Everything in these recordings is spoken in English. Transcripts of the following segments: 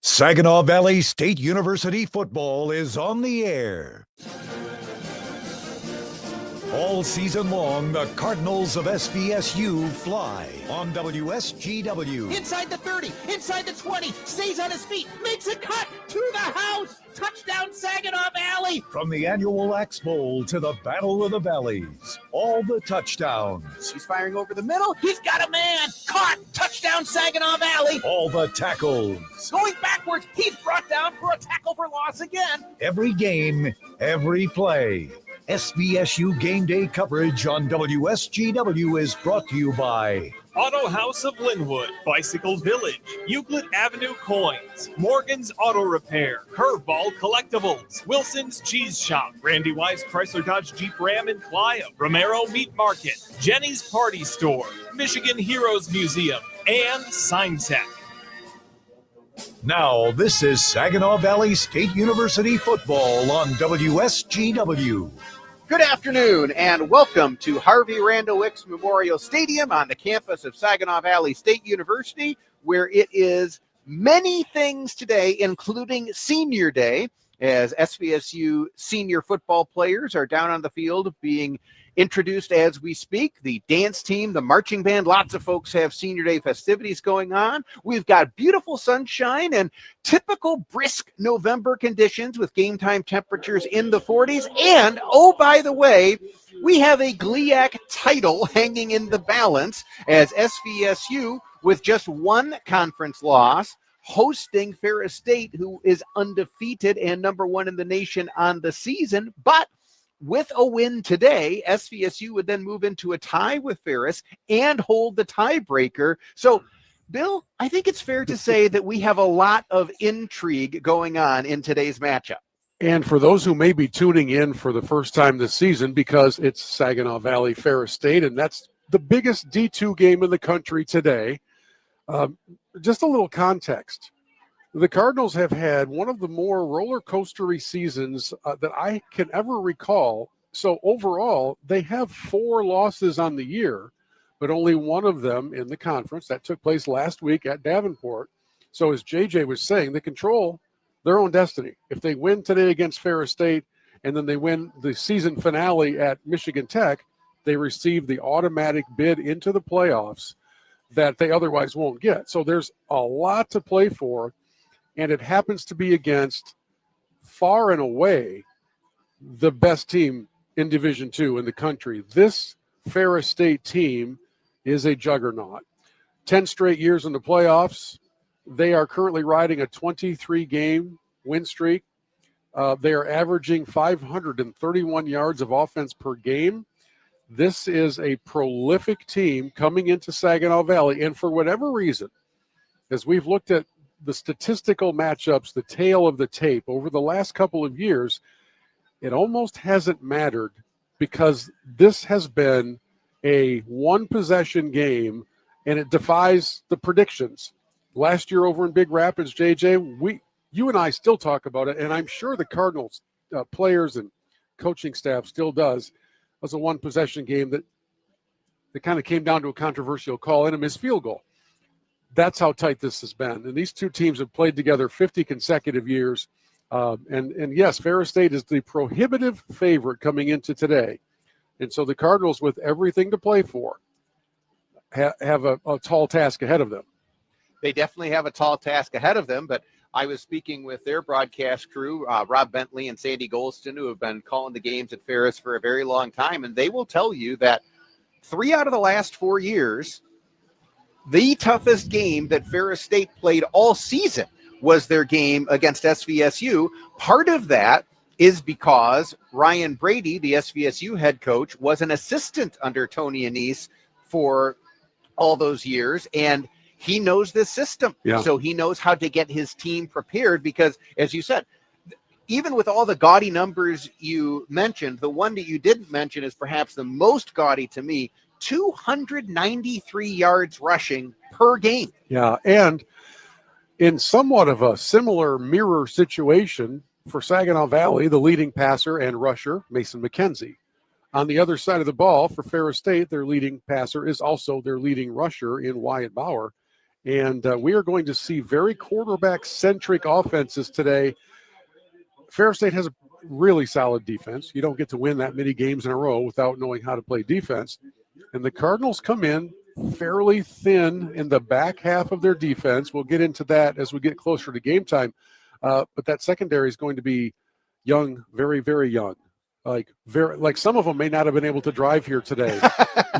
Saginaw Valley State University football is on the air. All season long, the Cardinals of SVSU fly on WSGW. Inside the 30, inside the 20, stays on his feet, makes a cut to the house. Touchdown, Saginaw Valley. From the annual Axe Bowl to the Battle of the Valleys, all the touchdowns. He's firing over the middle. He's got a man. Caught. Touchdown, Saginaw Valley. All the tackles. Going backwards. He's brought down for a tackle for loss again. Every game, every play. SVSU Game Day coverage on WSGW is brought to you by Auto House of Linwood, Bicycle Village, Euclid Avenue Coins, Morgan's Auto Repair, Curveball Collectibles, Wilson's Cheese Shop, Randy Wise Chrysler Dodge Jeep Ram in Clio, Romero Meat Market, Jenny's Party Store, Michigan Heroes Museum, and Sign Tech. Now, this is Saginaw Valley State University football on WSGW. Good afternoon and welcome to Harvey Randall Wicks Memorial Stadium on the campus of Saginaw Valley State University, where it is many things today, including Senior Day, as SVSU senior football players are down on the field being introduced as we speak. The dance team, the marching band, lots of folks have Senior Day festivities going on. We've got beautiful sunshine and typical brisk November conditions with game time temperatures in the 40s. And, oh, by the way, we have a GLIAC title hanging in the balance as SVSU, with just one conference loss, hosting Ferris State, who is undefeated and number one in the nation on the season. But with a win today, SVSU would then move into a tie with Ferris and hold the tiebreaker. So, Bill, I think it's fair to say that we have a lot of intrigue going on in today's matchup. And for those who may be tuning in for the first time this season, because it's Saginaw Valley Ferris State, and that's the biggest D2 game in the country today, just a little context. The Cardinals have had one of the more roller coastery seasons that I can ever recall. So overall, they have 4 losses on the year, but only one of them in the conference. That took place last week at Davenport. So as JJ was saying, they control their own destiny. If they win today against Ferris State and then they win the season finale at Michigan Tech, they receive the automatic bid into the playoffs that they otherwise won't get. So there's a lot to play for. And it happens to be against, far and away, the best team in Division II in the country. This Ferris State team is a juggernaut. 10 straight years in the playoffs. They are currently riding a 23-game win streak. They are averaging 531 yards of offense per game. This is a prolific team coming into Saginaw Valley. And for whatever reason, as we've looked at the statistical matchups, the tail of the tape over the last couple of years, it almost hasn't mattered because this has been a one-possession game, and it defies the predictions. Last year over in Big Rapids, JJ, you and I still talk about it, and I'm sure the Cardinals players and coaching staff still does. It was a one-possession game that kind of came down to a controversial call and a missed field goal. That's how tight this has been. And these two teams have played together 50 consecutive years. And yes, Ferris State is the prohibitive favorite coming into today. And so the Cardinals, with everything to play for, have a tall task ahead of them. They definitely have a tall task ahead of them, but I was speaking with their broadcast crew, Rob Bentley and Sandy Golston, who have been calling the games at Ferris for a very long time, and they will tell you that 3 out of the last 4 years, the toughest game that Ferris State played all season was their game against SVSU. Part of that is because Ryan Brady, the SVSU head coach, was an assistant under Tony Anise for all those years, and he knows this system. Yeah. So he knows how to get his team prepared because, as you said, even with all the gaudy numbers you mentioned, the one that you didn't mention is perhaps the most gaudy to me, 293 yards rushing per game. Yeah, and in somewhat of a similar mirror situation for Saginaw Valley, the leading passer and rusher, Mason McKenzie. On the other side of the ball for Ferris State, their leading passer is also their leading rusher in Wyatt Bauer. And we are going to see very quarterback-centric offenses today. Ferris State has a really solid defense. You don't get to win that many games in a row without knowing how to play defense. And the Cardinals come in fairly thin in the back half of their defense. We'll get into that as we get closer to game time. But that secondary is going to be young, very, very young. Like some of them may not have been able to drive here today.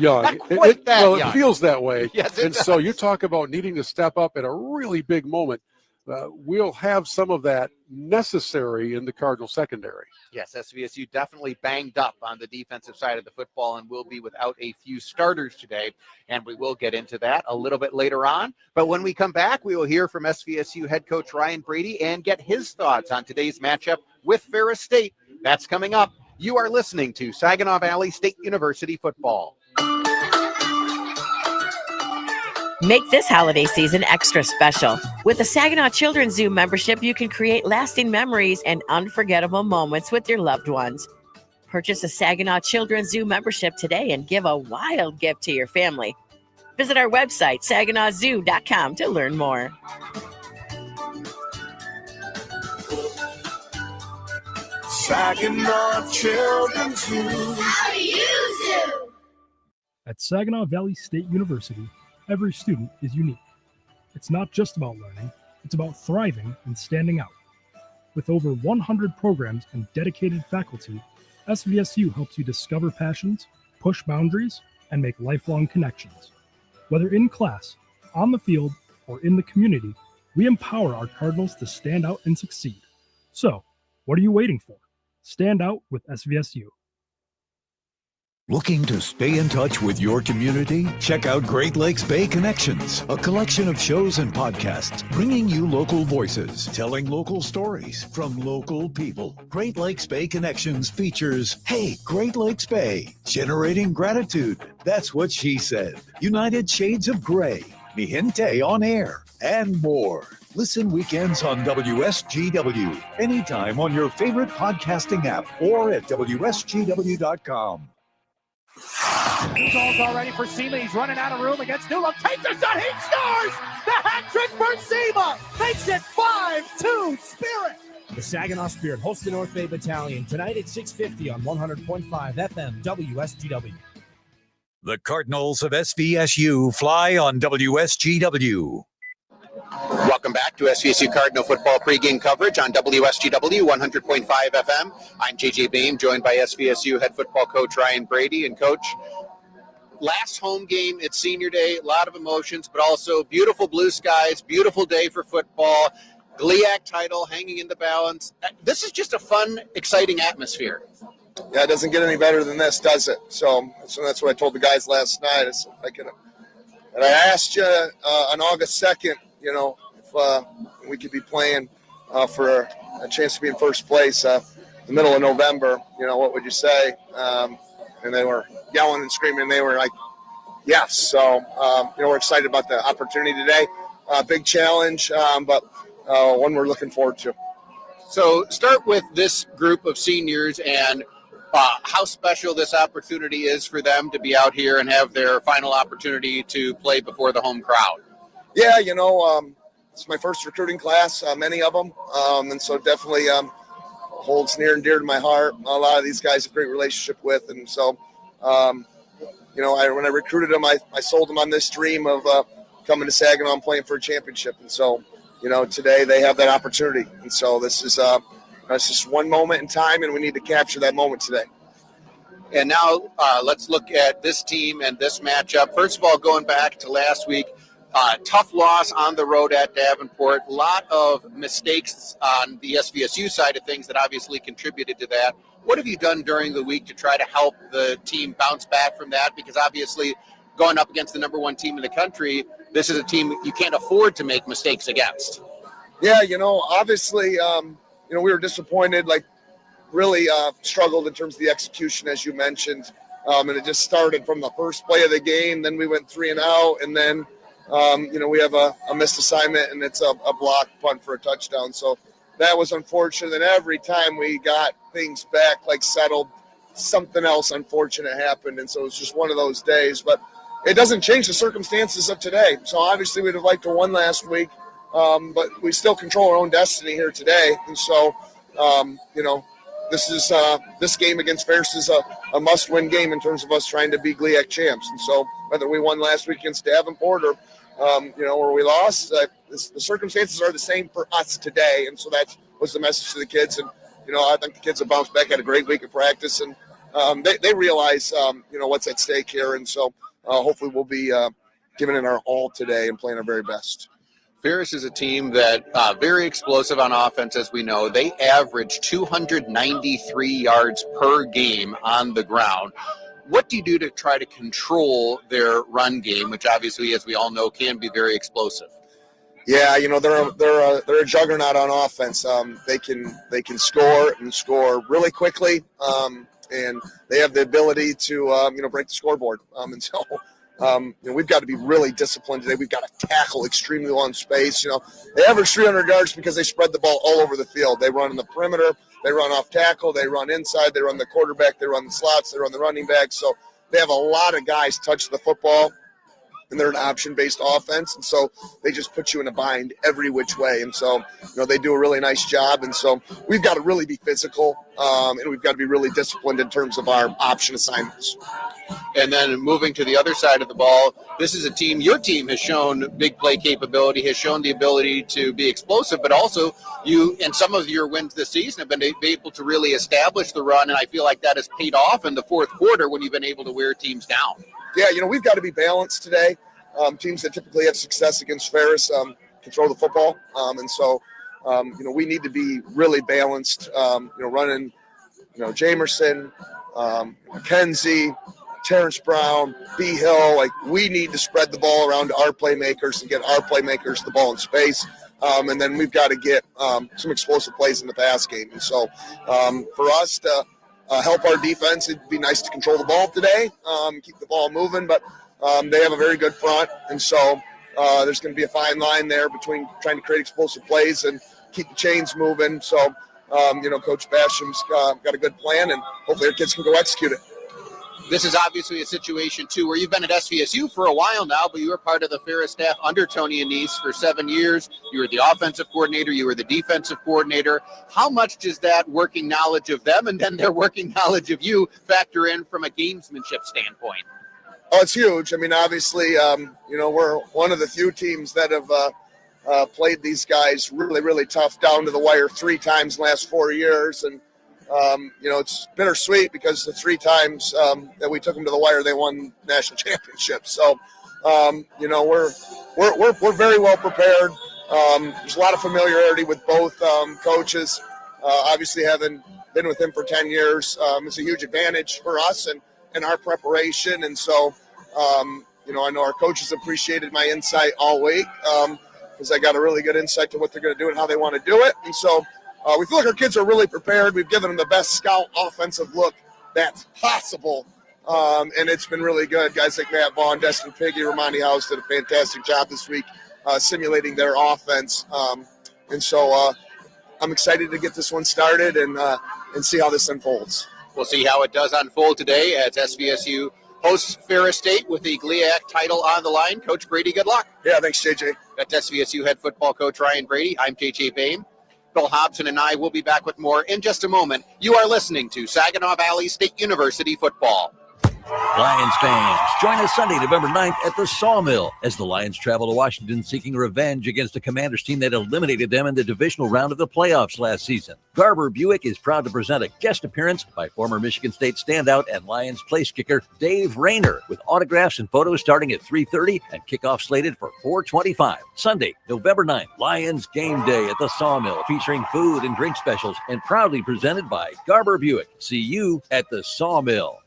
Young. It feels that way. Yes, and so you talk about needing to step up at a really big moment. We'll have some of that necessary in the Cardinal secondary. Yes, SVSU definitely banged up on the defensive side of the football and will be without a few starters today. And we will get into that a little bit later on. But when we come back, we will hear from SVSU head coach Ryan Brady and get his thoughts on today's matchup with Ferris State. That's coming up. You are listening to Saginaw Valley State University football. Make this holiday season extra special. With a Saginaw Children's Zoo membership, you can create lasting memories and unforgettable moments with your loved ones. Purchase a Saginaw Children's Zoo membership today and give a wild gift to your family. Visit our website, saginawzoo.com, to learn more. Saginaw Children's Zoo. How do you zoo? At Saginaw Valley State University, every student is unique. It's not just about learning, it's about thriving and standing out. With over 100 programs and dedicated faculty, SVSU helps you discover passions, push boundaries, and make lifelong connections. Whether in class, on the field, or in the community, we empower our Cardinals to stand out and succeed. So, what are you waiting for? Stand out with SVSU. Looking to stay in touch with your community? Check out Great Lakes Bay Connections, a collection of shows and podcasts bringing you local voices, telling local stories from local people. Great Lakes Bay Connections features Hey, Great Lakes Bay, Generating Gratitude, That's What She Said, United Shades of Gray, Mi Gente on Air, and more. Listen weekends on WSGW, anytime on your favorite podcasting app or at WSGW.com. Ball's all ready for Seema. He's running out of room against Newell. Takes a shot. He scores! The hat trick for Seema. Makes it 5-2 Spirit. The Saginaw Spirit hosts the North Bay Battalion tonight at 6:50 on 100.5 FM WSGW. The Cardinals of SVSU fly on WSGW. Welcome back to SVSU Cardinal football pregame coverage on WSGW 100.5 FM. I'm JJ Beam, joined by SVSU head football coach Ryan Brady. And coach, last home game, it's senior day, a lot of emotions, but also beautiful blue skies, beautiful day for football, GLIAC title hanging in the balance. This is just a fun, exciting atmosphere. Yeah, it doesn't get any better than this, does it? So that's what I told the guys last night. And I asked you on August 2nd, if we could be playing for a chance to be in first place the middle of November, what would you say? And they were yelling and screaming. They were like, yes. So, we're excited about the opportunity today. Big challenge, but one we're looking forward to. So start with this group of seniors and how special this opportunity is for them to be out here and have their final opportunity to play before the home crowd. Yeah, it's my first recruiting class, many of them, and so definitely holds near and dear to my heart. A lot of these guys have a great relationship with, and so, when I recruited them, I sold them on this dream of coming to Saginaw and playing for a championship, and so, today they have that opportunity, and so this is it's just one moment in time, and we need to capture that moment today. And now let's look at this team and this matchup. First of all, going back to last week, tough loss on the road at Davenport. A lot of mistakes on the SVSU side of things that obviously contributed to that. What have you done during the week to try to help the team bounce back from that? Because obviously going up against the number one team in the country, this is a team you can't afford to make mistakes against. Yeah, obviously, we were disappointed, really struggled in terms of the execution, as you mentioned. And it just started from the first play of the game. Then we went 3 and out, and then we have a missed assignment, and it's a block punt for a touchdown. So that was unfortunate. And every time we got things back, settled, something else unfortunate happened. And so it was just one of those days. But, it doesn't change the circumstances of today. So obviously we'd have liked to win last week, but we still control our own destiny here today. And so, this game against Ferris is a must-win game in terms of us trying to be GLIAC champs. And so whether we won last week against Davenport or, or we lost, the circumstances are the same for us today. And so that was the message to the kids. And, I think the kids have bounced back, had a great week of practice, and they realize, what's at stake here. And so hopefully we'll be giving it our all today and playing our very best. Ferris is a team that very explosive on offense, as we know. They average 293 yards per game on the ground. What do you do to try to control their run game, which obviously, as we all know, can be very explosive? Yeah, they're a juggernaut on offense. They can score and score really quickly, and they have the ability to break the scoreboard. And so. We've got to be really disciplined today. We've got to tackle extremely long space. They average 300 yards because they spread the ball all over the field. They run in the perimeter, they run off tackle, they run inside, they run the quarterback, they run the slots, they run the running back. So they have a lot of guys touch the football, and they're an option-based offense. And so they just put you in a bind every which way. And so, they do a really nice job. And so we've got to really be physical, and we've got to be really disciplined in terms of our option assignments. And then moving to the other side of the ball, this is a team, your team has shown big play capability, has shown the ability to be explosive, but also you, in some of your wins this season, have been able to really establish the run, and I feel like that has paid off in the fourth quarter when you've been able to wear teams down. Yeah, we've got to be balanced today. Teams that typically have success against Ferris control the football, and so we need to be really balanced. Running, Jamerson, McKenzie, Terrence Brown, B. Hill. We need to spread the ball around to our playmakers and get our playmakers the ball in space. And then we've got to get some explosive plays in the pass game. And so for us to help our defense, it'd be nice to control the ball today, keep the ball moving. But they have a very good front. And so there's going to be a fine line there between trying to create explosive plays and keep the chains moving. So, Coach Basham's got a good plan, and hopefully our kids can go execute it. This is obviously a situation, too, where you've been at SVSU for a while now, but you were part of the Ferris staff under Tony Anise for 7 years. You were the offensive coordinator. You were the defensive coordinator. How much does that working knowledge of them and then their working knowledge of you factor in from a gamesmanship standpoint? Oh, it's huge. Obviously, we're one of the few teams that have played these guys really, really tough down to the wire 3 times in the last 4 years. And it's bittersweet because the 3 times that we took them to the wire, they won national championships. So, we're very well prepared. There's a lot of familiarity with both coaches. Obviously, having been with him for 10 years, it's a huge advantage for us and our preparation. And so, I know our coaches appreciated my insight all week because I got a really good insight to what they're going to do and how they want to do it. And so, we feel like our kids are really prepared. We've given them the best scout offensive look that's possible, and it's been really good. Guys like Matt Vaughn, Destin Piggy, Romani House did a fantastic job this week simulating their offense. And so I'm excited to get this one started and see how this unfolds. We'll see how it does unfold today as SVSU hosts Ferris State with the GLIAC title on the line. Coach Brady, good luck. Yeah, thanks, JJ. That's SVSU head football coach Ryan Brady. I'm JJ Bain. Bill Hobson and I will be back with more in just a moment. You are listening to Saginaw Valley State University football. Lions fans, join us Sunday, November 9th at the Sawmill as the Lions travel to Washington seeking revenge against the Commanders team that eliminated them in the divisional round of the playoffs last season. Garber Buick is proud to present a guest appearance by former Michigan State standout and Lions place kicker Dave Rayner with autographs and photos starting at 3:30 and kickoff slated for 4:25. Sunday, November 9th, Lions game day at the Sawmill featuring food and drink specials and proudly presented by Garber Buick. See you at the Sawmill.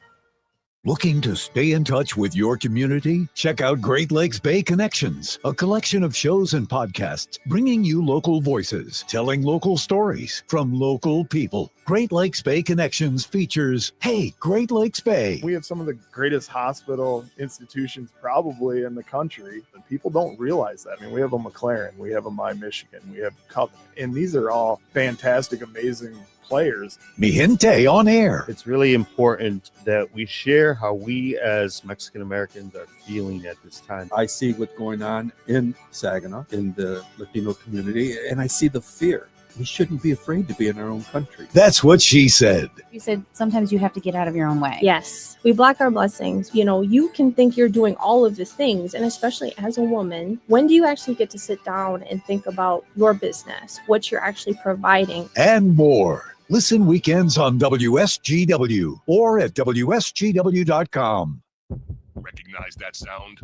Looking to stay in touch with your community? Check out Great Lakes Bay Connections, a collection of shows and podcasts bringing you local voices, telling local stories from local people. Great Lakes Bay Connections features Hey, Great Lakes Bay. We have some of the greatest hospital institutions probably in the country, and people don't realize that. We have a McLaren, we have a My Michigan, we have Covenant, and these are all fantastic, amazing players. Mi Gente on air. It's really important that we share share how we as Mexican Americans are feeling at this time. I see what's going on in Saginaw, in the Latino community, and I see the fear. We shouldn't be afraid to be in our own country. That's what she said. You said sometimes you have to get out of your own way. Yes, we block our blessings. You know, you can think you're doing all of these things, and especially as a woman, when do you actually get to sit down and think about your business, what you're actually providing? And more. Listen weekends on WSGW or at WSGW.com. Recognize that sound?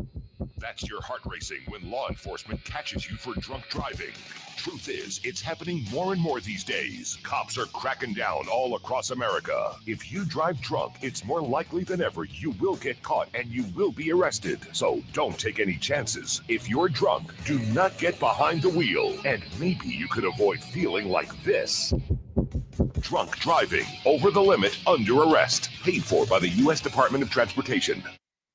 That's your heart racing when law enforcement catches you for drunk driving. Truth is, it's happening more and more these days. Cops are cracking down all across America. If you drive drunk, it's more likely than ever you will get caught and you will be arrested. So don't take any chances. If you're drunk, do not get behind the wheel. And maybe you could avoid feeling like this. Drunk driving, over the limit, under arrest. Paid for by the U.S. Department of Transportation.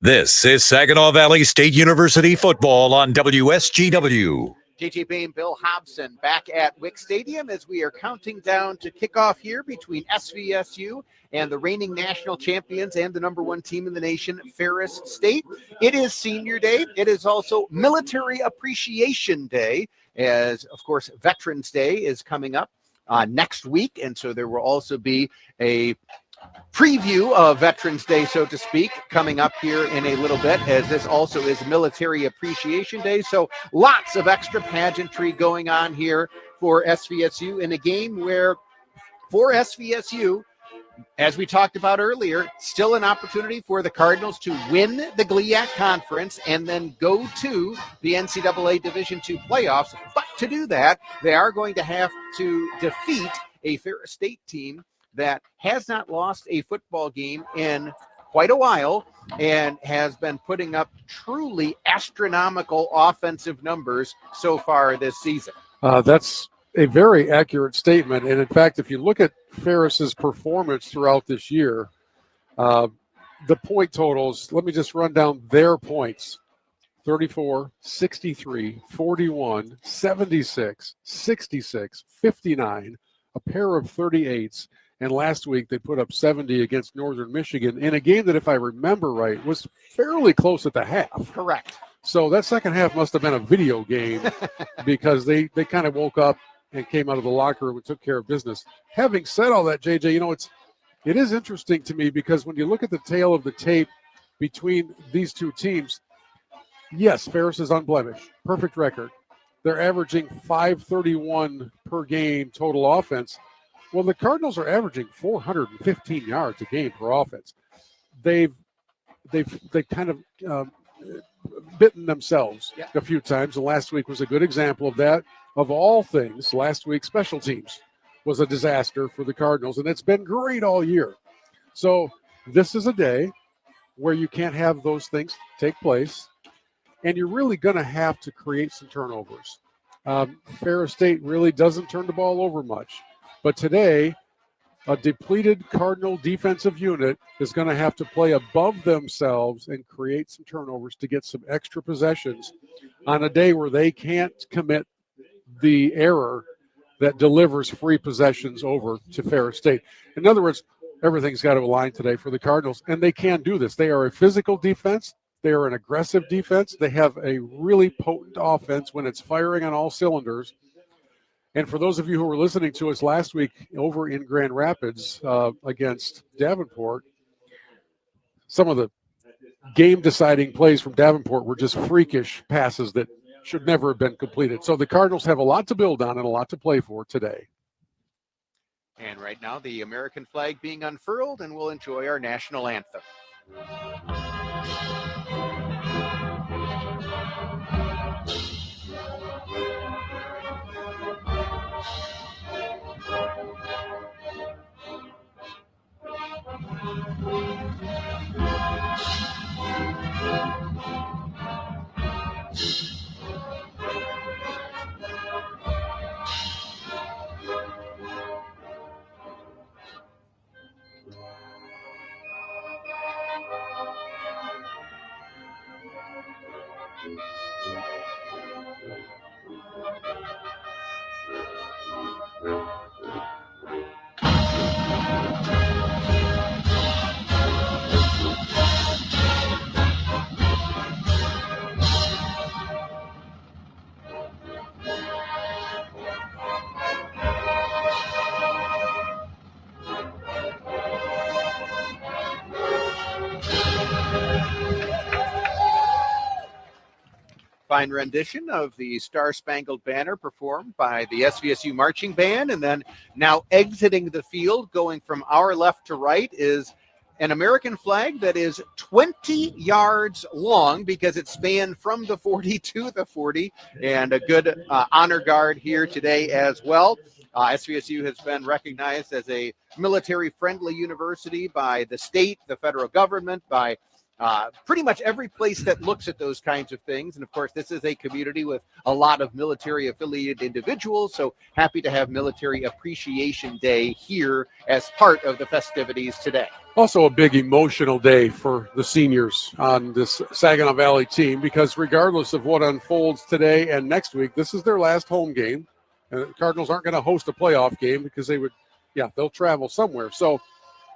This is Saginaw Valley State University football on WSGW. JJ Bain, Bill Hobson back at Wick Stadium as we are counting down to kickoff here between SVSU and the reigning national champions and the number one team in the nation, Ferris State. It is senior day. It is also Military Appreciation Day, as, of course, Veterans Day is coming up next week. And so there will also be a preview of Veterans Day, so to speak, coming up here in a little bit, as this also is Military Appreciation Day. So lots of extra pageantry going on here for SVSU in a game where, for SVSU, as we talked about earlier, still an opportunity for the Cardinals to win the GLIAC Conference and then go to the NCAA Division II playoffs. But to do that, they are going to have to defeat a Ferris State team that has not lost a football game in quite a while and has been putting up truly astronomical offensive numbers so far this season. That's a very accurate statement. And in fact, if you look at Ferris's performance throughout this year, the point totals, let me just run down their points. 34, 63, 41, 76, 66, 59, a pair of 38s. And last week they put up 70 against Northern Michigan in a game that, if I remember right, was fairly close at the half. Correct. So that second half must have been a video game because they kind of woke up and came out of the locker room and took care of business. Having said all that, JJ, you know, it is interesting to me because when you look at the tail of the tape between these two teams, yes, Ferris is unblemished, perfect record. They're averaging 531 per game total offense. Well, the Cardinals are averaging 415 yards a game per offense. They've kind of bitten themselves a few times, and last week was a good example of that. Of all things, last week's special teams was a disaster for the Cardinals, and it's been great all year. So this is a day where you can't have those things take place, and you're really going to have to create some turnovers. Ferris State really doesn't turn the ball over much. But today, a depleted Cardinal defensive unit is going to have to play above themselves and create some turnovers to get some extra possessions on a day where they can't commit the error that delivers free possessions over to Ferris State. In other words, everything's got to align today for the Cardinals, and they can do this. They are a physical defense. They are an aggressive defense. They have a really potent offense when it's firing on all cylinders. And for those of you who were listening to us last week over in Grand Rapids against Davenport, some of the game-deciding plays from Davenport were just freakish passes that should never have been completed. So the Cardinals have a lot to build on and a lot to play for today. And right now, the American flag being unfurled, and we'll enjoy our national anthem. fine rendition of the Star Spangled Banner performed by the SVSU Marching Band. And then now exiting the field, going from our left to right, is an American flag that is 20 yards long because it spanned from the 40 to the 40, and a good honor guard here today as well. SVSU has been recognized as a military-friendly university by the state, the federal government, by pretty much every place that looks at those kinds of things. And of course, this is a community with a lot of military affiliated individuals. So happy to have Military Appreciation Day here as part of the festivities today. Also a big emotional day for the seniors on this Saginaw Valley team, because regardless of what unfolds today and next week, this is their last home game. Cardinals aren't going to host a playoff game because they'll travel somewhere. So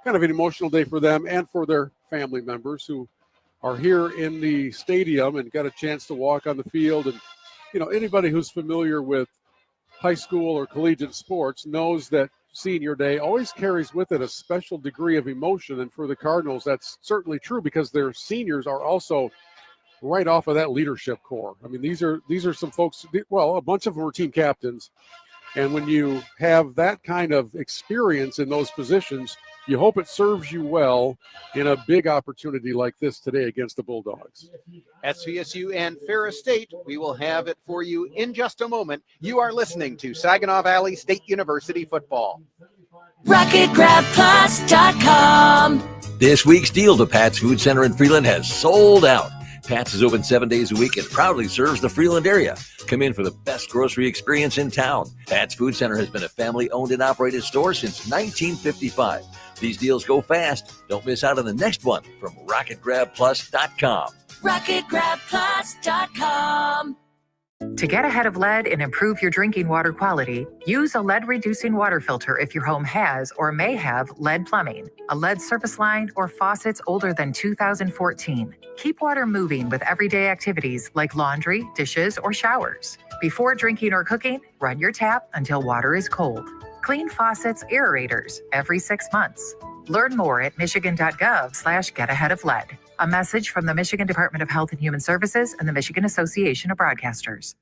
kind of an emotional day for them and for their family members who are here in the stadium and got a chance to walk on the field. And, anybody who's familiar with high school or collegiate sports knows that senior day always carries with it a special degree of emotion. And for the Cardinals, that's certainly true because their seniors are also right off of that leadership core. I mean, these are some folks, a bunch of them were team captains. And when you have that kind of experience in those positions, you hope it serves you well in a big opportunity like this today against the Bulldogs. SVSU and Ferris State, we will have it for you in just a moment. You are listening to Saginaw Valley State University football. RocketGrabPlus.com. This week's deal to Pat's Food Center in Freeland has sold out. Pat's is open 7 days a week and proudly serves the Freeland area. Come in for the best grocery experience in town. Pat's Food Center has been a family-owned and operated store since 1955. These deals go fast. Don't miss out on the next one from RocketGrabPlus.com. RocketGrabPlus.com. To get ahead of lead and improve your drinking water quality, use a lead-reducing water filter if your home has or may have lead plumbing, a lead service line, or faucets older than 2014. Keep water moving with everyday activities like laundry, dishes, or showers. Before drinking or cooking, run your tap until water is cold. Clean faucets, aerators every 6 months. Learn more at michigan.gov/getaheadoflead. A message from the Michigan Department of Health and Human Services and the Michigan Association of Broadcasters.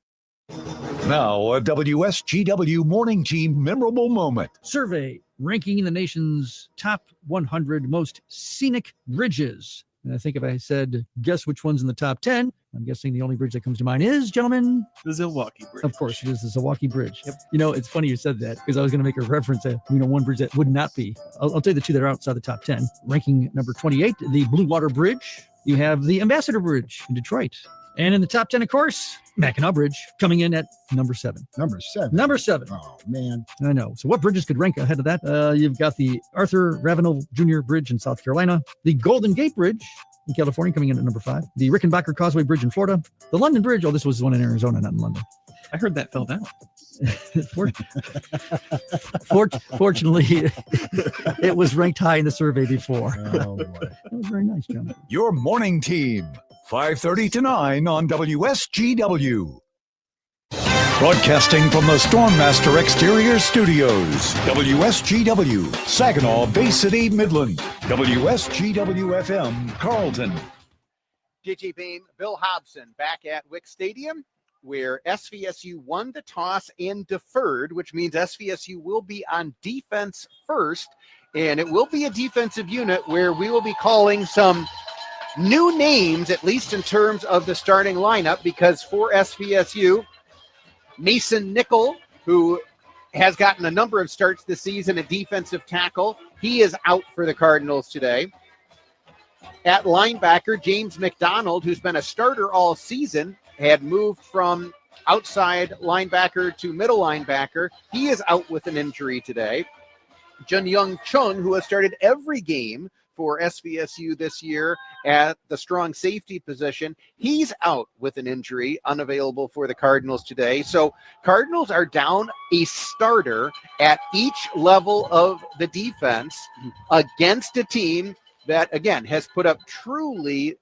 Now, a WSGW Morning Team memorable moment. Survey ranking the nation's top 100 most scenic bridges. And I think if I said, guess which one's in the top 10, I'm guessing the only bridge that comes to mind is, gentlemen, the Zilwaukee Bridge. Of course, it is the Zilwaukee Bridge. Yep. It's funny you said that because I was going to make a reference to, one bridge that would not be. I'll tell you the two that are outside the top 10. Ranking number 28, the Blue Water Bridge. You have the Ambassador Bridge in Detroit. And in the top 10, of course, Mackinac Bridge coming in at number 7. Number 7. Number 7. Oh, man. I know. So what bridges could rank ahead of that? You've got the Arthur Ravenel Jr. Bridge in South Carolina. The Golden Gate Bridge in California coming in at number 5. The Rickenbacker Causeway Bridge in Florida. The London Bridge. Oh, this was the one in Arizona, not in London. I heard that fell down. Fortunately, it was ranked high in the survey before. Oh, boy. That was very nice, John. Your morning team, 5:30 to 9 on WSGW. Broadcasting from the Stormmaster Exterior Studios, WSGW, Saginaw, Bay City, Midland, WSGW FM, Carlton. JJ Bain, Bill Hobson back at Wick Stadium, where SVSU won the toss and deferred, which means SVSU will be on defense first, and it will be a defensive unit where we will be calling some new names, at least in terms of the starting lineup, because for SVSU, Mason Nickel, who has gotten a number of starts this season at defensive tackle, he is out for the Cardinals today. At linebacker, James McDonald, who's been a starter all season, had moved from outside linebacker to middle linebacker. He is out with an injury today. Jun Young Chung, who has started every game for SVSU this year at the strong safety position, he's out with an injury, unavailable for the Cardinals today. So Cardinals are down a starter at each level of the defense against a team that, again, has put up truly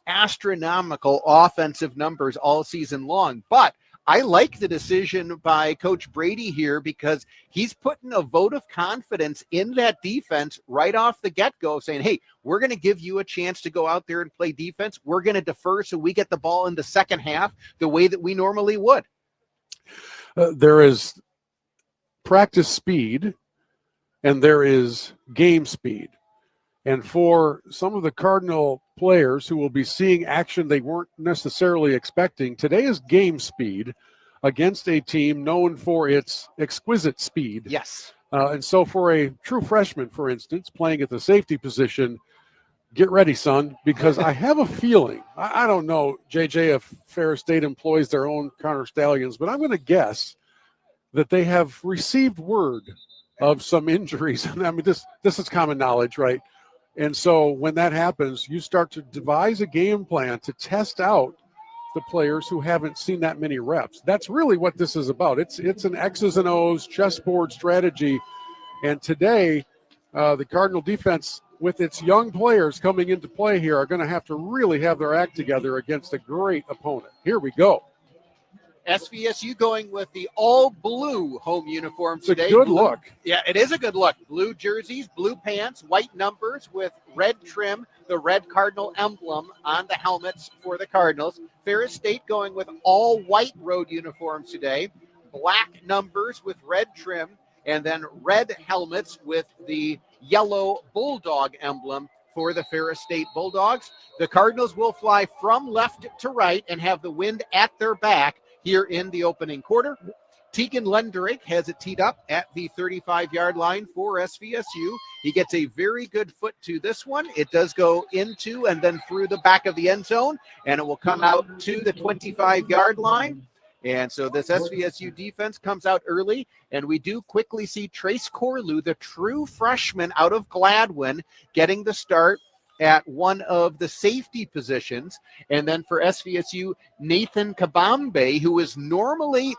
astronomical offensive numbers all season long. But I like the decision by Coach Brady here because he's putting a vote of confidence in that defense right off the get-go, saying, hey, we're going to give you a chance to go out there and play defense. We're going to defer so we get the ball in the second half the way that we normally would. There is practice speed and there is game speed. And for some of the Cardinal players who will be seeing action they weren't necessarily expecting, today is game speed against a team known for its exquisite speed. Yes. And so for a true freshman, for instance, playing at the safety position, get ready, son, because I have a feeling, I don't know, JJ, if Ferris State employs their own counter stallions, but I'm going to guess that they have received word of some injuries. I mean, this is common knowledge, right? And so when that happens, you start to devise a game plan to test out the players who haven't seen that many reps. That's really what this is about. It's an X's and O's chessboard strategy. And today, the Cardinal defense, with its young players coming into play here, are going to have to really have their act together against a great opponent. Here we go. SVSU going with the all-blue home uniform today. It's a good look. Yeah, it is a good look. Blue jerseys, blue pants, white numbers with red trim, the red Cardinal emblem on the helmets for the Cardinals. Ferris State going with all-white road uniforms today, black numbers with red trim, and then red helmets with the yellow Bulldog emblem for the Ferris State Bulldogs. The Cardinals will fly from left to right and have the wind at their back here in the opening quarter. Tegan Lenderich has it teed up at the 35-yard line for SVSU. He gets a very good foot to this one. It does go into and then through the back of the end zone, and it will come out to the 25-yard line. And so this SVSU defense comes out early, and we do quickly see Trace Corlew, the true freshman out of Gladwin, getting the start at one of the safety positions. And then for SVSU, Nathan Kabambe, who is normally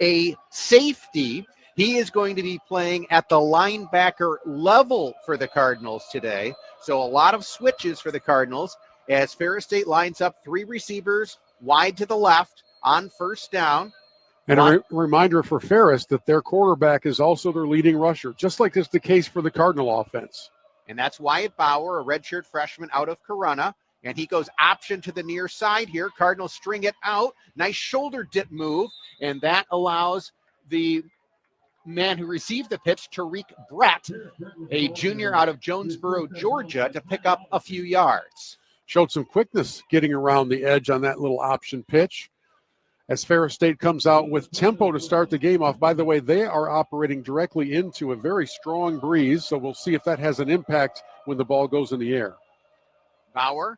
a safety, he is going to be playing at the linebacker level for the Cardinals today. So a lot of switches for the Cardinals as Ferris State lines up three receivers wide to the left on first down. And a reminder for Ferris that their quarterback is also their leading rusher, just like is the case for the Cardinal offense. And that's Wyatt Bauer, a redshirt freshman out of Corunna. And he goes option to the near side here. Cardinals string it out. Nice shoulder dip move. And that allows the man who received the pitch, Tariq Brett, a junior out of Jonesboro, Georgia, to pick up a few yards. Showed some quickness getting around the edge on that little option pitch. As Ferris State comes out with tempo to start the game off. By the way, they are operating directly into a very strong breeze, so we'll see if that has an impact when the ball goes in the air. Bauer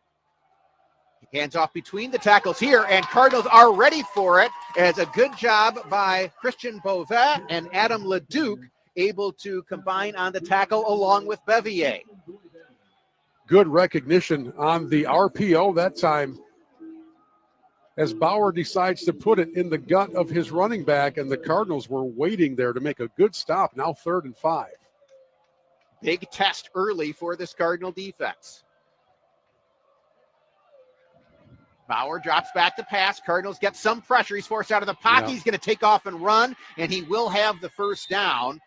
hands off between the tackles here, and Cardinals are ready for it as a good job by Christian Beauvais and Adam Leduc able to combine on the tackle along with Bevier. Good recognition on the RPO that time, as Bauer decides to put it in the gut of his running back, and the Cardinals were waiting there to make a good stop. Now 3rd and 5. Big test early for this Cardinal defense. Bauer drops back to pass. Cardinals get some pressure. He's forced out of the pocket. Yeah. He's going to take off and run, and he will have the first down.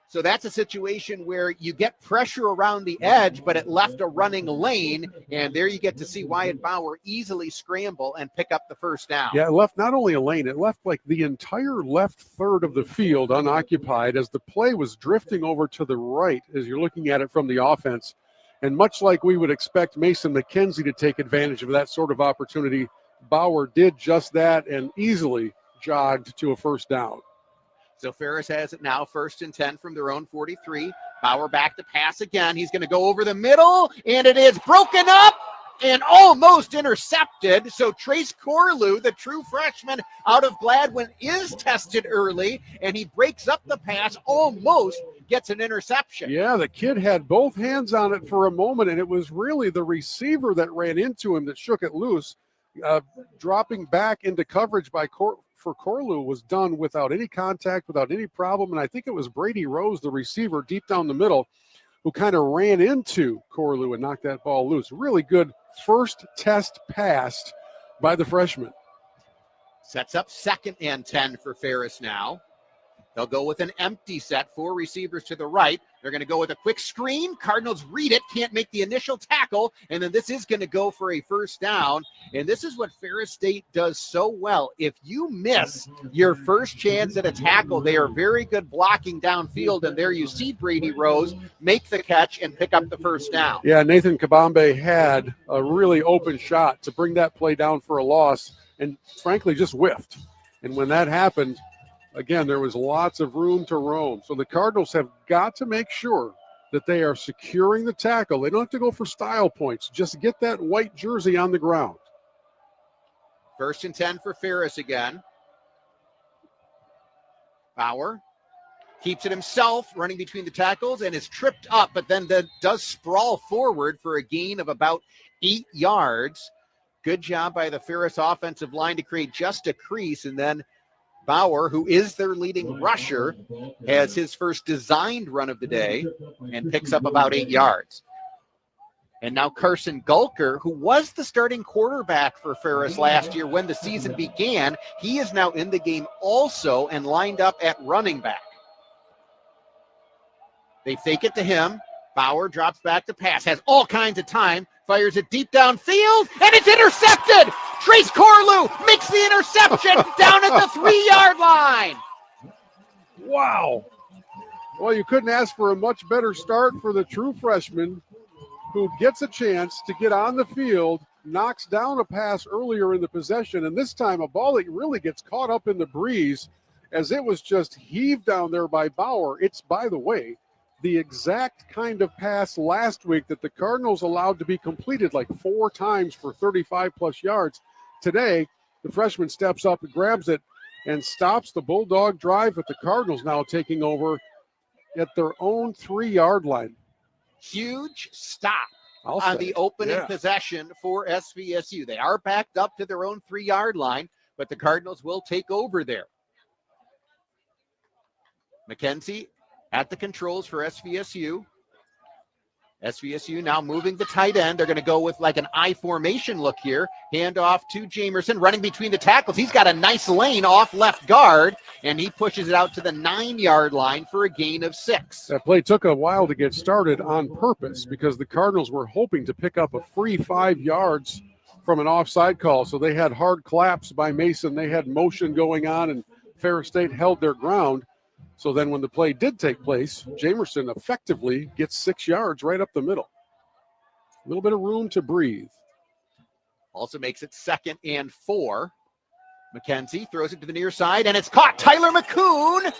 So that's a situation where you get pressure around the edge, but it left a running lane, and there you get to see Wyatt Bauer easily scramble and pick up the first down. Yeah, it left not only a lane, it left like the entire left third of the field unoccupied as the play was drifting over to the right as you're looking at it from the offense. And much like we would expect Mason McKenzie to take advantage of that sort of opportunity, Bauer did just that and easily jogged to a first down. So Ferris has it now 1st and 10 from their own 43. Bauer back to pass again. He's going to go over the middle, and it is broken up and almost intercepted. So Trace Corlew, the true freshman out of Gladwin, is tested early, and he breaks up the pass, almost gets an interception. Yeah, the kid had both hands on it for a moment, and it was really the receiver that ran into him that shook it loose. Dropping back into coverage by for Corlew was done without any contact, without any problem. And I think it was Brady Rose, the receiver deep down the middle, who kind of ran into Corlew and knocked that ball loose. Really good first test pass by the freshman. Sets up 2nd and 10 for Ferris now. They'll go with an empty set, 4 receivers to the right. They're going to go with a quick screen. Cardinals read it, can't make the initial tackle, and then this is going to go for a first down. And this is what Ferris State does so well. If you miss your first chance at a tackle, they are very good blocking downfield, and there you see Brady Rose make the catch and pick up the first down. Yeah, Nathan Kabambe had a really open shot to bring that play down for a loss and, frankly, just whiffed. And when that happened, again, there was lots of room to roam. So the Cardinals have got to make sure that they are securing the tackle. They don't have to go for style points. Just get that white jersey on the ground. 1st and 10 for Ferris again. Bauer keeps it himself, running between the tackles, and is tripped up, but then does sprawl forward for a gain of about 8 yards. Good job by the Ferris offensive line to create just a crease, and then Bauer, who is their leading rusher, has his first designed run of the day and picks up about 8 yards. And now Carson Gulker, who was the starting quarterback for Ferris last year when the season began, he is now in the game also and lined up at running back. They fake it to him. Bauer drops back to pass, has all kinds of time, fires it deep downfield, and it's intercepted! Trace Corlew makes the interception down at the 3-yard line. Wow. Well, you couldn't ask for a much better start for the true freshman who gets a chance to get on the field, knocks down a pass earlier in the possession, and this time a ball that really gets caught up in the breeze as it was just heaved down there by Bauer. It's, by the way, the exact kind of pass last week that the Cardinals allowed to be completed like 4 times for 35-plus yards. Today, the freshman steps up and grabs it and stops the Bulldog drive, with the Cardinals now taking over at their own 3-yard line. Huge stop on the opening possession for SVSU. They are backed up to their own 3-yard line, but the Cardinals will take over there. McKenzie at the controls for SVSU. SVSU now moving the tight end. They're going to go with like an I formation look here. Hand off to Jamerson, running between the tackles. He's got a nice lane off left guard, and he pushes it out to the 9-yard line for a gain of 6. That play took a while to get started on purpose because the Cardinals were hoping to pick up a free 5 yards from an offside call. So they had hard claps by Mason. They had motion going on, and Ferris State held their ground. So then when the play did take place, Jamerson effectively gets 6 yards right up the middle. A little bit of room to breathe. Also makes it 2nd and 4. McKenzie throws it to the near side, and it's caught. Tyler McCoon.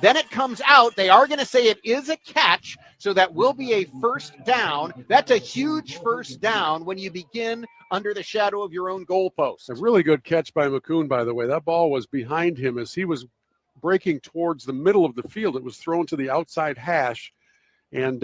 Then it comes out. They are going to say it is a catch, so that will be a first down. That's a huge first down when you begin under the shadow of your own goalpost. A really good catch by McCoon, by the way. That ball was behind him as he was breaking towards the middle of the field. It was thrown to the outside hash, and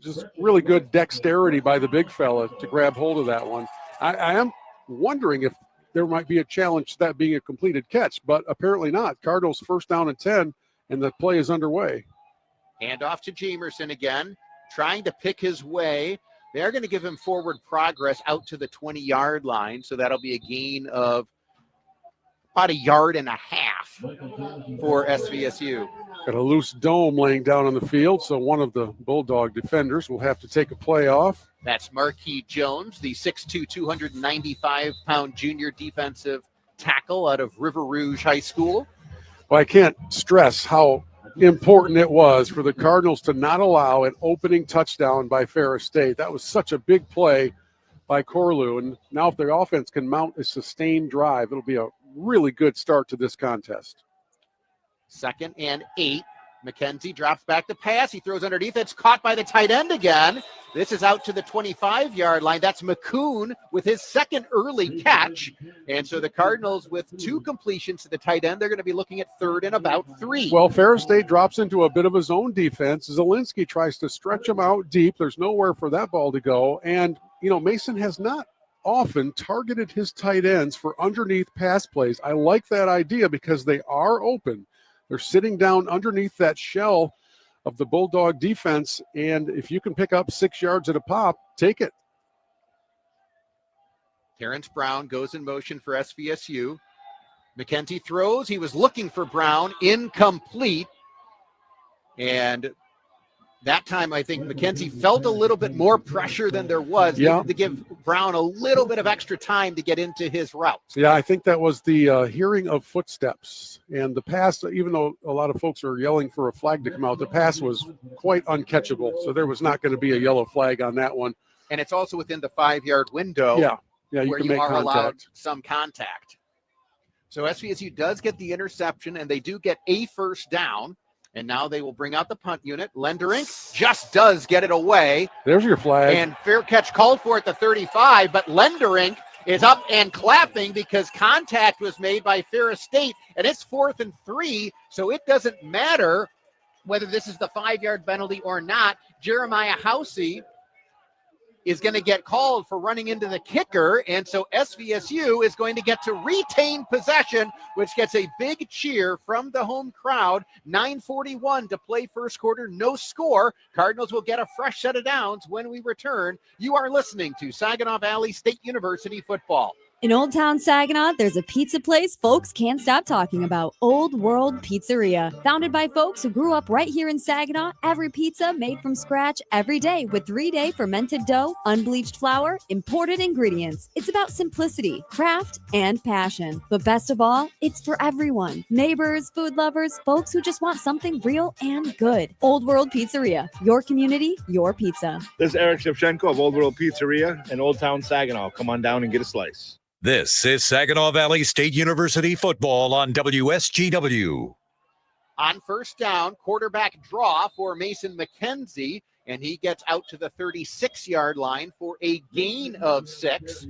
just really good dexterity by the big fella to grab hold of that one. I am wondering if there might be a challenge to that being a completed catch, but apparently not. Cardinals 1st down and 10, and the play is underway. Hand off to Jamerson again, trying to pick his way. They're going to give him forward progress out to the 20-yard line, so that'll be a gain of about 1.5 yards for SVSU. Got a loose dome laying down on the field, so one of the Bulldog defenders will have to take a play off. That's Marquis Jones, the 6'2", 295-pound junior defensive tackle out of River Rouge High School. Well, I can't stress how important it was for the Cardinals to not allow an opening touchdown by Ferris State. That was such a big play by Corlew, and now if their offense can mount a sustained drive, it'll be a really good start to this contest. 2nd and 8. McKenzie drops back to pass. He throws underneath. It's caught by the tight end again. This is out to the 25-yard line. That's McCoon with his 2nd early catch. And so the Cardinals, with 2 completions to the tight end, they're going to be looking at 3rd and about 3. Well, Ferris State drops into a bit of a zone defense. Zielinski tries to stretch him out deep. There's nowhere for that ball to go. And, you know, Mason has not often targeted his tight ends for underneath pass plays. I like that idea because they are open. They're sitting down underneath that shell of the Bulldog defense, and if you can pick up 6 yards at a pop, take it. Terrence Brown goes in motion for SVSU. McKenzie throws. He was looking for Brown. Incomplete. And that time, I think McKenzie felt a little bit more pressure than there was. Yeah. Needed to give Brown a little bit of extra time to get into his route. Yeah, I think that was the hearing of footsteps. And the pass, even though a lot of folks are yelling for a flag to come out, the pass was quite uncatchable. So there was not going to be a yellow flag on that one. And it's also within the 5-yard window Yeah, you where can you make are allowed contact. some contact. So SVSU does get the interception, and they do get a first down. And now they will bring out the punt unit. Lenderink just does get it away. There's your flag. And fair catch called for at the 35, but Lenderink is up and clapping because contact was made by Ferris State, and it's 4th and 3, so it doesn't matter whether this is the 5-yard penalty or not. Jeremiah Housey is going to get called for running into the kicker, and so SVSU is going to get to retain possession, which gets a big cheer from the home crowd. 9:41 to play first quarter, no score. Cardinals will get a fresh set of downs when we return. You are listening to Saginaw Valley State University football. In Old Town Saginaw, there's a pizza place folks can't stop talking about, Old World Pizzeria. Founded by folks who grew up right here in Saginaw, every pizza made from scratch every day with 3-day fermented dough, unbleached flour, imported ingredients. It's about simplicity, craft, and passion. But best of all, it's for everyone. Neighbors, food lovers, folks who just want something real and good. Old World Pizzeria, your community, your pizza. This is Eric Shevchenko of Old World Pizzeria in Old Town Saginaw. Come on down and get a slice. This is Saginaw Valley State University football on WSGW. On first down, quarterback draw for Mason McKenzie, and he gets out to the 36-yard line for a gain of 6.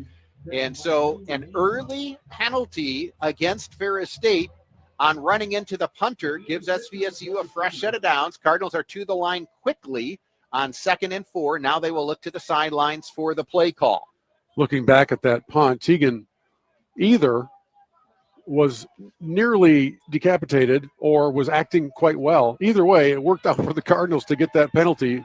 And so an early penalty against Ferris State on running into the punter gives SVSU a fresh set of downs. Cardinals are to the line quickly on 2nd and 4. Now they will look to the sidelines for the play call. Looking back at that punt, Teagan either was nearly decapitated or was acting quite well. Either way, it worked out for the Cardinals to get that penalty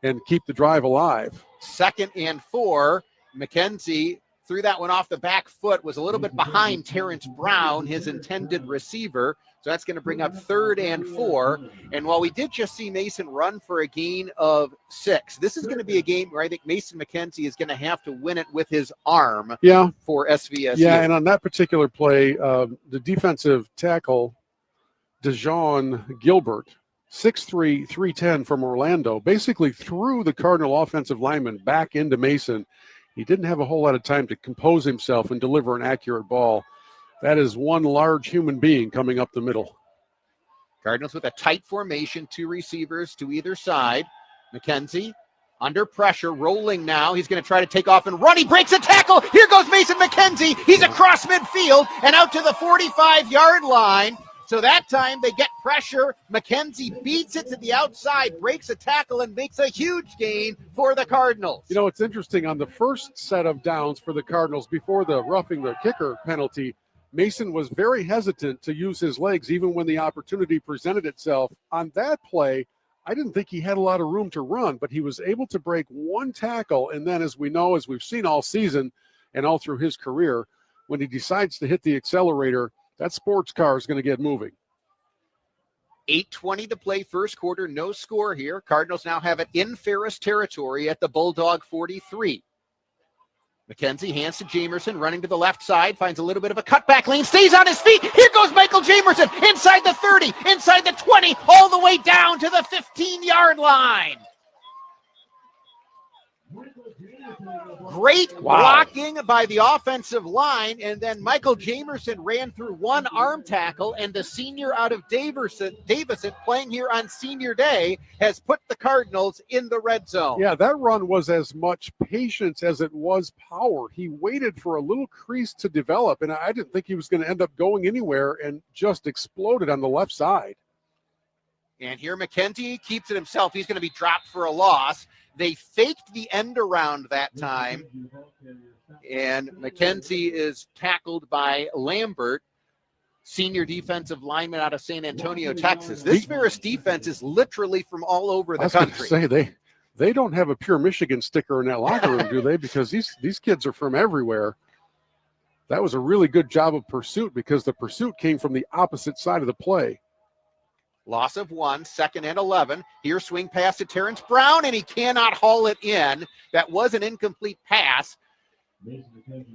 and keep the drive alive. 2nd and 4. McKenzie threw that one off the back foot, was a little bit behind Terrence Brown, his intended receiver. So that's going to bring up 3rd and 4. And while we did just see Mason run for a gain of 6, this is going to be a game where I think Mason McKenzie is going to have to win it with his arm for SVSU. Yeah, and on that particular play, the defensive tackle, Dejon Gilbert, 6'3", 310 from Orlando, basically threw the Cardinal offensive lineman back into Mason. He didn't have a whole lot of time to compose himself and deliver an accurate ball. That is one large human being coming up the middle. Cardinals with a tight formation, 2 receivers to either side. McKenzie under pressure, rolling now. He's going to try to take off and run. He breaks a tackle. Here goes Mason McKenzie. He's across midfield and out to the 45-yard line. So that time they get pressure. McKenzie beats it to the outside, breaks a tackle, and makes a huge gain for the Cardinals. You know, it's interesting. On the first set of downs for the Cardinals, before the roughing the kicker penalty, Mason was very hesitant to use his legs even when the opportunity presented itself. On that play, I didn't think he had a lot of room to run, but he was able to break one tackle. And then, as we know, as we've seen all season and all through his career, when he decides to hit the accelerator, that sports car is going to get moving. 8:20 to play first quarter, no score here. Cardinals now have it in Ferris territory at the Bulldog 43. McKenzie hands to Jamerson, running to the left side, finds a little bit of a cutback lane, stays on his feet. Here goes Michael Jamerson, inside the 30, inside the 20, all the way down to the 15-yard line. Great blocking by the offensive line, and then Michael Jamerson ran through one arm tackle, and the senior out of Davison playing here on senior day has put the Cardinals in the red zone. Yeah, that run was as much patience as it was power. He waited for a little crease to develop, and I didn't think he was going to end up going anywhere, and just exploded on the left side. And here McKenzie keeps it himself. He's going to be dropped for a loss. They faked the end around that time, and McKenzie is tackled by Lambert, senior defensive lineman out of San Antonio, Texas. This Ferris defense is literally from all over the country. Say they don't have a pure Michigan sticker in that locker room, do they? Because these kids are from everywhere. That was a really good job of pursuit because the pursuit came from the opposite side of the play. Loss of 1, 2nd and 11. Here, swing pass to Terrence Brown, and he cannot haul it in. That was an incomplete pass.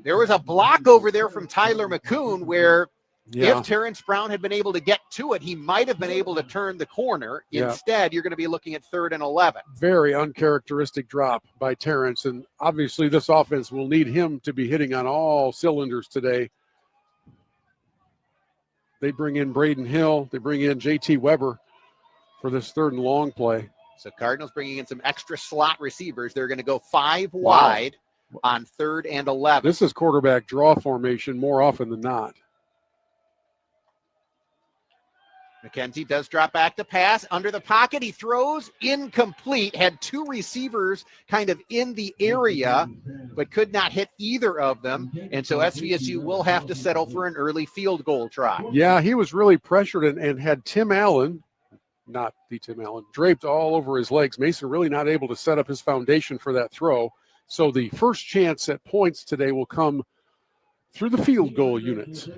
There was a block over there from Tyler McCoon where if Terrence Brown had been able to get to it, he might have been able to turn the corner. Instead, you're going to be looking at 3rd and 11. Very uncharacteristic drop by Terrence, and obviously this offense will need him to be hitting on all cylinders today. They bring in Braden Hill. They bring in J.T. Weber for this 3rd and long play. So Cardinals bringing in some extra slot receivers. They're going to go 5 wide on 3rd and 11. This is quarterback draw formation more often than not. McKenzie does drop back to pass. Under the pocket, he throws incomplete. Had 2 receivers kind of in the area, but could not hit either of them. And so SVSU will have to settle for an early field goal try. Yeah, he was really pressured and had Tim Allen, not the Tim Allen, draped all over his legs. Mason really not able to set up his foundation for that throw. So the first chance at points today will come through the field goal units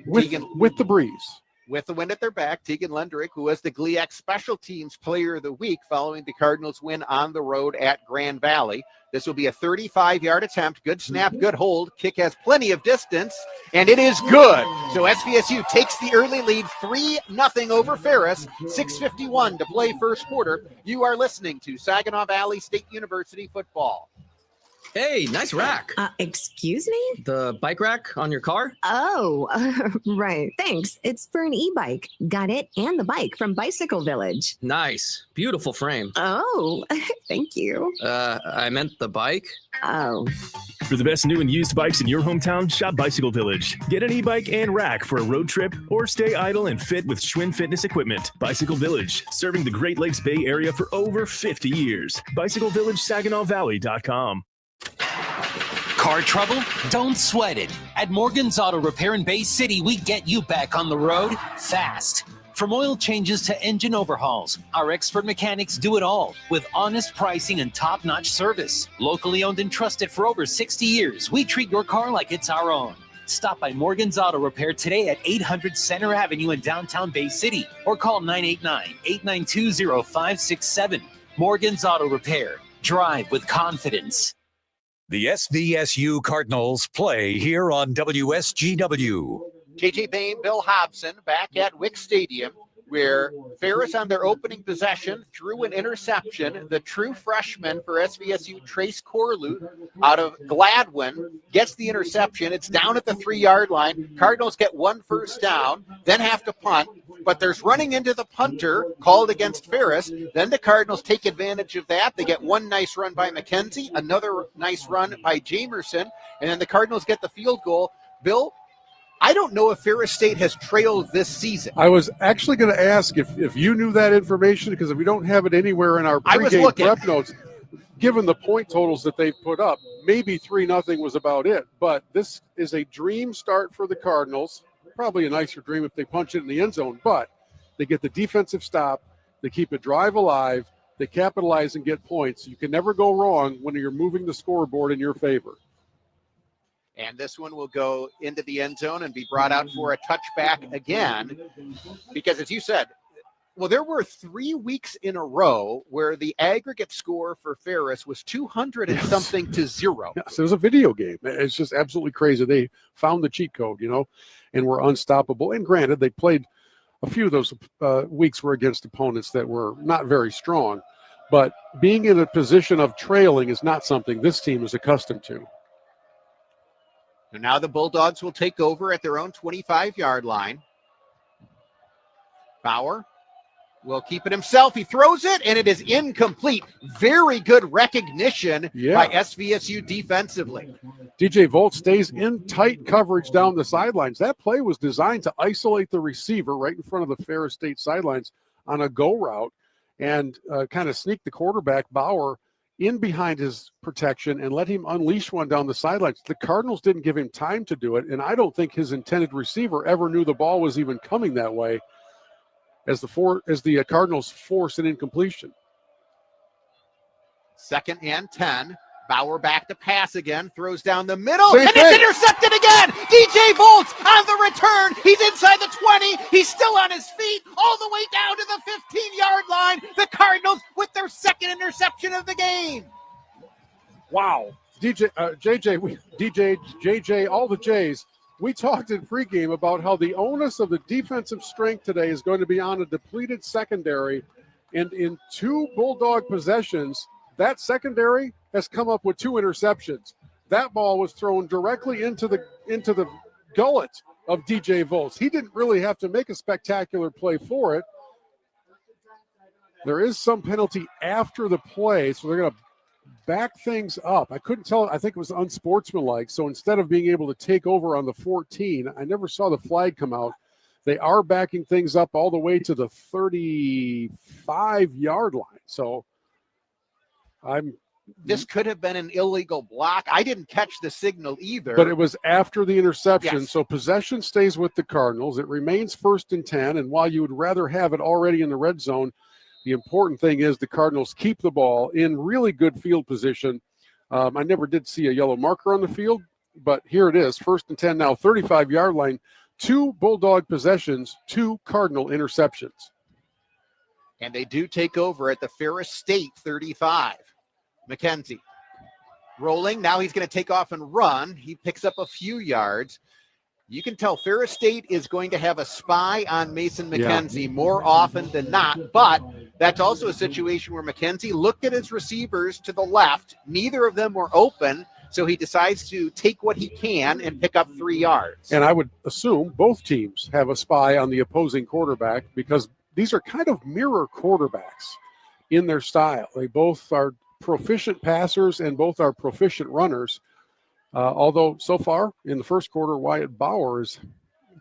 with the breeze. With the wind at their back, Tegan Lendrick, who was the GLIAC Special Teams Player of the Week following the Cardinals' win on the road at Grand Valley. This will be a 35-yard attempt. Good snap, good hold. Kick has plenty of distance, and it is good. So SVSU takes the early lead 3-0 over Ferris. 6:51 to play first quarter. You are listening to Saginaw Valley State University football. Hey, nice rack. Excuse me? The bike rack on your car? Oh, right. Thanks. It's for an e-bike. Got it and the bike from Bicycle Village. Nice. Beautiful frame. Oh, thank you. I meant the bike. Oh. For the best new and used bikes in your hometown, shop Bicycle Village. Get an e-bike and rack for a road trip or stay idle and fit with Schwinn Fitness equipment. Bicycle Village, serving the Great Lakes Bay Area for over 50 years. BicycleVillage, Car trouble? Don't sweat it. At Morgan's Auto Repair in Bay City, we get you back on the road fast. From oil changes to engine overhauls, our expert mechanics do it all with honest pricing and top-notch service. Locally owned and trusted for over 60 years, we treat your car like it's our own. Stop by Morgan's Auto Repair today at 800 Center Avenue in downtown Bay City or call 989-892-0567. Morgan's Auto Repair. Drive with confidence. The SVSU Cardinals play here on WSGW. J.J. Bain, Bill Hobson back at Wick Stadium, where Ferris on their opening possession threw an interception. The true freshman for SVSU, Trace Corlew, out of Gladwin, gets the interception. It's down at the 3-yard line. Cardinals get 1 first down, then have to punt, but there's running into the punter called against Ferris. Then the Cardinals take advantage of that. They get 1 nice run by McKenzie, another nice run by Jamerson, and then the Cardinals get the field goal. Bill, I don't know if Ferris State has trailed this season. I was actually going to ask if you knew that information, because if we don't have it anywhere in our pregame prep notes, given the point totals that they've put up, maybe 3-0 was about it. But this is a dream start for the Cardinals. Probably a nicer dream if they punch it in the end zone, but they get the defensive stop. They keep a drive alive. They capitalize and get points. You can never go wrong when you're moving the scoreboard in your favor. And this one will go into the end zone and be brought out for a touchback again. Because as you said, well, there were 3 weeks in a row where the aggregate score for Ferris was 200 and something to 0. Yes, it was a video game. It's just absolutely crazy. They found the cheat code, and were unstoppable. And granted, they played a few of those weeks were against opponents that were not very strong. But being in a position of trailing is not something this team is accustomed to. And now the Bulldogs will take over at their own 25-yard line. Bauer will keep it himself. He throws it, and it is incomplete. Very good recognition by SVSU defensively. DJ Volt stays in tight coverage down the sidelines. That play was designed to isolate the receiver right in front of the Ferris State sidelines on a go route and kind of sneak the quarterback, Bauer, in behind his protection and let him unleash one down the sidelines. The Cardinals didn't give him time to do it, and I don't think his intended receiver ever knew the ball was even coming that way as the Cardinals force an incompletion. 2nd and 10. Bauer back to pass again, throws down the middle, and it's intercepted again! again. DJ Volts on the return. He's inside the 20. He's still on his feet all the way down to the 15-yard line. The Cardinals with their second interception of the game. Wow. JJ, all the J's. We talked in pregame about how the onus of the defensive strength today is going to be on a depleted secondary. And in 2 Bulldog possessions, that secondary has come up with 2 interceptions. That ball was thrown directly into the gullet of DJ Volts. He didn't really have to make a spectacular play for it. There is some penalty after the play, so they're going to back things up. I couldn't tell. I think it was unsportsmanlike. So instead of being able to take over on the 14, I never saw the flag come out. They are backing things up all the way to the 35-yard line. So this could have been an illegal block. I didn't catch the signal either. But it was after the interception. Yes. So possession stays with the Cardinals. It remains 1st and 10. And while you would rather have it already in the red zone, the important thing is the Cardinals keep the ball in really good field position. I never did see a yellow marker on the field, but here it is, 1st and 10 now, 35-yard line, 2 Bulldog possessions, 2 Cardinal interceptions. And they do take over at the Ferris State 35. McKenzie rolling. Now he's going to take off and run. He picks up a few yards. You can tell Ferris State is going to have a spy on Mason McKenzie more often than not, but that's also a situation where McKenzie looked at his receivers to the left. Neither of them were open, so he decides to take what he can and pick up 3 yards. And I would assume both teams have a spy on the opposing quarterback because these are kind of mirror quarterbacks in their style. They both are proficient passers and both are proficient runners. Although so far in the first quarter, Wyatt Bauer is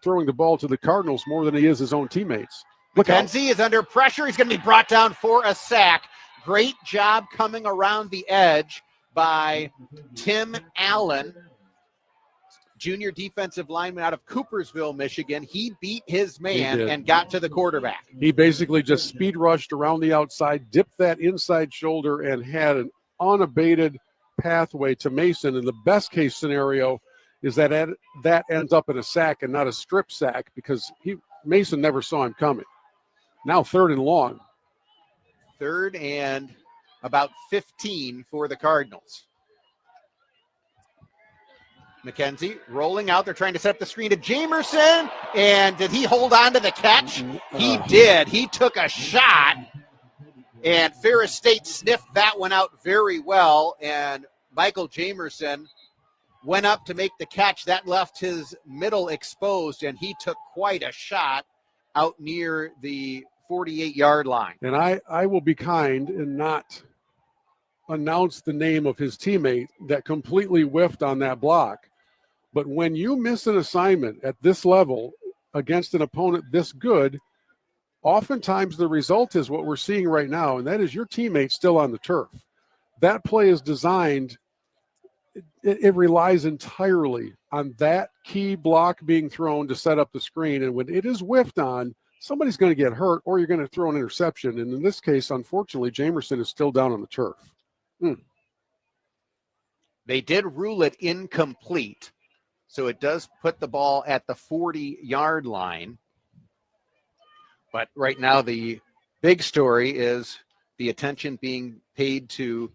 throwing the ball to the Cardinals more than he is his own teammates. McKenzie is under pressure. He's going to be brought down for a sack. Great job coming around the edge by Tim Allen, junior defensive lineman out of Coopersville, Michigan. He beat his man and got to the quarterback. He basically just speed rushed around the outside, dipped that inside shoulder, and had an unabated pathway to Mason. And the best case scenario is that that ends up in a sack and not a strip sack because Mason never saw him coming. Now 3rd and long. 3rd and about 15 for the Cardinals. McKenzie rolling out. They're trying to set up the screen to Jamerson. And did he hold on to the catch? He did. He took a shot. And Ferris State sniffed that one out very well. And Michael Jamerson went up to make the catch. That left his middle exposed, and he took quite a shot out near the 48-yard line. And I will be kind and not announce the name of his teammate that completely whiffed on that block. But when you miss an assignment at this level against an opponent this good, oftentimes the result is what we're seeing right now, and that is your teammate still on the turf. That play is designed, it relies entirely on that key block being thrown to set up the screen. And when it is whiffed on, somebody's going to get hurt or you're going to throw an interception. And in this case, unfortunately, Jamerson is still down on the turf. They did rule it incomplete, so it does put the ball at the 40-yard line. But right now, the big story is the attention being paid to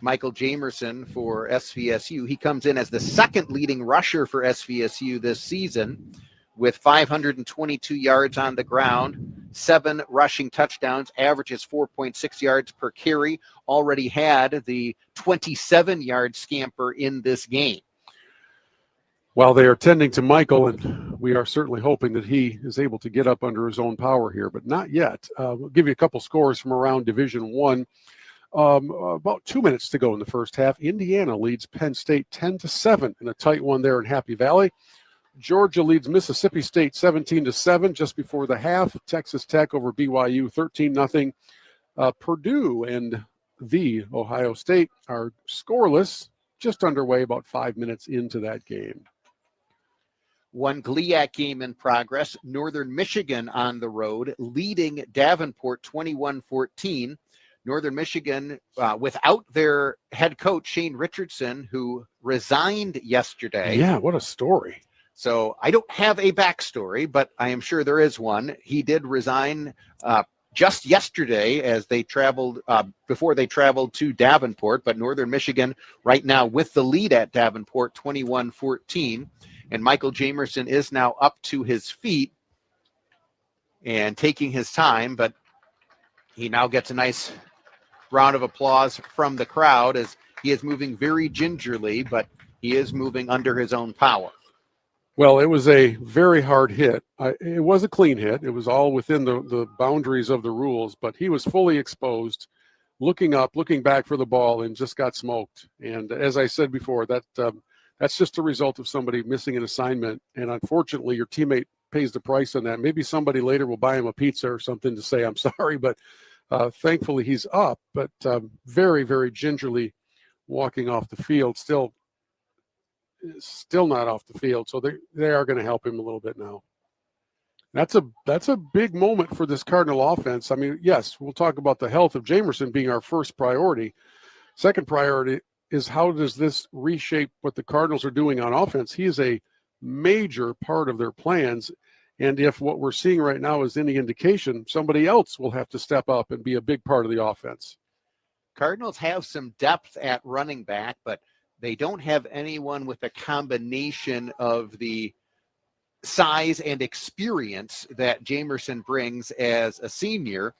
Michael Jamerson for SVSU. He comes in as the 2nd leading rusher for SVSU this season with 522 yards on the ground, 7 rushing touchdowns, averages 4.6 yards per carry, already had the 27-yard scamper in this game. Well, they are tending to Michael, and we are certainly hoping that he is able to get up under his own power here, but not yet. We'll give you a couple scores from around Division I. About 2 minutes to go in the first half. Indiana leads Penn State 10-7 in a tight one there in Happy Valley. Georgia leads Mississippi State 17-7 just before the half. Texas Tech over BYU 13-0. Purdue and the Ohio State are scoreless, just underway about 5 minutes into that game. One GLIAC game in progress. Northern Michigan on the road, leading Davenport 21-14. Northern Michigan, without their head coach, Shane Richardson, who resigned yesterday. Yeah, what a story. So I don't have a backstory, but I am sure there is one. He did resign just yesterday as they traveled, before they traveled to Davenport, but Northern Michigan right now with the lead at Davenport, 21-14. And Michael Jamerson is now up to his feet and taking his time, but he now gets a nice round of applause from the crowd as he is moving very gingerly, but he is moving under his own power. Well, it was a very hard hit. It was a clean hit. It was all within the boundaries of the rules, but he was fully exposed, looking up, looking back for the ball, and just got smoked. And as I said before, that's just a result of somebody missing an assignment. And unfortunately, your teammate pays the price on that. Maybe somebody later will buy him a pizza or something to say, I'm sorry, but thankfully he's up, but very, very gingerly walking off the field, still not off the field. So they are going to help him a little bit now. That's a big moment for this Cardinal offense. I mean, yes, we'll talk about the health of Jamerson being our first priority. Second priority is how does this reshape what the Cardinals are doing on offense? He is a major part of their plans. And if what we're seeing right now is any indication, somebody else will have to step up and be a big part of the offense. Cardinals have some depth at running back, but they don't have anyone with a combination of the size and experience that Jamerson brings as a senior.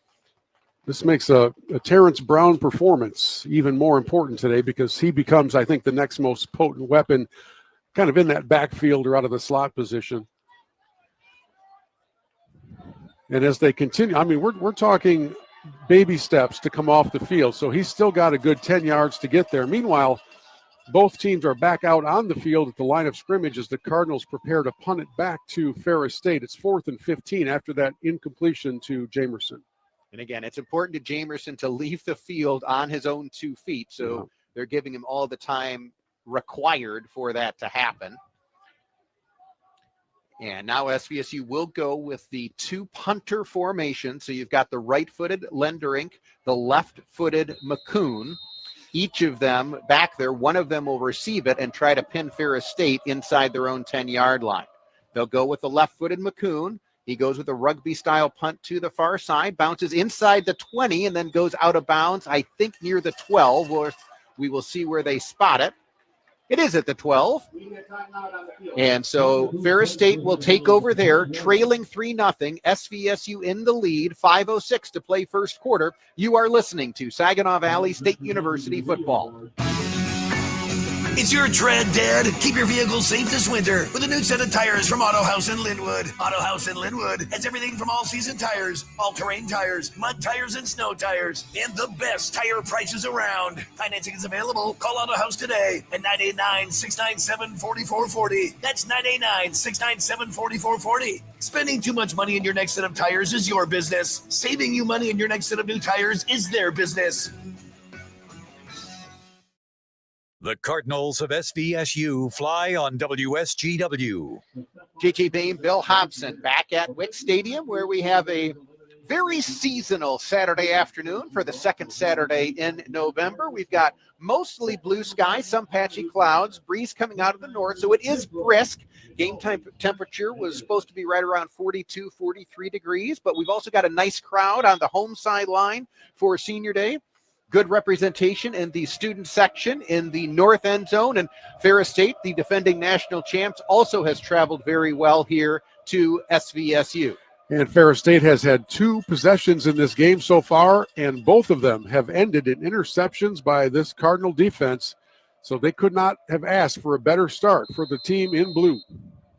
This makes a Terrence Brown performance even more important today because he becomes, I think, the next most potent weapon kind of in that backfield or out of the slot position. And as they continue, I mean, we're talking baby steps to come off the field. So he's still got a good 10 yards to get there. Meanwhile, both teams are back out on the field at the line of scrimmage as the Cardinals prepare to punt it back to Ferris State. It's 4th and 15 after that incompletion to Jamerson. And again, it's important to Jamerson to leave the field on his own 2 feet. So they're giving him all the time required for that to happen. And now SVSU will go with the 2 punter formation. So you've got the right-footed Lenderink, the left-footed McCoon. Each of them back there, one of them will receive it and try to pin Ferris State inside their own 10-yard line. They'll go with the left-footed McCoon. He goes with a rugby-style punt to the far side, bounces inside the 20, and then goes out of bounds, I think near the 12. We will see where they spot it. It is at the 12. And so Ferris State will take over there, trailing 3-0. SVSU in the lead, 5:06 to play first quarter. You are listening to Saginaw Valley State University football. It's your tread, Dad. Keep your vehicle safe this winter with a new set of tires from Auto House in Linwood. Auto House in Linwood has everything from all-season tires, all-terrain tires, mud tires, and snow tires, and the best tire prices around. Financing is available. Call Auto House today at 989-697-4440. That's 989-697-4440. Spending too much money in your next set of tires is your business. Saving you money in your next set of new tires is their business. The Cardinals of SVSU fly on WSGW. JJ Bain, Bill Hobson back at Wick Stadium where we have a very seasonal Saturday afternoon for the second Saturday in November. We've got mostly blue sky, some patchy clouds, breeze coming out of the north, so it is brisk. Game time temperature was supposed to be right around 42, 43 degrees, but we've also got a nice crowd on the home sideline for Senior Day. Good representation in the student section in the north end zone. And Ferris State, the defending national champs, also has traveled very well here to SVSU. And Ferris State has had 2 possessions in this game so far, and both of them have ended in interceptions by this Cardinal defense. So they could not have asked for a better start for the team in blue.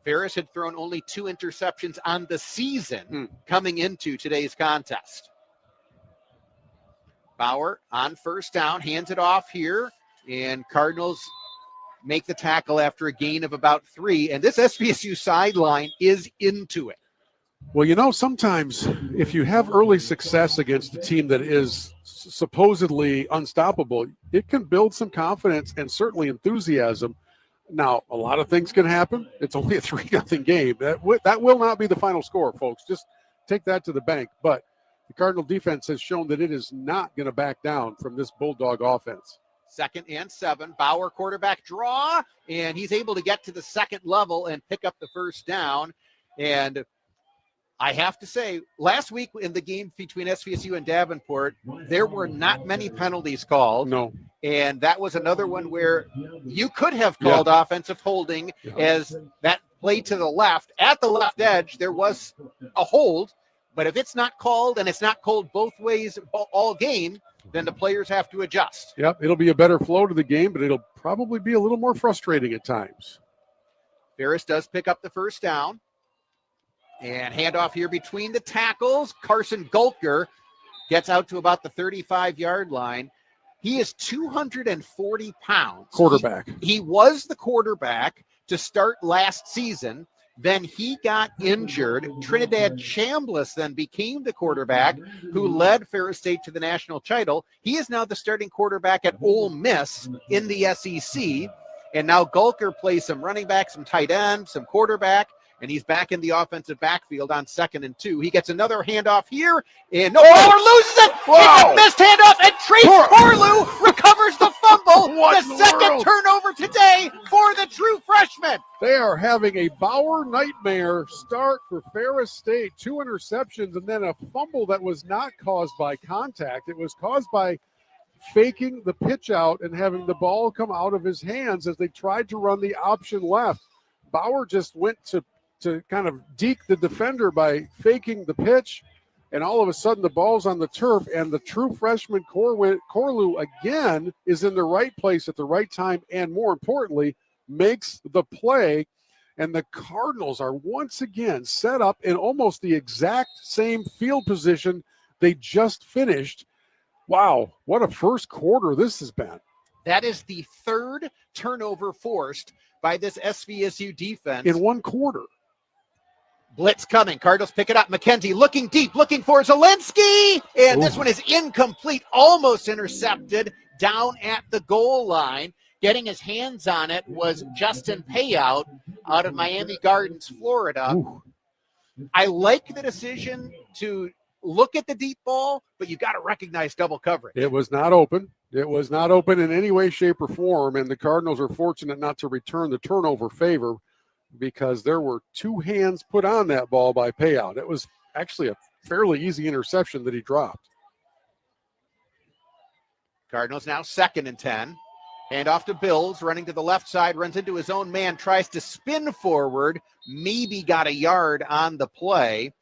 Ferris had thrown only 2 interceptions on the season coming into today's contest. Bauer on first down, hands it off here, and Cardinals make the tackle after a gain of about 3. And this SVSU sideline is into it. Well, you know, sometimes if you have early success against a team that is supposedly unstoppable, it can build some confidence and certainly enthusiasm. Now, a lot of things can happen. It's only a 3-0 game. That will not be the final score, folks. Just take that to the bank. But the Cardinal defense has shown that it is not going to back down from this Bulldog offense. 2nd and 7. Bauer quarterback draw, and he's able to get to the second level and pick up the first down. And I have to say, last week in the game between SVSU and Davenport, there were not many penalties called. No. And that was another one where you could have called offensive holding as that play to the left. At the left edge, there was a hold. But if it's not called, and it's not called both ways all game, then the players have to adjust. Yep, it'll be a better flow to the game, but it'll probably be a little more frustrating at times. Ferris does pick up the first down. And handoff here between the tackles. Carson Gulker gets out to about the 35-yard line. He is 240 pounds. Quarterback. He was the quarterback to start last season. Then he got injured. Trinidad Chambliss then became the quarterback who led Ferris State to the national title. He is now the starting quarterback at Ole Miss in the SEC. And now Gulker plays some running back, some tight end, some quarterback. And he's back in the offensive backfield on 2nd and 2. He gets another handoff here, and Bauer loses it. It's a missed handoff, and Trace Corlew recovers the fumble. The second turnover today for the true freshman. They are having a Bauer nightmare start for Ferris State. 2 interceptions and then a fumble that was not caused by contact. It was caused by faking the pitch out and having the ball come out of his hands as they tried to run the option left. Bauer just went to kind of deke the defender by faking the pitch, and all of a sudden the ball's on the turf, and the true freshman Corlew again is in the right place at the right time, and more importantly, makes the play. And the Cardinals are once again set up in almost the exact same field position they just finished. Wow, what a first quarter this has been. That is the 3rd turnover forced by this SVSU defense. In 1 quarter. Blitz coming. Cardinals pick it up. McKenzie looking deep, looking for Zielinski. And this one is incomplete, almost intercepted down at the goal line. Getting his hands on it was Justin Payout out of Miami Gardens, Florida. Ooh. I like the decision to look at the deep ball, but you got to recognize double coverage. It was not open. It was not open in any way, shape, or form, and the Cardinals are fortunate not to return the turnover favor because there were 2 hands put on that ball by Payout. It was actually a fairly easy interception that he dropped. Cardinals now 2nd and 10. Hand off to Bills, running to the left side, runs into his own man, tries to spin forward, maybe got a yard on the play.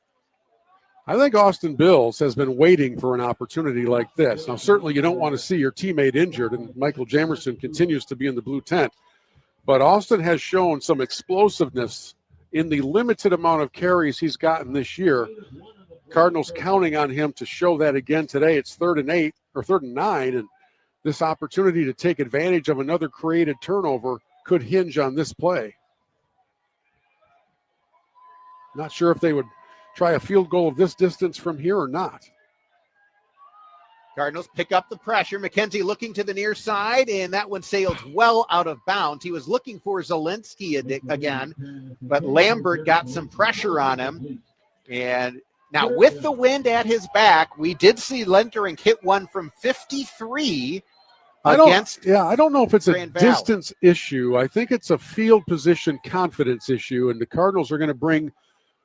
I think Austin Bills has been waiting for an opportunity like this. Now, certainly you don't want to see your teammate injured, and Michael Jamerson continues to be in the blue tent. But Austin has shown some explosiveness in the limited amount of carries he's gotten this year. Cardinals counting on him to show that again today. It's 3rd and 8 or 3rd and 9, and this opportunity to take advantage of another created turnover could hinge on this play. Not sure if they would try a field goal of this distance from here or not. Cardinals pick up the pressure. McKenzie looking to the near side, and that one sailed well out of bounds. He was looking for Zielinski again, but Lambert got some pressure on him. And now with the wind at his back, we did see Lentering hit one from 53 against I don't know if it's a Grand Valley. distance issue. I think it's a field position confidence issue, and the Cardinals are going to bring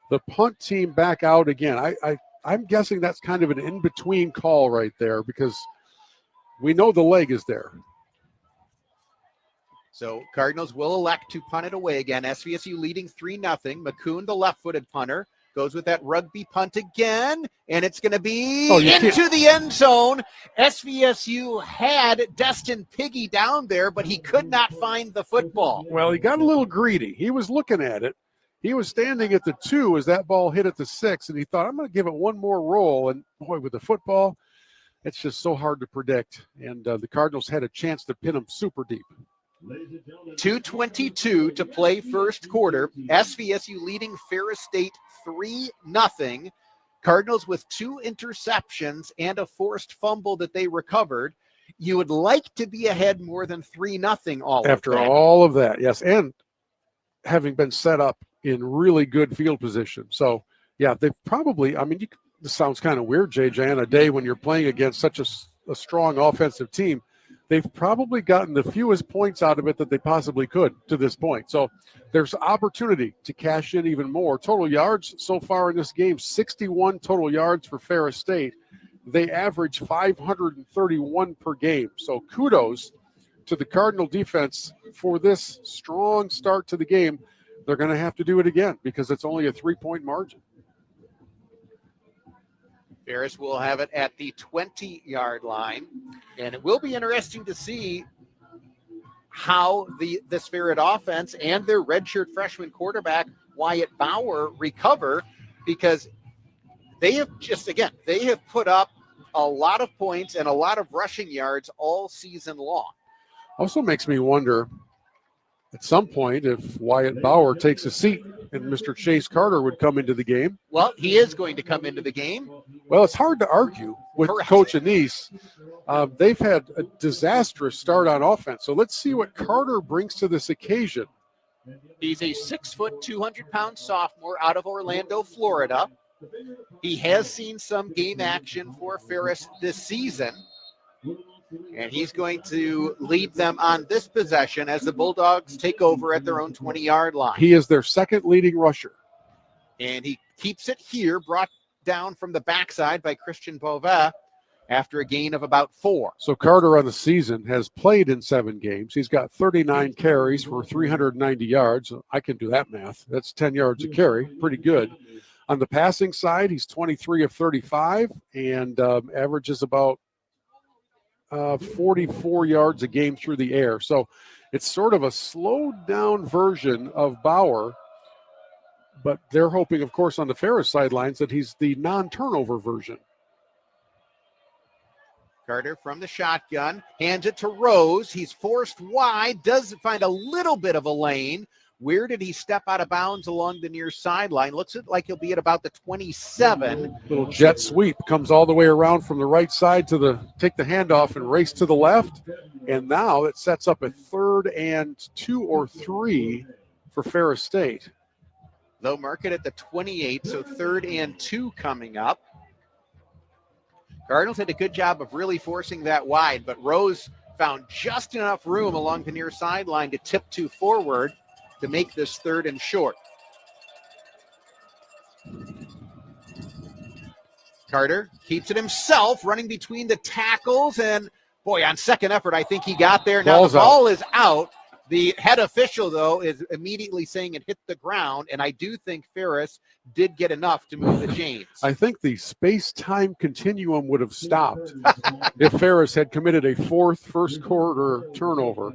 the punt team back out again. I'm guessing that's kind of an in-between call right there because we know the leg is there. So Cardinals will elect to punt it away again. SVSU leading 3-0. McCoon, the left-footed punter, goes with that rugby punt again, and it's going to be into the end zone. SVSU had Destin Piggy down there, but he could not find the football. Well, he got a little greedy. He was looking at it. He was standing at the 2 as that ball hit at the 6, and he thought, I'm going to give it one more roll. And, boy, with the football, it's just so hard to predict. And the Cardinals had a chance to pin him super deep. 2:22 to play first quarter. SVSU leading Ferris State 3-0. Cardinals with 2 interceptions and a forced fumble that they recovered. You would like to be ahead more than 3-0 After all of that, yes, and having been set up in really good field position. So, yeah, they probably, this sounds kind of weird, JJ, on a day when you're playing against such a strong offensive team. they've probably gotten the fewest points out of it that they possibly could to this point. So there's opportunity to cash in even more. Total yards so far in this game, 61 total yards for Ferris State. They average 531 per game. So kudos to the Cardinal defense for this strong start to the game. They're going to have to do it again because it's only a 3-point margin. Ferris will have it at the 20-yard line, and it will be interesting to see how the Ferret offense and their redshirt freshman quarterback Wyatt Bauer recover, because they have put up a lot of points and a lot of rushing yards all season long. Also makes me wonder at some point if Wyatt Bauer takes a seat and Mr. Chase Carter would come into the game. Well, he is going to come into the game. Well, it's hard to argue with Coach Anise. They've had a disastrous start on offense. So let's see what Carter brings to this occasion. He's a 6-foot, 200-pound sophomore out of Orlando, Florida. He has seen some game action for Ferris this season, and he's going to lead them on this possession as the Bulldogs take over at their own 20-yard line. He is their second leading rusher. And he keeps it here, brought down from the backside by Christian Beauvais after a gain of about 4. So Carter on the season has played in 7 games. He's got 39 carries for 390 yards. I can do that math. That's 10 yards a carry. Pretty good. On the passing side, he's 23 of 35 and averages about 44 yards a game through the air. So it's sort of a slowed down version of Bauer, but they're hoping, of course, on the Ferris sidelines that he's the non-turnover version. Carter from the shotgun, hands it to Rose. He's forced wide, does find a little bit of a lane. Where did he step out of bounds along the near sideline? Looks like he'll be at about the 27. Little jet sweep, comes all the way around from the right side to take the handoff and race to the left. And now it sets up a 3rd and 2 or 3 for Ferris State. They'll mark it at the 28, so 3rd and 2 coming up. Cardinals did a good job of really forcing that wide, but Rose found just enough room along the near sideline to tip 2 forward to make this 3rd and short. Carter keeps it himself, running between the tackles, and boy, on second effort, I think he got there. Now the ball is out. The head official, though, is immediately saying it hit the ground, and I do think Ferris did get enough to move the chains. I think the space-time continuum would have stopped if Ferris had committed a first quarter turnover.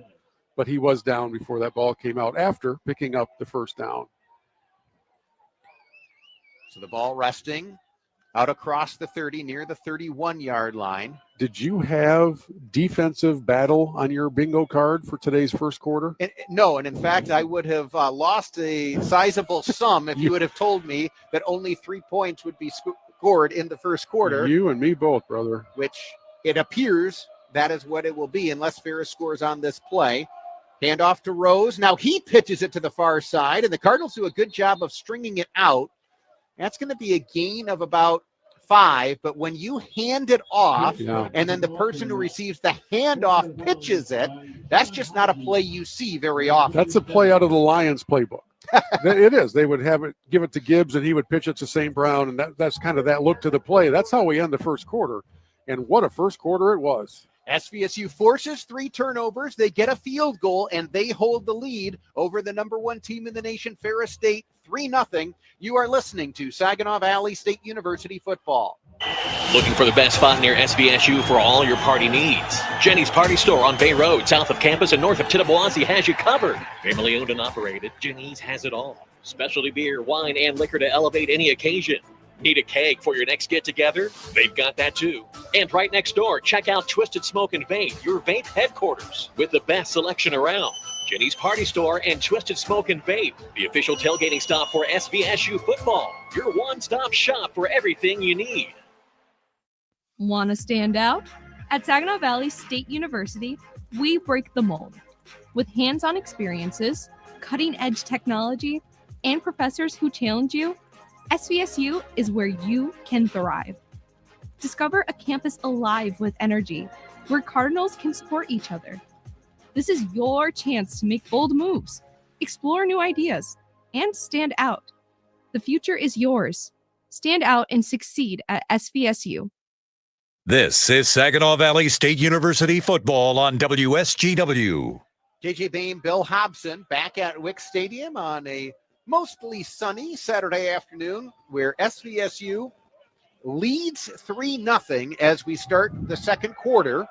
But he was down before that ball came out after picking up the first down. So the ball resting out across the 30 near the 31-yard line. Did you have defensive battle on your bingo card for today's first quarter? No, and in fact, I would have lost a sizable sum if you would have told me that only 3 points would be scored in the first quarter. You and me both, brother. Which it appears that is what it will be unless Ferris scores on this play. Hand off to Rose. Now he pitches it to the far side, and the Cardinals do a good job of stringing it out. That's going to be a gain of about 5, but when you hand it off and then the person who receives the handoff pitches it, that's just not a play you see very often. That's a play out of the Lions playbook. It is. They would give it to Gibbs, and he would pitch it to St. Brown, and that's kind of that look to the play. That's how we end the first quarter, and what a first quarter it was. SVSU forces 3 turnovers. They get a field goal, and they hold the lead over the number 1 team in the nation, Ferris State, 3-0. You are listening to Saginaw Valley State University football. Looking for the best spot near SVSU for all your party needs? Jenny's Party Store on Bay Road, south of campus and north of Tittabawassee has you covered. Family owned and operated, Jenny's has it all. Specialty beer, wine, and liquor to elevate any occasion. Need a keg for your next get-together? They've got that too. And right next door, check out Twisted Smoke and Vape, your vape headquarters, with the best selection around. Jenny's Party Store and Twisted Smoke and Vape, the official tailgating stop for SVSU football. Your one-stop shop for everything you need. Want to stand out? At Saginaw Valley State University, we break the mold. With hands-on experiences, cutting-edge technology, and professors who challenge you, SVSU is where you can thrive. Discover a campus alive with energy, where Cardinals can support each other. This is your chance to make bold moves, explore new ideas, and stand out. The future is yours. Stand out and succeed at SVSU. This is Saginaw Valley State University football on WSGW. JJ Bain, Bill Hobson back at Wick Stadium on a mostly sunny Saturday afternoon where SVSU leads 3-0 as we start the second quarter.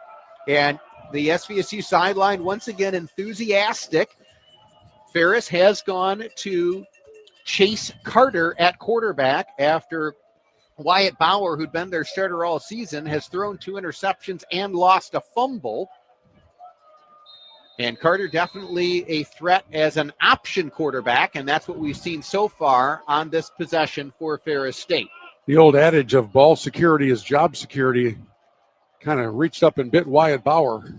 And the SVSU sideline once again enthusiastic. Ferris has gone to Chase Carter at quarterback after Wyatt Bauer, who'd been their starter all season, has thrown 2 interceptions and lost a fumble. And Carter definitely a threat as an option quarterback, and that's what we've seen so far on this possession for Ferris State. The old adage of ball security is job security kind of reached up and bit Wyatt Bauer.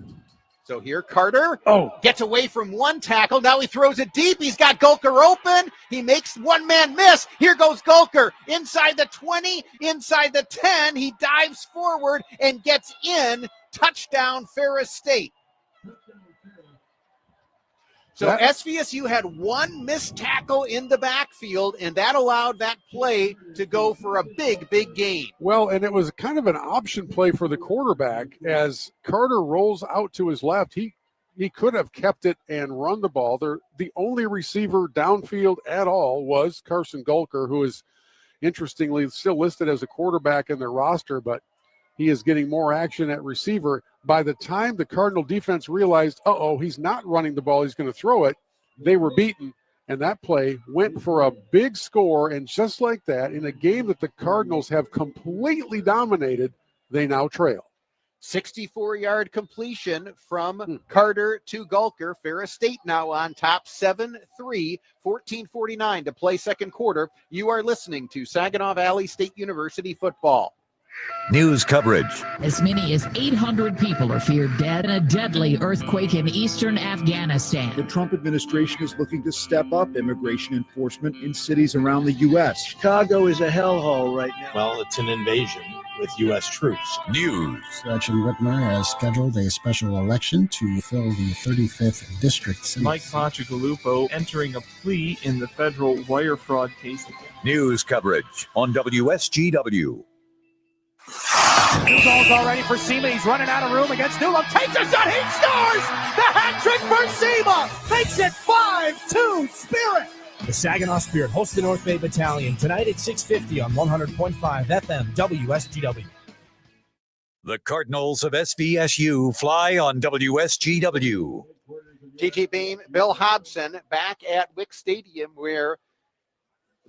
So here Carter gets away from one tackle. Now he throws it deep. He's got Gulker open. He makes one man miss. Here goes Gulker inside the 20, inside the 10. He dives forward and gets in. Touchdown, Ferris State. So SVSU had one missed tackle in the backfield, and that allowed that play to go for a big, big gain. Well, and it was kind of an option play for the quarterback as Carter rolls out to his left. He could have kept it and run the ball. The only receiver downfield at all was Carson Gulker, who is interestingly still listed as a quarterback in their roster, but he is getting more action at receiver. By the time the Cardinal defense realized, he's not running the ball, he's going to throw it, they were beaten, and that play went for a big score. And just like that, in a game that the Cardinals have completely dominated, they now trail. 64-yard completion from Carter to Gulker. Ferris State now on top 7-3, 14:49 to play second quarter. You are listening to Saginaw Valley State University football. News coverage. As many as 800 people are feared dead in a deadly earthquake in eastern Afghanistan. The Trump administration is looking to step up immigration enforcement in cities around the U.S. Chicago is a hellhole right now. Well, it's an invasion with U.S. troops. News. Gretchen Whitmer has scheduled a special election to fill the 35th district. Mike Pacigalupo entering a plea in the federal wire fraud case again. News coverage on WSGW. Ball's already for Seema. He's running out of room against Newell. Takes a shot. He scores! The hat trick for Seema. Makes it 5-2 Spirit. The Saginaw Spirit hosts the North Bay Battalion tonight at 6:50 on 100.5 FM WSGW. The Cardinals of SVSU fly on WSGW. JJ Bain, Bill Hobson back at Wick Stadium where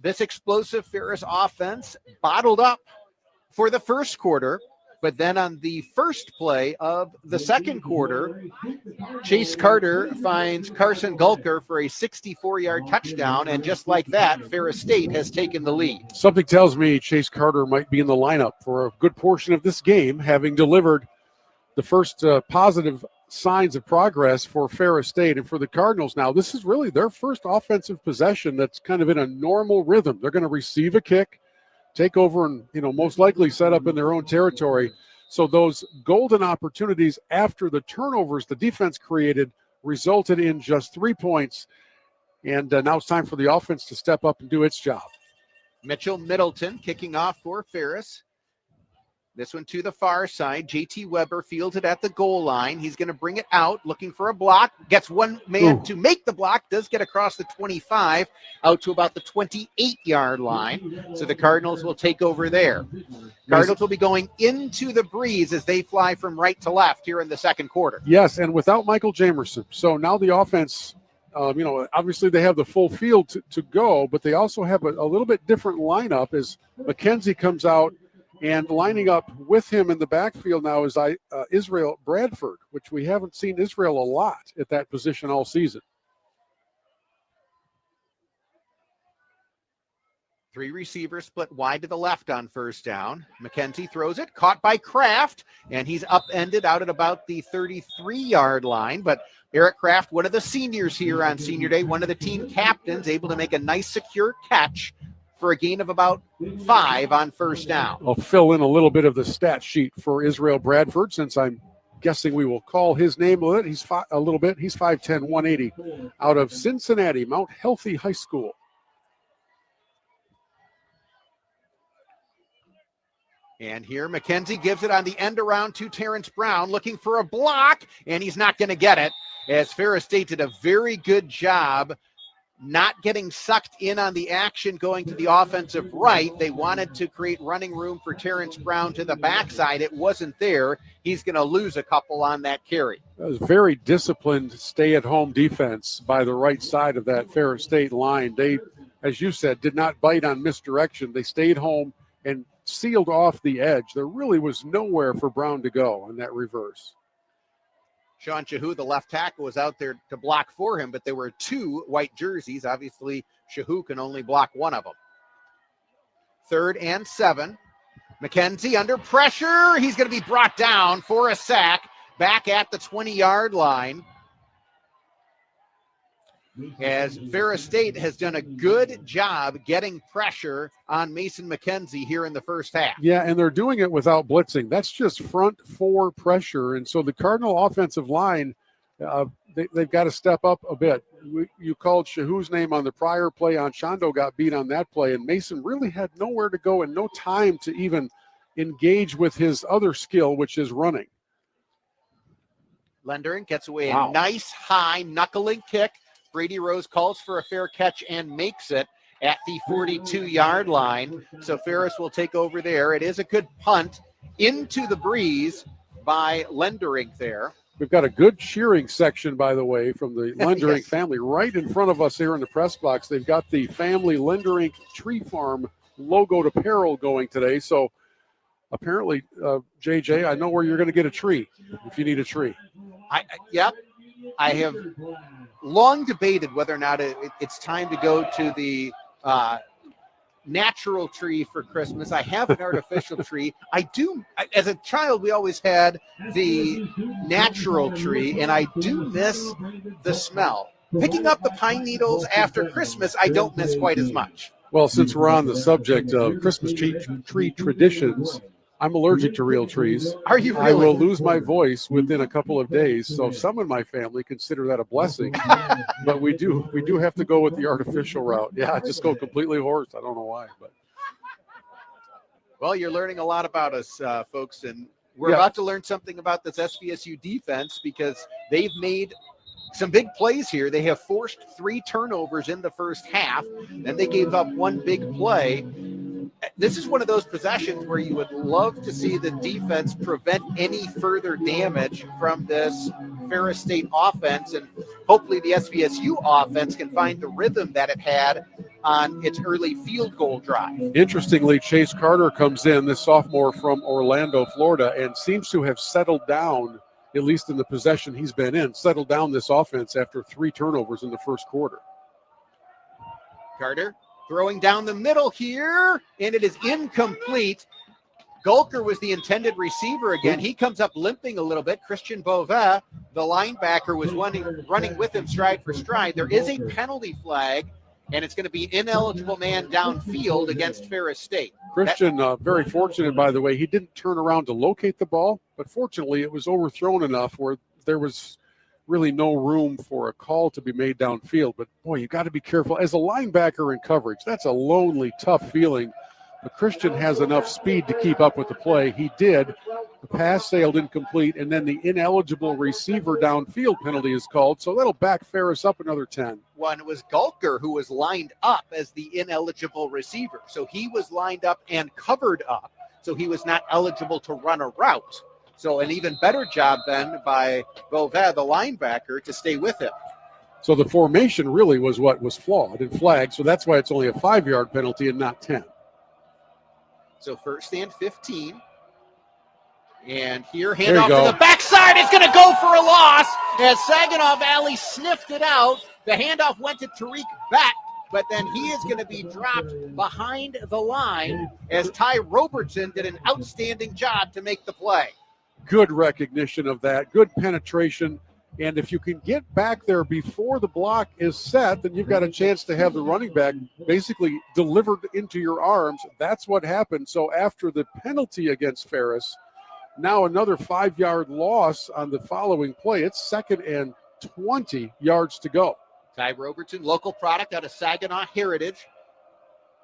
this explosive Ferris offense bottled up for the first quarter, but then on the first play of the second quarter, Chase Carter finds Carson Gulker for a 64-yard touchdown, and just like that, Ferris State has taken the lead. Something tells me Chase Carter might be in the lineup for a good portion of this game, having delivered the first positive signs of progress for Ferris State. And for the Cardinals now, this is really their first offensive possession that's kind of in a normal rhythm. They're going to receive a kick, take over and, most likely set up in their own territory. So those golden opportunities after the turnovers the defense created resulted in just 3 points. And now it's time for the offense to step up and do its job. Mitchell Middleton kicking off for Ferris. This one to the far side. JT Weber fields it at the goal line. He's going to bring it out, looking for a block. Gets one man to make the block. Does get across the 25, out to about the 28-yard line. So the Cardinals will take over there. Cardinals will be going into the breeze as they fly from right to left here in the second quarter. Yes, and without Michael Jamerson. So now the offense, obviously they have the full field to go, but they also have a little bit different lineup as McKenzie comes out. And lining up with him in the backfield now is Israel Bradford, which we haven't seen Israel a lot at that position all season. 3 receivers split wide to the left on first down. McKenzie throws it, caught by Kraft, and he's upended out at about the 33-yard line. But Eric Kraft, one of the seniors here on Senior Day, one of the team captains, able to make a nice secure catch for a gain of about 5 on first down. I'll fill in a little bit of the stat sheet for Israel Bradford since I'm guessing we will call his name a little. He's 5'10", 180, out of Cincinnati, Mount Healthy High School. And here McKenzie gives it on the end around to Terrence Brown, looking for a block, and he's not going to get it, as Ferris State did a very good job not getting sucked in on the action going to the offensive right. They wanted to create running room for Terrence Brown to the backside. It wasn't there. He's going to lose a couple on that carry. That was very disciplined stay-at-home defense by the right side of that Ferris State line. They, as you said, did not bite on misdirection. They stayed home and sealed off the edge. There really was nowhere for Brown to go on that reverse. Sean Shahu, the left tackle, was out there to block for him, but there were 2 white jerseys. Obviously, Shahu can only block one of them. 3rd and 7. McKenzie under pressure. He's going to be brought down for a sack back at the 20-yard line, as Ferris State has done a good job getting pressure on Mason McKenzie here in the first half. Yeah, and they're doing it without blitzing. That's just front 4 pressure. And so the Cardinal offensive line, they've got to step up a bit. You called Shahu's name on the prior play. Anshando got beat on that play, and Mason really had nowhere to go and no time to even engage with his other skill, which is running. Lendering gets away a nice high knuckling kick. Brady Rose calls for a fair catch and makes it at the 42-yard line. So Ferris will take over there. It is a good punt into the breeze by Lendering there. We've got a good cheering section, by the way, from the Lendering Yes. family right in front of us here in the press box. They've got the family Lendering Tree Farm logoed apparel going today. So apparently, JJ, I know where you're going to get a tree if you need a tree. I have long debated whether or not it's time to go to the natural tree for Christmas. I have an artificial tree. As a child, we always had the natural tree, and I do miss the smell. Picking up the pine needles after Christmas, I don't miss quite as much. Well, since we're on the subject of Christmas tree traditions, I'm allergic to real trees. Are you really? I will lose my voice within a couple of days, so some in my family consider that a blessing. But we do have to go with the artificial route. Yeah, just go completely hoarse. I don't know why, but well, you're learning a lot about us, folks, and we're about to learn something about this SVSU defense because they've made some big plays here. They have forced 3 turnovers in the first half, and they gave up 1 big play. This is one of those possessions where you would love to see the defense prevent any further damage from this Ferris State offense, and hopefully the SVSU offense can find the rhythm that it had on its early field goal drive. Interestingly, Chase Carter comes in, this sophomore from Orlando, Florida, and seems to have settled down, at least in the possession he's been in, settled down this offense after 3 turnovers in the first quarter. Carter throwing down the middle here, and it is incomplete. Gulker was the intended receiver again. He comes up limping a little bit. Christian Beauvais, the linebacker, was running with him stride for stride. There is a penalty flag, and it's going to be ineligible man downfield against Ferris State. Christian, very fortunate, by the way. He didn't turn around to locate the ball, but fortunately it was overthrown enough where there was really no room for a call to be made downfield. But, boy, you got to be careful. As a linebacker in coverage, that's a lonely, tough feeling. But Christian has enough speed to keep up with the play. He did. The pass sailed incomplete, and then the ineligible receiver downfield penalty is called. So that'll back Ferris up another 10. Well, it was Gulker who was lined up as the ineligible receiver. So he was lined up and covered up. So he was not eligible to run a route. So an even better job then by Beauvais, the linebacker, to stay with him. So the formation really was what was flawed and flagged. So that's why it's only a 5-yard penalty and not 10. So first and 15. And here, handoff to the backside. It's going to go for a loss as Saginaw Valley sniffed it out. The handoff went to Tariq Beck, but then he is going to be dropped behind the line as Ty Robertson did an outstanding job to make the play. Good recognition of that, good penetration, And if you can get back there before the block is set, then you've got a chance to have the running back basically delivered into your arms. That's what happened. So after the penalty against Ferris, now another 5-yard loss on the following play. It's 2nd and 20 yards to go. Ty Robertson, local product out of Saginaw Heritage,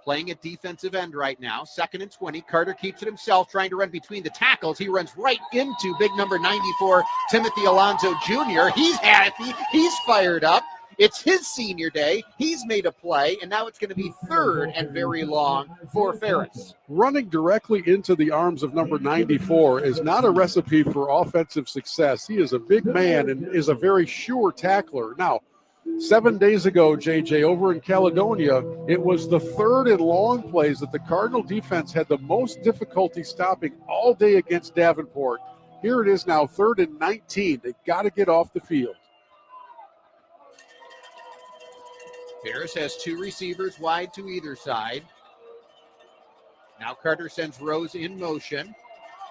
playing at defensive end right now. 2nd and 20. Carter keeps it himself, trying to run between the tackles. He runs right into big number 94, Timothy Alonso Jr. He's happy. He's fired up. It's his senior day. He's made a play, and now it's going to be 3rd and very long for Ferris. Running directly into the arms of number 94 is not a recipe for offensive success. He is a big man and is a very sure tackler. Now, 7 days ago, JJ, over in Caledonia, it was the 3rd and long plays that the Cardinal defense had the most difficulty stopping all day against Davenport. Here it is now, 3rd and 19. They've got to get off the field. Ferris has 2 receivers wide to either side. Now Carter sends Rose in motion.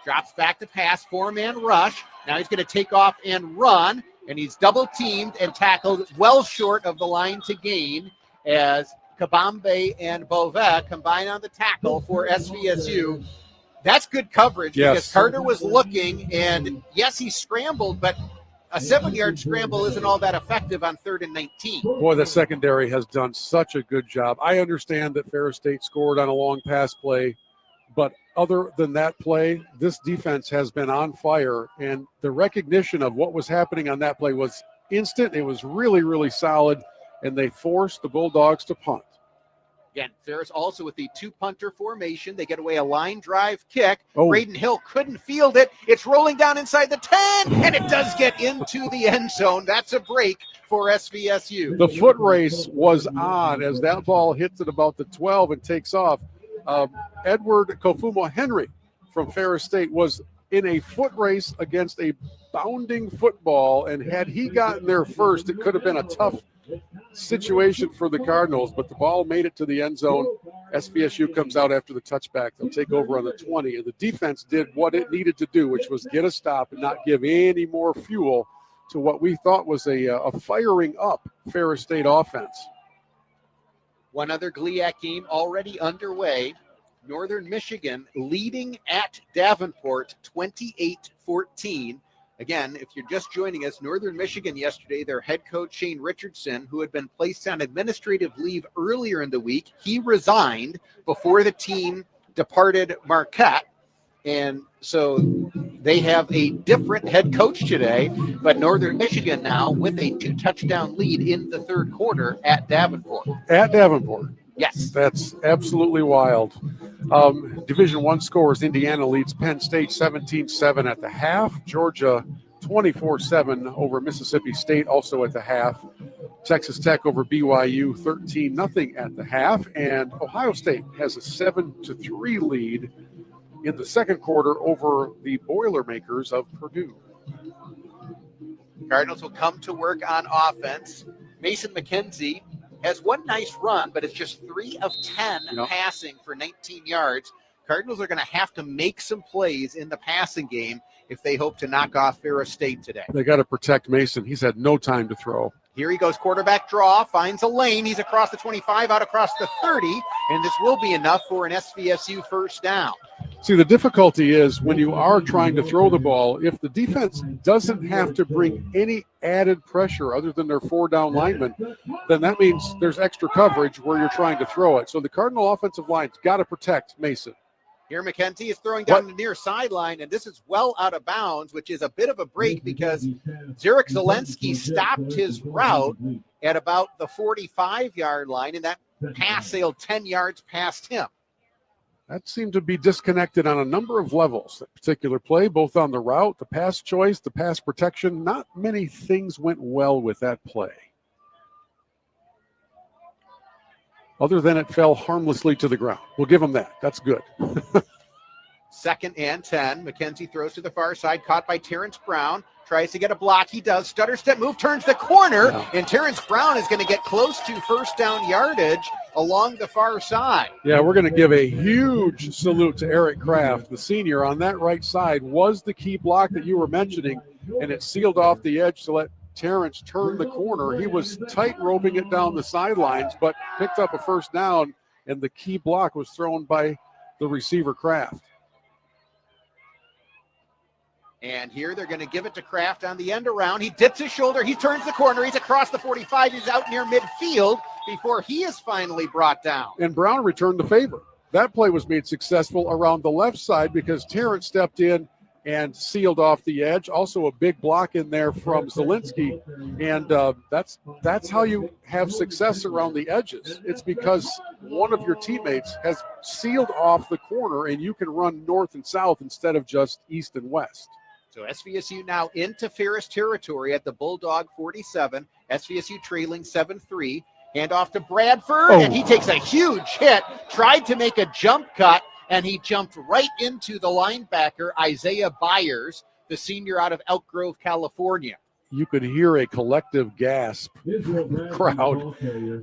Drops back to pass, 4-man rush. Now he's going to take off and run. And he's double-teamed and tackled well short of the line to gain as Kabambe and Beauvais combine on the tackle for SVSU. That's good coverage because Carter was looking, and yes, he scrambled, but a 7-yard scramble isn't all that effective on 3rd and 19. Boy, the secondary has done such a good job. I understand that Ferris State scored on a long pass play, but other than that play, this defense has been on fire, and the recognition of what was happening on that play was instant. It was really, really solid, and they forced the Bulldogs to punt. Again, Ferris also with the 2-punter formation. They get away a line drive kick. Braden Hill couldn't field it. It's rolling down inside the 10, and it does get into the end zone. That's a break for SVSU. The foot race was on as that ball hits at about the 12 and takes off. Edward Kofumo Henry from Ferris State was in a foot race against a bounding football, and had he gotten there first, it could have been a tough situation for the Cardinals, but the ball made it to the end zone. SVSU comes out after the touchback. They'll take over on the 20, and the defense did what it needed to do, which was get a stop and not give any more fuel to what we thought was a firing up Ferris State offense. One other GLIAC game already underway. Northern Michigan leading at Davenport 28-14. Again, if you're just joining us, Northern Michigan yesterday, their head coach Shane Richardson, who had been placed on administrative leave earlier in the week, he resigned before the team departed Marquette. And so they have a different head coach today, but Northern Michigan now with a 2-touchdown lead in the 3rd quarter at Davenport. At Davenport. Yes. That's absolutely wild. Division I scores. Indiana leads Penn State 17-7 at the half. Georgia 24-7 over Mississippi State also at the half. Texas Tech over BYU 13-0 at the half. And Ohio State has a 7-3 lead in the 2nd quarter over the Boilermakers of Purdue. Cardinals will come to work on offense. Mason McKenzie has one nice run, but it's just 3 of 10 passing for 19 yards. Cardinals are going to have to make some plays in the passing game if they hope to knock off Ferris State today. They got to protect Mason. He's had no time to throw. Here he goes, quarterback draw, finds a lane. He's across the 25, out across the 30, and this will be enough for an SVSU first down. See, the difficulty is when you are trying to throw the ball, if the defense doesn't have to bring any added pressure other than their 4-down linemen, then that means there's extra coverage where you're trying to throw it. So the Cardinal offensive line's got to protect Mason. Here McKenzie is throwing down the near sideline, and this is well out of bounds, which is a bit of a break because Zarek Zelensky stopped his route at about the 45-yard line, and that pass sailed 10 yards past him. That seemed to be disconnected on a number of levels, that particular play, both on the route, the pass choice, the pass protection. Not many things went well with that play. Other than it fell harmlessly to the ground. We'll give them that. That's good. 2nd and 10. McKenzie throws to the far side, caught by Terrence Brown. Tries to get a block. He does. Stutter step move, turns the corner, and Terrence Brown is going to get close to first down yardage along the far side. Yeah, we're going to give a huge salute to Eric Kraft, the senior on that right side was the key block that you were mentioning, and it sealed off the edge to let Terrence turned the corner. He was tight roping it down the sidelines, but picked up a first down, and the key block was thrown by the receiver Kraft. And here they're going to give it to Kraft on the end around. He dips his shoulder. He turns the corner. He's across the 45. He's out near midfield before he is finally brought down. And Brown returned the favor. That play was made successful around the left side because Terrence stepped in and sealed off the edge. Also a big block in there from Zielinski. And that's how you have success around the edges. It's because one of your teammates has sealed off the corner and you can run north and south instead of just east and west. So SVSU now into Ferris territory at the Bulldog 47. SVSU trailing 7-3. Hand off to Bradford, and he takes a huge hit. Tried to make a jump cut, and he jumped right into the linebacker, Isaiah Byers, the senior out of Elk Grove, California. You could hear a collective gasp from the crowd.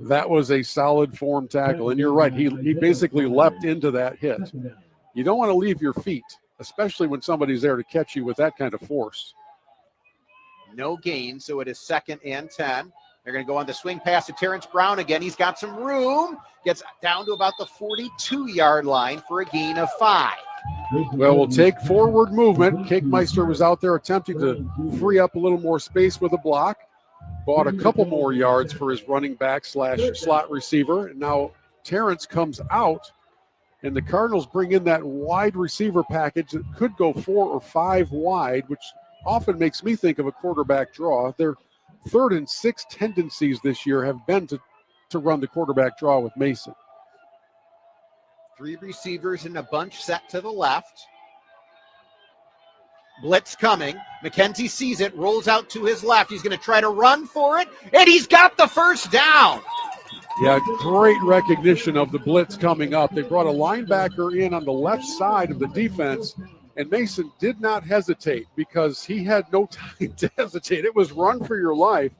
That was a solid form tackle, and you're right. He basically leapt into that hit. You don't want to leave your feet, especially when somebody's there to catch you with that kind of force. No gain, so it is 2nd and 10. They're going to go on the swing pass to Terrence Brown again. He's got some room. Gets down to about the 42-yard line for a gain of 5. Well, we'll take forward movement. Kakemeister was out there attempting to free up a little more space with a block. Bought a couple more yards for his running back / slot receiver. And now Terrence comes out, and the Cardinals bring in that wide receiver package that could go 4 or 5 wide, which often makes me think of a quarterback draw. Their 3rd and 6 tendencies this year have been to run the quarterback draw with Mason. 3 receivers in a bunch set to the left. Blitz coming. McKenzie sees it, rolls out to his left. He's going to try to run for it, and he's got the first down. Yeah, great recognition of the blitz coming up. They brought a linebacker in on the left side of the defense, and Mason did not hesitate because he had no time to hesitate. It was run for your life.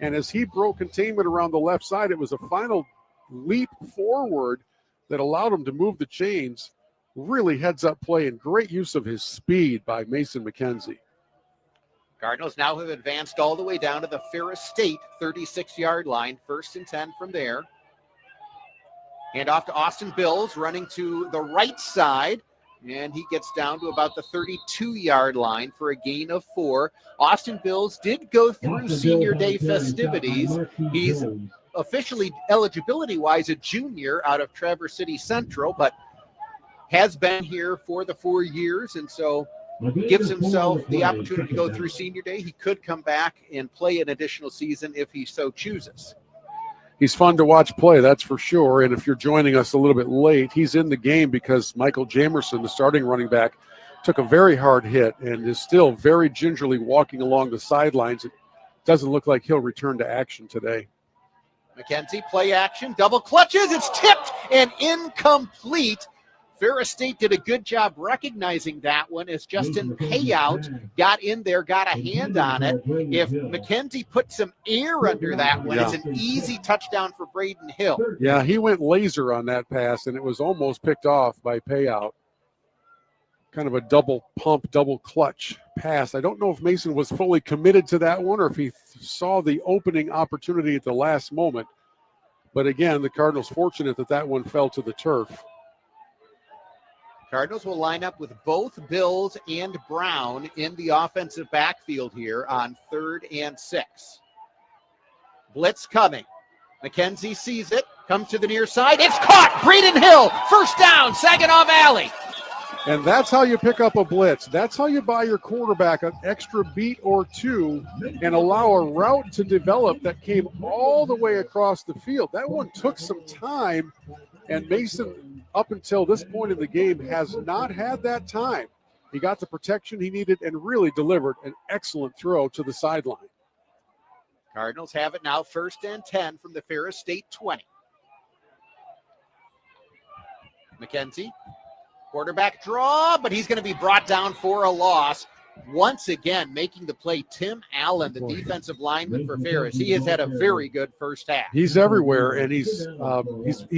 And as he broke containment around the left side, it was a final leap forward that allowed him to move the chains. Really heads-up play and great use of his speed by Mason McKenzie. Cardinals now have advanced all the way down to the Ferris State 36-yard line. 1st and 10 from there. Hand off to Austin Bills, running to the right side. And he gets down to about the 32-yard line for a gain of 4. Austin Bills did go through senior day festivities. He's officially eligibility-wise a junior out of Traverse City Central, but has been here for the 4 years, and so gives himself the opportunity to go through senior day. He could come back and play an additional season if he so chooses. He's fun to watch play, that's for sure. And if you're joining us a little bit late, he's in the game because Michael Jamerson, the starting running back, took a very hard hit and is still very gingerly walking along the sidelines. It doesn't look like he'll return to action today. McKenzie, play action, double clutches. It's tipped and incomplete. Ferris State did a good job recognizing that one as Justin Payout got in there, got a hand on it. If McKenzie put some air under that one, it's an easy touchdown for Braden Hill. Yeah, he went laser on that pass, and it was almost picked off by Payout. Kind of a double pump, double clutch pass. I don't know if Mason was fully committed to that one or if he saw the opening opportunity at the last moment. But again, the Cardinals fortunate that that one fell to the turf. Cardinals will line up with both Bills and Brown in the offensive backfield here on 3rd and 6. Blitz coming. McKenzie sees it, comes to the near side. It's caught. Braden Hill, first down, Saginaw Valley. And that's how you pick up a blitz. That's how you buy your quarterback an extra beat or two and allow a route to develop that came all the way across the field. That one took some time, and Mason, up until this point in the game, has not had that time. He got the protection he needed and really delivered an excellent throw to the sideline. Cardinals have it now 1st and 10 from the Ferris State 20. McKenzie, quarterback draw, but he's going to be brought down for a loss. Once again, making the play, Tim Allen, the defensive lineman for Ferris. He has had a very good first half. He's everywhere, and he's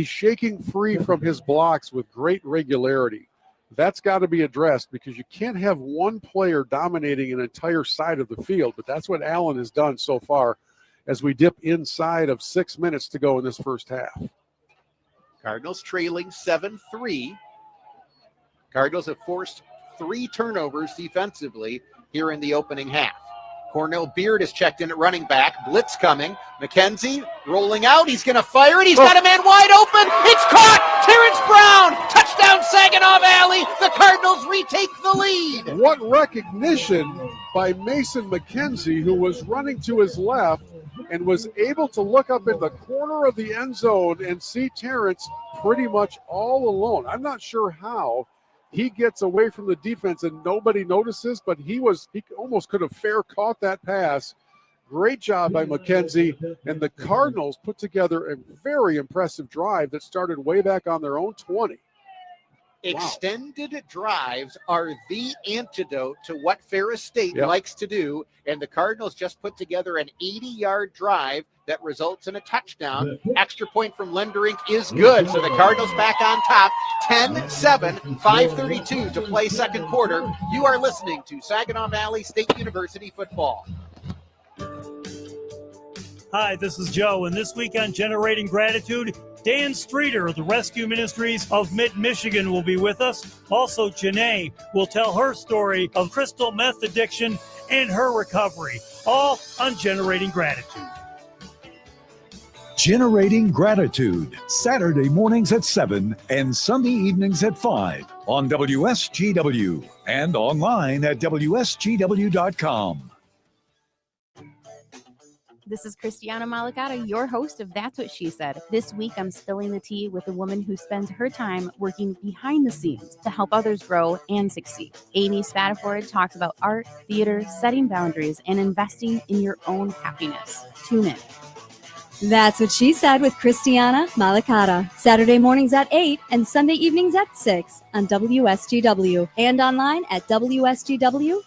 shaking free from his blocks with great regularity. That's got to be addressed because you can't have one player dominating an entire side of the field. But that's what Allen has done so far as we dip inside of 6 minutes to go in this first half. Cardinals trailing 7-3. Cardinals have forced 3 turnovers defensively here in the opening half. Cornell Beard is checked in at running back. Blitz coming. McKenzie rolling out. He's going to fire it. He's got a man wide open. It's caught. Terrence Brown. Touchdown Saginaw Valley. The Cardinals retake the lead. What recognition by Mason McKenzie, who was running to his left and was able to look up in the corner of the end zone and see Terrence pretty much all alone. I'm not sure how he gets away from the defense and nobody notices, but he almost could have fair caught that pass. Great job by McKenzie, and the Cardinals put together a very impressive drive that started way back on their own 20. Extended drives are the antidote to what Ferris State likes to do, and the Cardinals just put together an 80-yard drive that results in a touchdown. Extra point from Lenderink is good, so the Cardinals back on top, 10-7, 5:32 to play second quarter. You are listening to Saginaw Valley State University football. Hi, this is Joe, and this week on Generating Gratitude, Dan Streeter of the Rescue Ministries of Mid-Michigan will be with us. Also, Janae will tell her story of crystal meth addiction and her recovery, all on Generating Gratitude. Generating Gratitude, Saturday mornings at 7 and Sunday evenings at 5 on WSGW and online at WSGW.com. This is Christiana Malicata, your host of That's What She Said. This week, I'm spilling the tea with a woman who spends her time working behind the scenes to help others grow and succeed. Amy Spadaford talks about art, theater, setting boundaries, and investing in your own happiness. Tune in. That's What She Said with Christiana Malicata. Saturday mornings at 8 and Sunday evenings at 6 on WSGW and online at WSGW.com.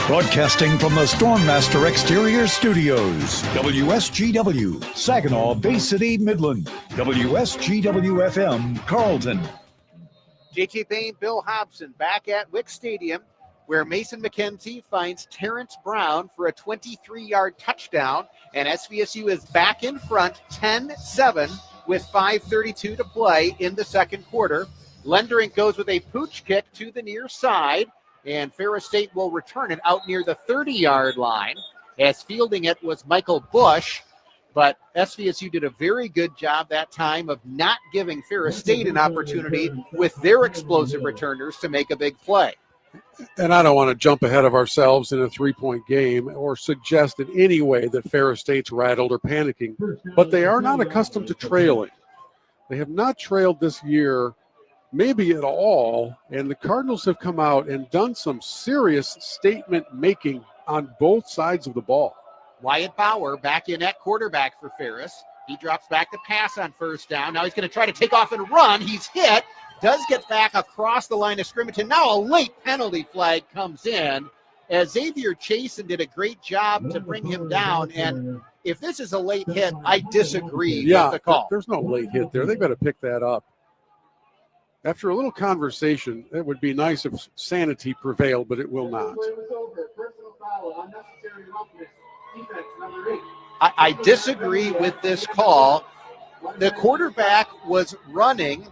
Broadcasting from the Stormmaster Exterior Studios, WSGW, Saginaw, Bay City, Midland, WSGW-FM, Carlton. JT Payne, Bill Hobson back at Wick Stadium, where Mason McKenzie finds Terrence Brown for a 23-yard touchdown, and SVSU is back in front, 10-7, with 5:32 to play in the second quarter. Lenderink goes with a pooch kick to the near side, and Ferris State will return it out near the 30-yard line, as fielding it was Michael Bush, but SVSU did a very good job that time of not giving Ferris State an opportunity with their explosive returners to make a big play. And I don't want to jump ahead of ourselves in a 3-point game or suggest in any way that Ferris State's rattled or panicking, but they are not accustomed to trailing. They have not trailed this year, maybe at all, and the Cardinals have come out and done some serious statement making on both sides of the ball. Wyatt Bauer back in at quarterback for Ferris. He drops back to pass on first down. Now he's going to try to take off and run. He's hit, does get back across the line of scrimmage, and now a late penalty flag comes in as Xavier Chasen did a great job to bring him down. And if this is a late hit, I disagree with the call. There's no late hit there. They've got to pick that up. After a little conversation, it would be nice if sanity prevailed, but it will not. I disagree with this call. The quarterback was running,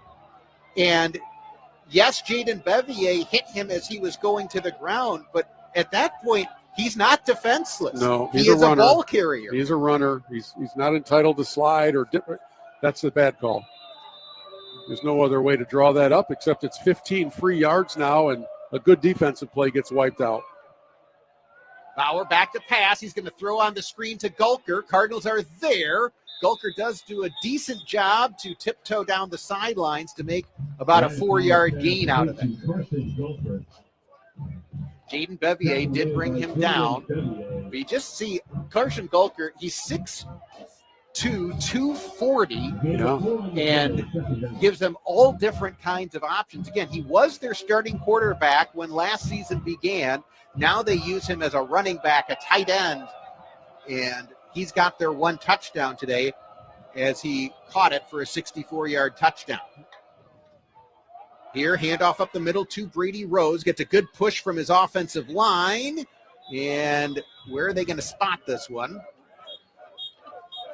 and yes, Jaden Bevier hit him as he was going to the ground, but at that point, he's not defenseless. No, he is a ball carrier. He's a runner. He's not entitled to slide or dip. That's a bad call. There's no other way to draw that up except it's 15 free yards now, and a good defensive play gets wiped out. Bauer back to pass. He's going to throw on the screen to Gulker. Cardinals are there. Gulker does do a decent job to tiptoe down the sidelines to make about a 4-yard gain out of it. Jaden Bevier did bring him down. But you just see Carson Gulker, he's 6'2", 240, and gives them all different kinds of options. Again, he was their starting quarterback when last season began. Now they use him as a running back, a tight end, and he's got their one touchdown today as he caught it for a 64-yard touchdown. Here, handoff up the middle to Brady Rose. Gets a good push from his offensive line. And where are they going to spot this one?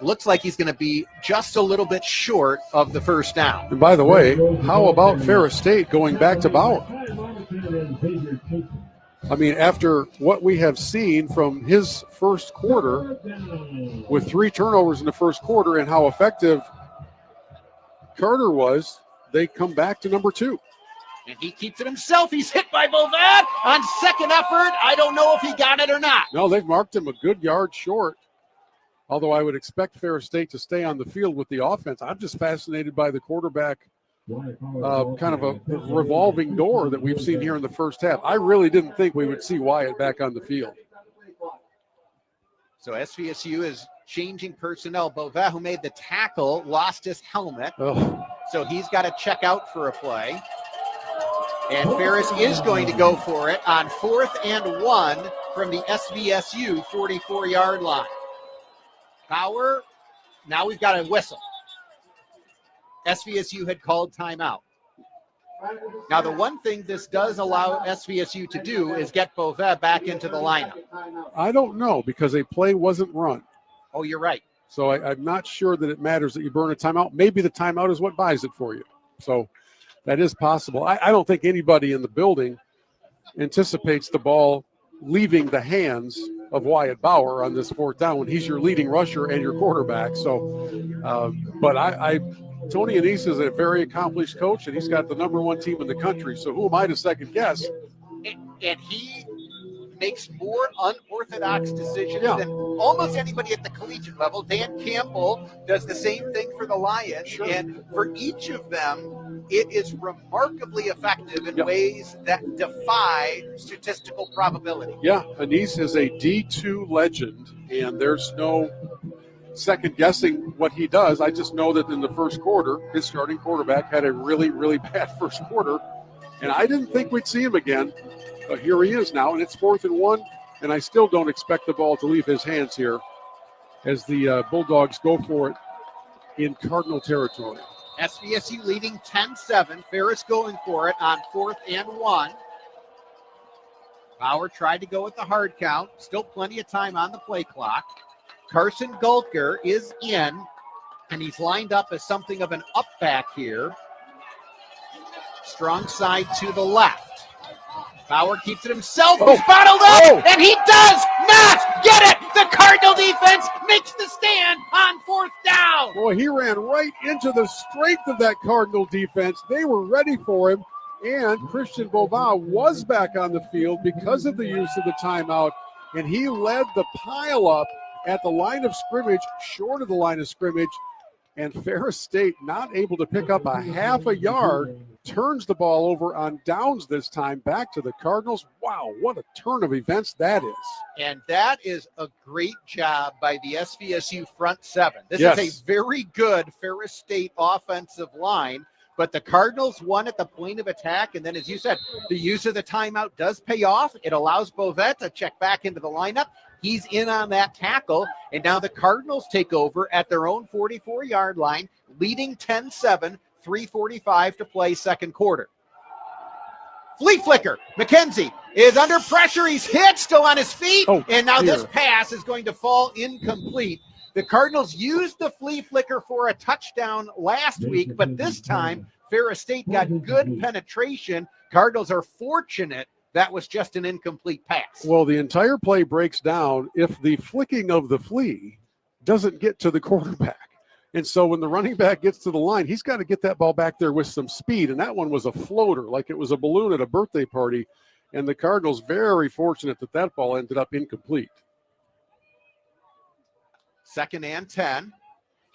Looks like he's going to be just a little bit short of the first down. And by the way, how about Ferris State going back to Bauer? I mean, after what we have seen from his first quarter with 3 turnovers in the first quarter and how effective Carter was, they come back to number 2. And he keeps it himself. He's hit by Bovad on second effort. I don't know if he got it or not. No, they've marked him a good yard short. Although I would expect Ferris State to stay on the field with the offense. I'm just fascinated by the quarterback kind of a revolving door that we've seen here in the first half. I really didn't think we would see Wyatt back on the field. So SVSU is changing personnel. Bovat, who made the tackle, lost his helmet. Oh. So he's got to check out for a play. And Ferris is going to go for it on 4th and 1 from the SVSU 44-yard line. Bauer, now we've got a whistle. SVSU had called timeout. Now, the one thing this does allow SVSU to do is get Bovet back into the lineup. I don't know, because a play wasn't run. Oh, you're right. So I'm not sure that it matters that you burn a timeout. Maybe the timeout is what buys it for you. So that is possible. I don't think anybody in the building anticipates the ball leaving the hands of Wyatt Bauer on this 4th down when he's your leading rusher and your quarterback. So, but Tony Anise is a very accomplished coach, and he's got the number 1 team in the country. So who am I to second guess? And he makes more unorthodox decisions than almost anybody at the collegiate level. Dan Campbell does the same thing for the Lions. Sure. And for each of them, it is remarkably effective in ways that defy statistical probability. Yeah, Anise is a D2 legend, and there's no second guessing what he does. I just know that in the first quarter, his starting quarterback had a really, really bad first quarter, and I didn't think we'd see him again. But here he is now, and it's 4th and 1, and I still don't expect the ball to leave his hands here as the Bulldogs go for it in Cardinal territory. SVSU leading 10-7. Ferris going for it on 4th and 1. Bauer tried to go with the hard count. Still plenty of time on the play clock. Carson Gulker is in, and he's lined up as something of an up back here. Strong side to the left. Bauer keeps it himself. He's bottled up, and he does not get it. The Cardinal defense makes the stand on 4th down. Boy, he ran right into the strength of that Cardinal defense. They were ready for him, and Christian Boivin was back on the field because of the use of the timeout, and he led the pileup at the line of scrimmage, short of the line of scrimmage, and Ferris State not able to pick up a half a yard, turns the ball over on downs this time, back to the Cardinals. Wow, what a turn of events that is. And that is a great job by the SVSU front 7. This is a very good Ferris State offensive line, but the Cardinals won at the point of attack, and then, as you said, the use of the timeout does pay off. It allows Bovet to check back into the lineup. He's in on that tackle, and now the Cardinals take over at their own 44-yard line, leading 10-7, 3:45 to play second quarter. Flea flicker. McKenzie is under pressure. He's hit, still on his feet, and now this pass is going to fall incomplete. The Cardinals used the flea flicker for a touchdown last week, but this time Ferris State got good penetration. Cardinals are fortunate that was just an incomplete pass. Well, the entire play breaks down if the flicking of the flea doesn't get to the quarterback. And so when the running back gets to the line, he's got to get that ball back there with some speed. And that one was a floater, like it was a balloon at a birthday party. And the Cardinals very fortunate that that ball ended up incomplete. 2nd and 10.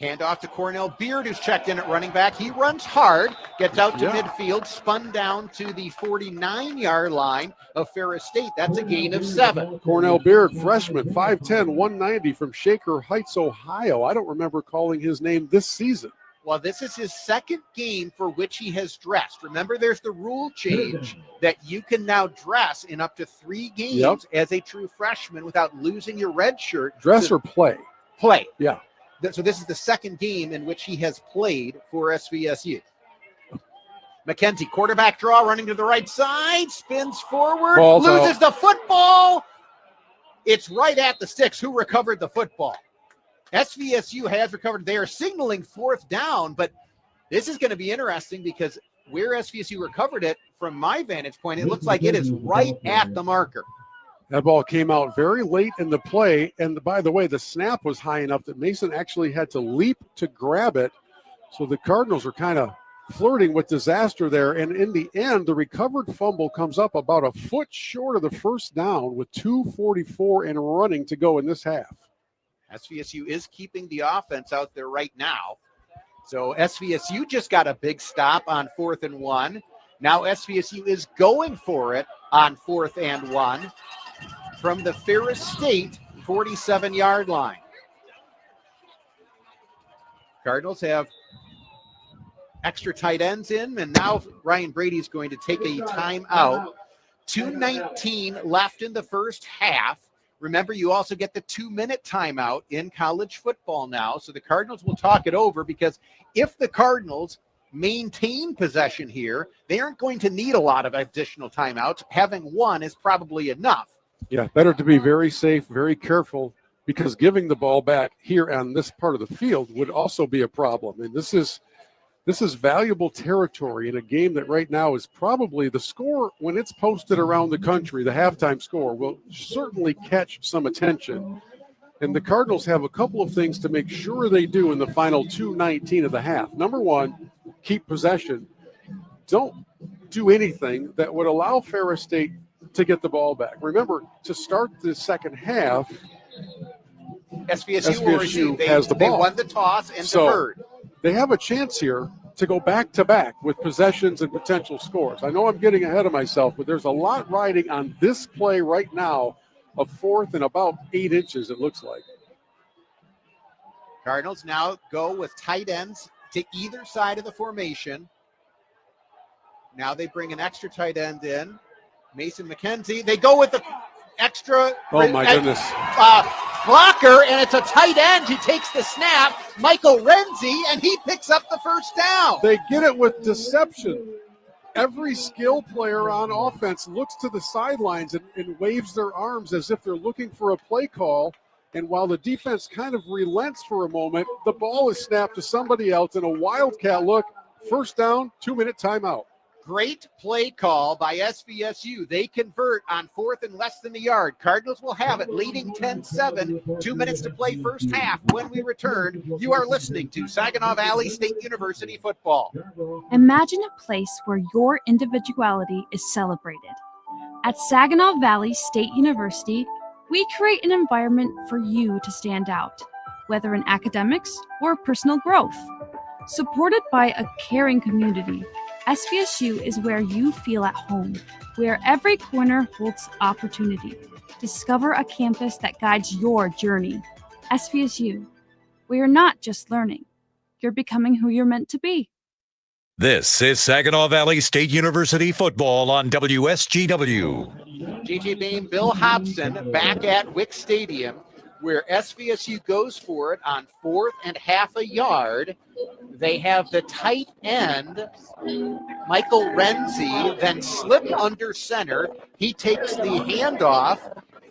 Handoff to Cornell Beard, who's checked in at running back. He runs hard, gets out to midfield, spun down to the 49-yard line of Ferris State. That's a gain of 7. Cornell Beard, freshman, 5'10", 190 from Shaker Heights, Ohio. I don't remember calling his name this season. Well, this is his second game for which he has dressed. Remember, there's the rule change that you can now dress in up to 3 games as a true freshman without losing your red shirt. Dress or play? Play. Yeah. So this is the second game in which he has played for SVSU. McKenzie, quarterback draw, running to the right side, spins forward, Ball's loses out. the football. It's right at the sticks. Who recovered the football? SVSU has recovered. They are signaling fourth down, but this is going to be interesting because where SVSU recovered it, from my vantage point, it looks like it is right at the marker. That ball came out very late in the play, and by the way, the snap was high enough that Mason actually had to leap to grab it. So the Cardinals are kind of flirting with disaster there, and in the end, the recovered fumble comes up about a foot short of the first down with 2:44 and running to go in this half. SVSU is keeping the offense out there right now. So SVSU just got a big stop on 4th and 1. Now SVSU is going for it on 4th and 1 from the Ferris State 47-yard line. Cardinals have extra tight ends in, and now Ryan Brady's going to take a timeout. 2:19 left in the first half. Remember, you also get the 2-minute timeout in college football now. So the Cardinals will talk it over, because if the Cardinals maintain possession here, they aren't going to need a lot of additional timeouts. Having one is probably enough. Yeah, better to be very safe, very careful, because giving the ball back here on this part of the field would also be a problem. And this is valuable territory in a game that right now is probably the score, when it's posted around the country, the halftime score will certainly catch some attention. And the Cardinals have a couple of things to make sure they do in the final 2:19 of the half. Number one, keep possession. Don't do anything that would allow Ferris State to get the ball back. Remember, to start the second half, SVSU has the ball. They won the toss and deferred. They have a chance here to go back-to-back with possessions and potential scores. I know I'm getting ahead of myself, but there's a lot riding on this play right now of 4th and about 8 inches, it looks like. Cardinals now go with tight ends to either side of the formation. Now they bring an extra tight end in, Mason McKenzie. They go with the extra goodness. Blocker, and it's a tight end who takes the snap, Michael Renzi, and he picks up the first down. They get it with deception. Every skill player on offense looks to the sidelines and waves their arms as if they're looking for a play call. And while the defense kind of relents for a moment, the ball is snapped to somebody else in a wildcat look. First down, 2-minute timeout. Great play call by SVSU. They convert on 4th and less than a yard. Cardinals will have it, leading 10-7. 2 minutes to play first half. When we return, you are listening to Saginaw Valley State University football. Imagine a place where your individuality is celebrated. At Saginaw Valley State University, we create an environment for you to stand out, whether in academics or personal growth. Supported by a caring community, SVSU is where you feel at home, where every corner holds opportunity. Discover a campus that guides your journey. SVSU, where you're not just learning, you're becoming who you're meant to be. This is Saginaw Valley State University football on WSGW. JJ Bain, Bill Hobson back at Wick Stadium, where SVSU goes for it on 4th and half a yard. They have the tight end, Michael Renzi, then slip under center. He takes the handoff,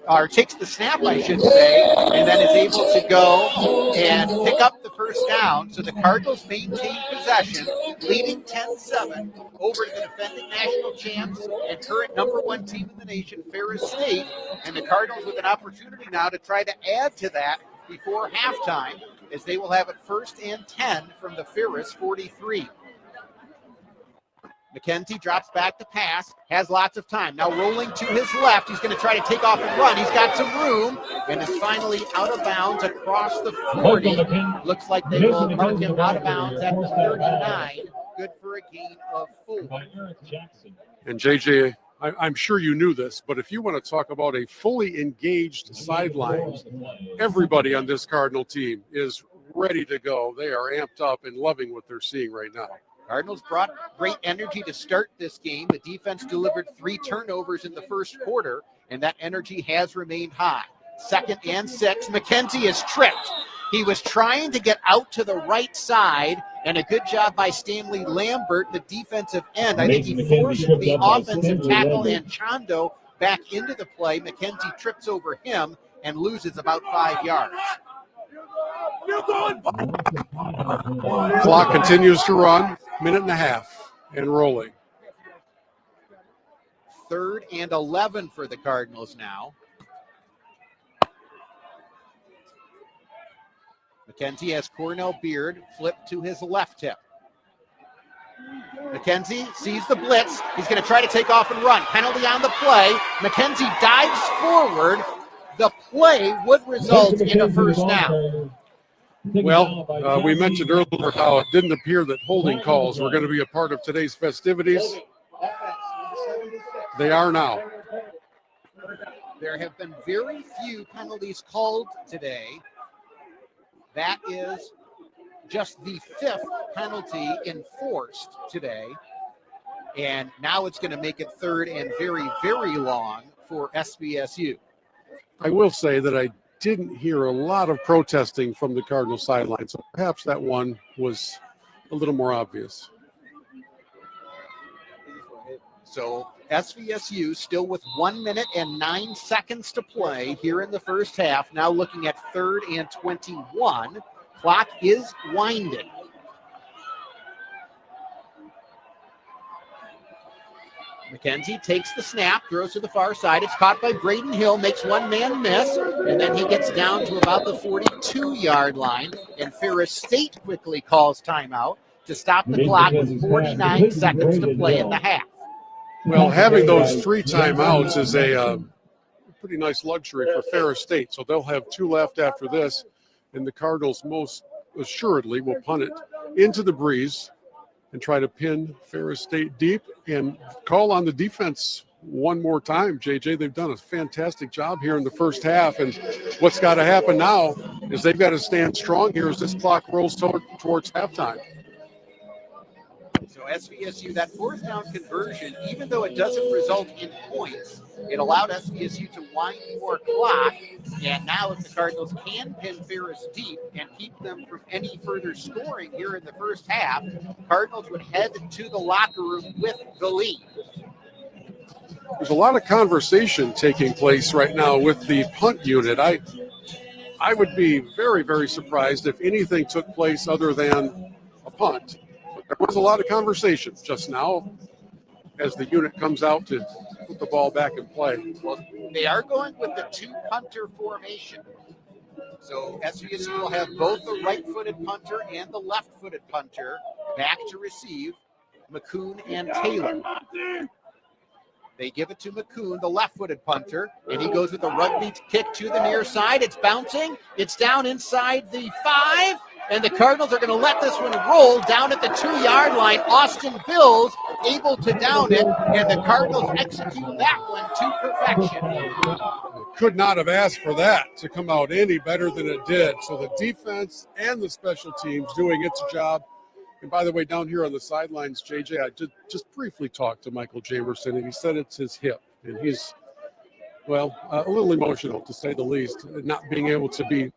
or takes the snap, I should say, and then is able to go and pick up the first down. So the Cardinals maintain possession, leading 10-7 over to the defending national champs and current number 1 team in the nation, Ferris State. And the Cardinals with an opportunity now to try to add to that before halftime, as they will have it 1st and 10 from the Ferris 43. McKenzie drops back to pass, has lots of time. Now rolling to his left, he's going to try to take off and run. He's got some room and is finally out of bounds across the 40. Looks like they will mark him out of bounds at the 39. Good for a gain of 4. And JJ, I'm sure you knew this, but if you want to talk about a fully engaged sideline, everybody on this Cardinal team is ready to go. They are amped up and loving what they're seeing right now. Cardinals brought great energy to start this game. The defense delivered 3 turnovers in the first quarter, and that energy has remained high. 2nd and 6. McKenzie is tripped. He was trying to get out to the right side, And a good job by Stanley Lambert, the defensive end. I think he forced the offensive tackle and Chondo back into the play. McKenzie trips over him and loses about 5 yards. Clock continues to run, minute and a half and rolling. 3rd and 11 for the Cardinals now. McKenzie has Cornell Beard flipped to his left hip. McKenzie sees the blitz. He's going to try to take off and run. Penalty on the play. McKenzie dives forward. The play would result in a first down. Well, we mentioned earlier how it didn't appear that holding calls were going to be a part of today's festivities. They are now. There have been very few penalties called today. That is just the 5th penalty enforced today. And now it's going to make it 3rd and very, very long for SVSU. I will say that I didn't hear a lot of protesting from the Cardinal sideline, so perhaps that one was a little more obvious. So SVSU still with 1 minute and 9 seconds to play here in the first half. Now looking at 3rd and 21. Clock is winding. McKenzie takes the snap, throws to the far side. It's caught by Braden Hill, makes one man miss, and then he gets down to about the 42-yard line, and Ferris State quickly calls timeout to stop the clock with 49 seconds to play in the half. Well, having those 3 timeouts is a pretty nice luxury for Ferris State, so they'll have 2 left after this, and the Cardinals most assuredly will punt it into the breeze and try to pin Ferris State deep and call on the defense one more time. JJ, they've done a fantastic job here in the first half, and what's got to happen now is they've got to stand strong here as this clock rolls towards halftime. So SVSU, that 4th down conversion, even though it doesn't result in points, it allowed SVSU to wind more clock. And now if the Cardinals can pin Ferris deep and keep them from any further scoring here in the first half, Cardinals would head to the locker room with the lead. There's a lot of conversation taking place right now with the punt unit. I would be very, very surprised if anything took place other than a punt. There was a lot of conversation just now as the unit comes out to put the ball back in play. Well, they are going with the 2-punter formation. So SVSU will have both the right-footed punter and the left-footed punter back to receive, McCoon and Taylor. They give it to McCoon, the left-footed punter, and he goes with a rugby kick to the near side. It's bouncing. It's down inside the 5. And the Cardinals are going to let this one roll down at the 2-yard line. Austin Bills able to down it, and the Cardinals execute that one to perfection. Could not have asked for that to come out any better than it did. So the defense and the special teams doing its job. And by the way, down here on the sidelines, JJ, I did just briefly talk to Michael Jamerson, and he said it's his hip. And he's, well, a little emotional, to say the least, not being able to be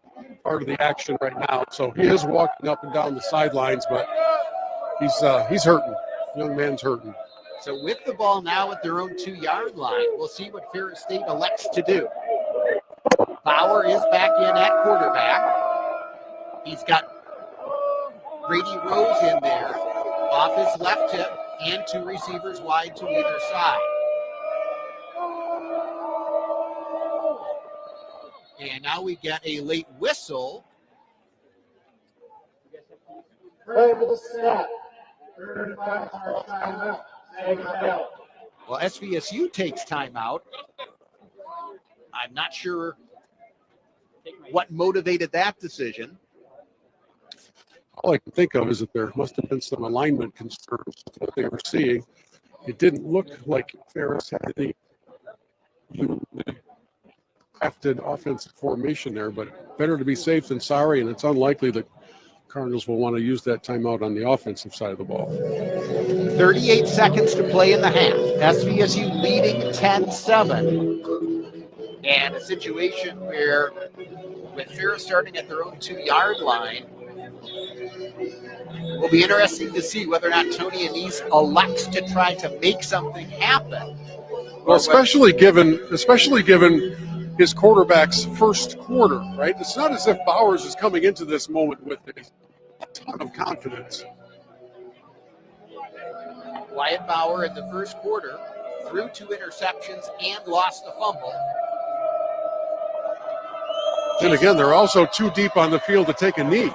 part of the action right now. So he is walking up and down the sidelines, but he's hurting. Young man's hurting. So with the ball now at their own 2-yard line, we'll see what Ferris State elects to do. Bauer is back in at quarterback. He's got Brady Rose in there off his left hip and 2 receivers wide to either side. And now we get a late whistle. Well, SVSU takes timeout. I'm not sure what motivated that decision. All I can think of is that there must have been some alignment concerns that they were seeing. It didn't look like Ferris had any crafted offensive formation there, but better to be safe than sorry, and it's unlikely that Cardinals will want to use that timeout on the offensive side of the ball. 38 seconds to play in the half. SVSU leading 10-7. And a situation where with Ferris starting at their own 2-yard line, Will be interesting to see whether or not Tony Anise elects to try to make something happen. Well, especially given his quarterback's first quarter, right? It's not as if Bowers is coming into this moment with a ton of confidence. Wyatt Bauer in the first quarter threw 2 interceptions and lost a fumble. And again, they're also too deep on the field to take a knee.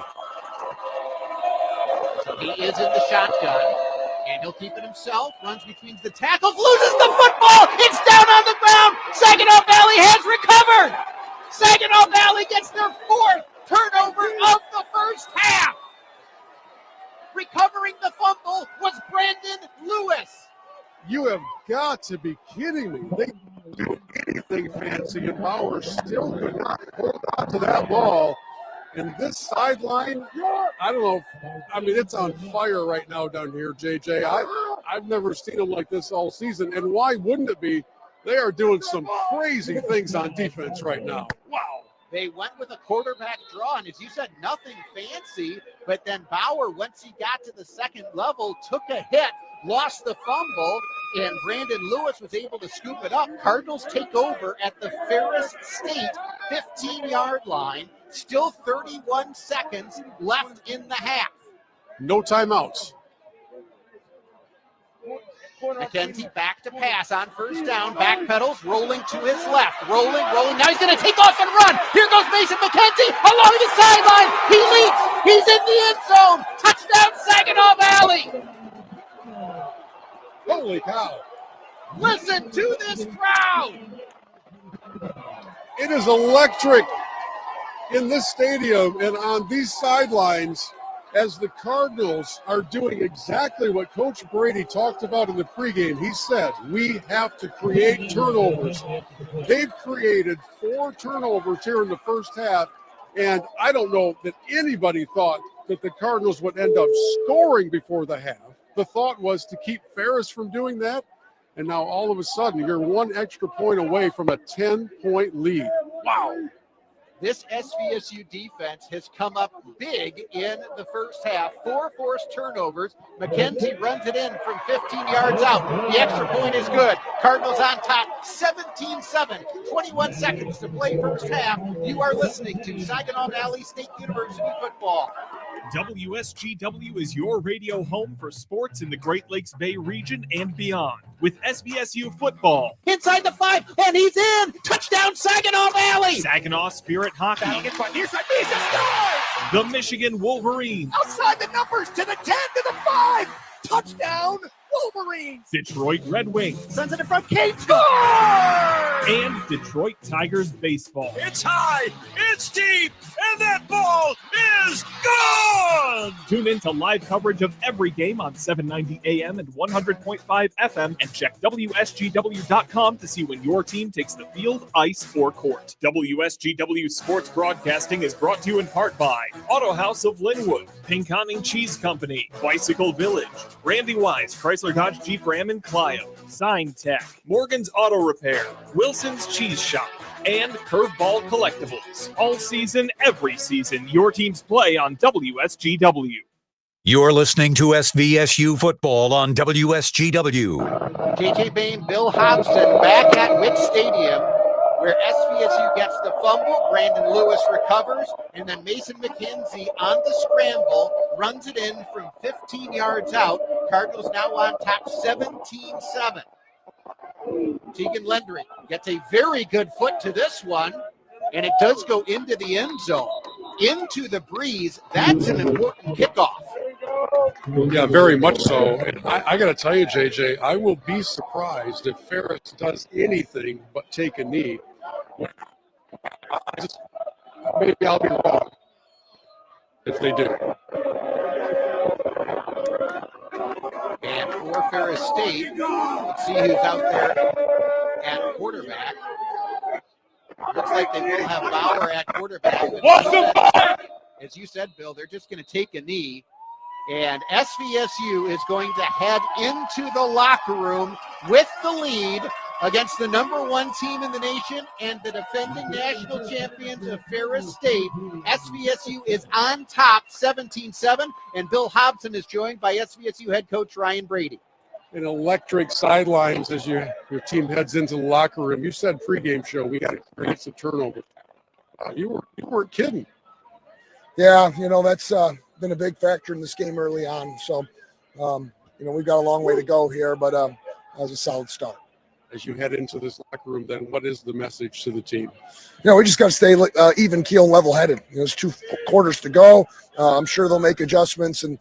So he is in the shotgun, and he'll keep it himself. Runs between the tackles, loses the football. It's down on the ground. Saginaw Valley has recovered. Saginaw Valley gets their 4th turnover of the first half. Recovering the fumble was Brandon Lewis. You have got to be kidding me. They didn't do anything fancy, and Bowers still could not hold on to that ball. And this sideline, I don't know. I mean, it's on fire right now down here, JJ. I've never seen them like this all season. And why wouldn't it be? They are doing some crazy things on defense right now. Wow. They went with a quarterback draw, and as you said, nothing fancy. But then Bauer, once he got to the second level, took a hit, lost the fumble, and Brandon Lewis was able to scoop it up. Cardinals take over at the Ferris State 15-yard line. Still 31 seconds left in the half. No timeouts. McKenzie back to pass on first down. Back pedals, rolling to his left. Rolling. Now he's going to take off and run. Here goes Mason McKenzie along the sideline. He leaps. He's in the end zone. Touchdown, Saginaw Valley. Holy cow. Listen to this crowd. It is electric in this stadium and on these sidelines as the Cardinals are doing exactly what Coach Brady talked about in the pregame. He said, we have to create turnovers. They've created 4 turnovers here in the first half, and I don't know that anybody thought that the Cardinals would end up scoring before the half. The thought was to keep Ferris from doing that, and now all of a sudden you're 1 extra point away from a 10-point lead. Wow. This SVSU defense has come up big in the first half. 4 forced turnovers. McKenzie runs it in from 15 yards out. The extra point is good. Cardinals on top, 17-7. 21 seconds to play first half. You are listening to Saginaw Valley State University football. WSGW is your radio home for sports in the Great Lakes Bay region and beyond. With SVSU football. Inside the 5, and he's in! Touchdown, Saginaw Valley! Saginaw Spirit Hockey. Near side, Mesa scores! The Michigan Wolverines. Outside the numbers, to the 10, to the 5! Touchdown, Wolverines! Detroit Red Wings. Sends it in front, Kate scores! And Detroit Tigers baseball. It's high, it's deep, and that ball is gone! Tune in to live coverage of every game on 790 AM and 100.5 FM, and check WSGW.com to see when your team takes the field, ice, or court. WSGW Sports Broadcasting is brought to you in part by Auto House of Linwood, Pinconning Cheese Company, Bicycle Village, Randy Wise, Chrysler Dodge Jeep Ram and Clio, Sign Tech, Morgan's Auto Repair, Wilson's Cheese Shop, and Curveball Collectibles. All season, every season, your teams play on WSGW. You're listening to SVSU football on WSGW. J.J. Bain, Bill Hobson back at Witt Stadium, where SVSU gets the fumble. Brandon Lewis recovers, and then Mason McKenzie on the scramble runs it in from 15 yards out. Cardinals now on top 17-7. Tegan Lendry gets a very good foot to this one, and it does go into the end zone. Into the breeze. That's an important kickoff. Yeah, very much so. And I got to tell you, JJ, I will be surprised if Ferris does anything but take a knee. Maybe I'll be wrong if they do. And for Ferris State, let's see who's out there at quarterback. Looks like they will have Bauer at quarterback. As you said, Bill, they're just going to take a knee. And SVSU is going to head into the locker room with the lead against the number 1 team in the nation and the defending national champions of Ferris State. SVSU is on top 17-7, and Bill Hobson is joined by SVSU head coach Ryan Brady. An electric sidelines as your team heads into the locker room. You said pregame show, we got to create some turnover. You weren't kidding. Yeah, that's been a big factor in this game early on. So, we've got a long way to go here, but that was a solid start. As you head into this locker room, then what is the message to the team? We just got to stay even keel, level-headed. There's 2 quarters to go. I'm sure they'll make adjustments and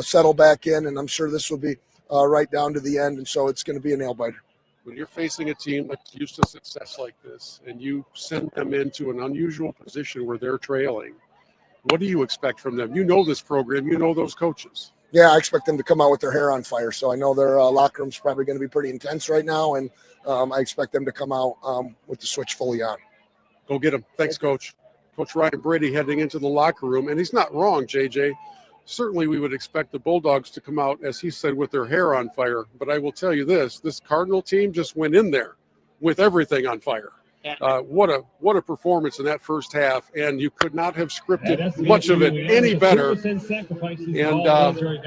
settle back in, and I'm sure this will be right down to the end, and so it's going to be a nail-biter. When you're facing a team that's used to success like this, and you send them into an unusual position where they're trailing, what do you expect from them? You know this program. You know those coaches. Yeah, I expect them to come out with their hair on fire. So I know their locker room's probably going to be pretty intense right now, and I expect them to come out with the switch fully on. Go get them. Thanks, Coach. Coach Ryan Brady heading into the locker room, and he's not wrong, JJ. Certainly we would expect the Bulldogs to come out, as he said, with their hair on fire. But I will tell you this Cardinal team just went in there with everything on fire. What a performance in that first half, and you could not have scripted much of it any better. And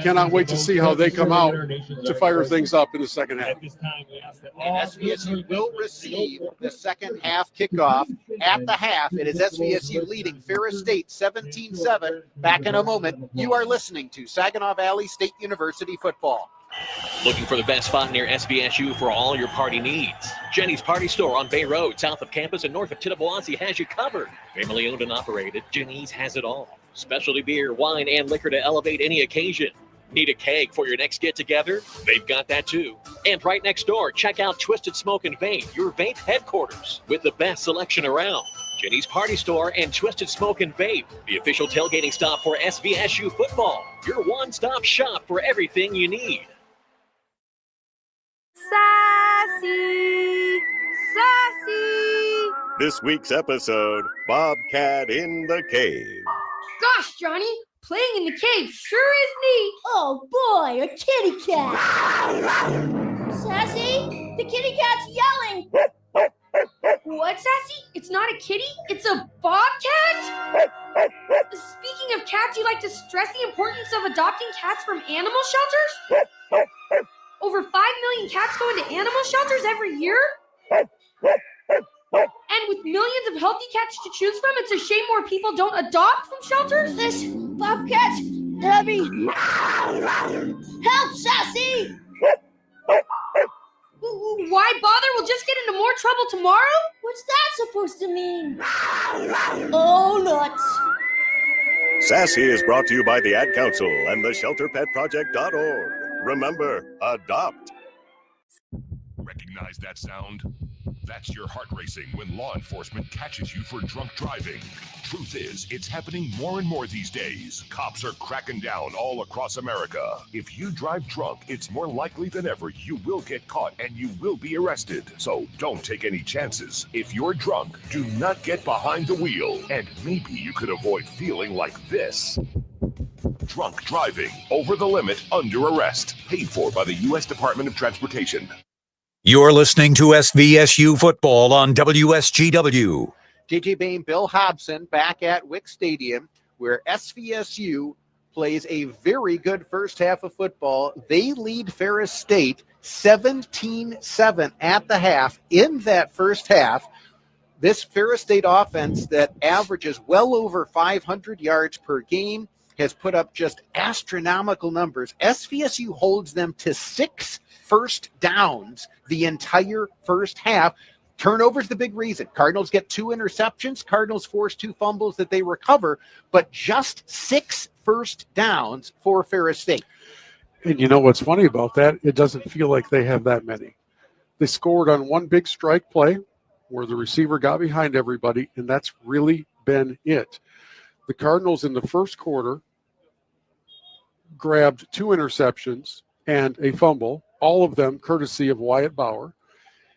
cannot wait to see how they come out to fire things up in the second half. And SVSU will receive the second half kickoff. At the half, it is SVSU leading Ferris State 17-7. Back in a moment. You are listening to Saginaw Valley State University football. Looking for the best spot near SVSU for all your party needs? Jenny's Party Store on Bay Road, south of campus and north of Tittabawassee has you covered. Family owned and operated, Jenny's has it all. Specialty beer, wine, and liquor to elevate any occasion. Need a keg for your next get-together? They've got that too. And right next door, check out Twisted Smoke and Vape, your vape headquarters, with the best selection around. Jenny's Party Store and Twisted Smoke and Vape, the official tailgating stop for SVSU football. Your one-stop shop for everything you need. Sassy! Sassy! This week's episode, Bobcat in the Cave. Gosh, Johnny, playing in the cave sure is neat. Oh boy, a kitty cat. Sassy, the kitty cat's yelling. What, Sassy? It's not a kitty, it's a bobcat? Speaking of cats, you like to stress the importance of adopting cats from animal shelters? Over 5 million cats go into animal shelters every year? And with millions of healthy cats to choose from, it's a shame more people don't adopt from shelters? This bobcat's heavy. Help, Sassy! Why bother? We'll just get into more trouble tomorrow? What's that supposed to mean? Oh, nuts. Sassy is brought to you by the Ad Council and the ShelterPetProject.org. Remember, adopt. Recognize that sound? That's your heart racing when law enforcement catches you for drunk driving. Truth is, it's happening more and more these days. Cops are cracking down all across America. If you drive drunk, it's more likely than ever you will get caught and you will be arrested. So don't take any chances. If you're drunk, do not get behind the wheel. And maybe you could avoid feeling like this. Drunk driving, over the limit, under arrest. Paid for by the U.S. Department of Transportation. You're listening to SVSU football on WSGW. JJ Bain, Bill Hobson back at Wick Stadium, where SVSU plays a very good first half of football. They lead Ferris State 17-7 at the half. In that first half, this Ferris State offense that averages well over 500 yards per game has put up just astronomical numbers. SVSU holds them to 6 first downs the entire first half. Turnovers the big reason. Cardinals get 2 interceptions. Cardinals force 2 fumbles that they recover, but just 6 first downs for Ferris State. And you know what's funny about that? It doesn't feel like they have that many. They scored on one big strike play where the receiver got behind everybody, and that's really been it. The Cardinals in the first quarter grabbed 2 interceptions and a fumble, all of them courtesy of Wyatt Bauer.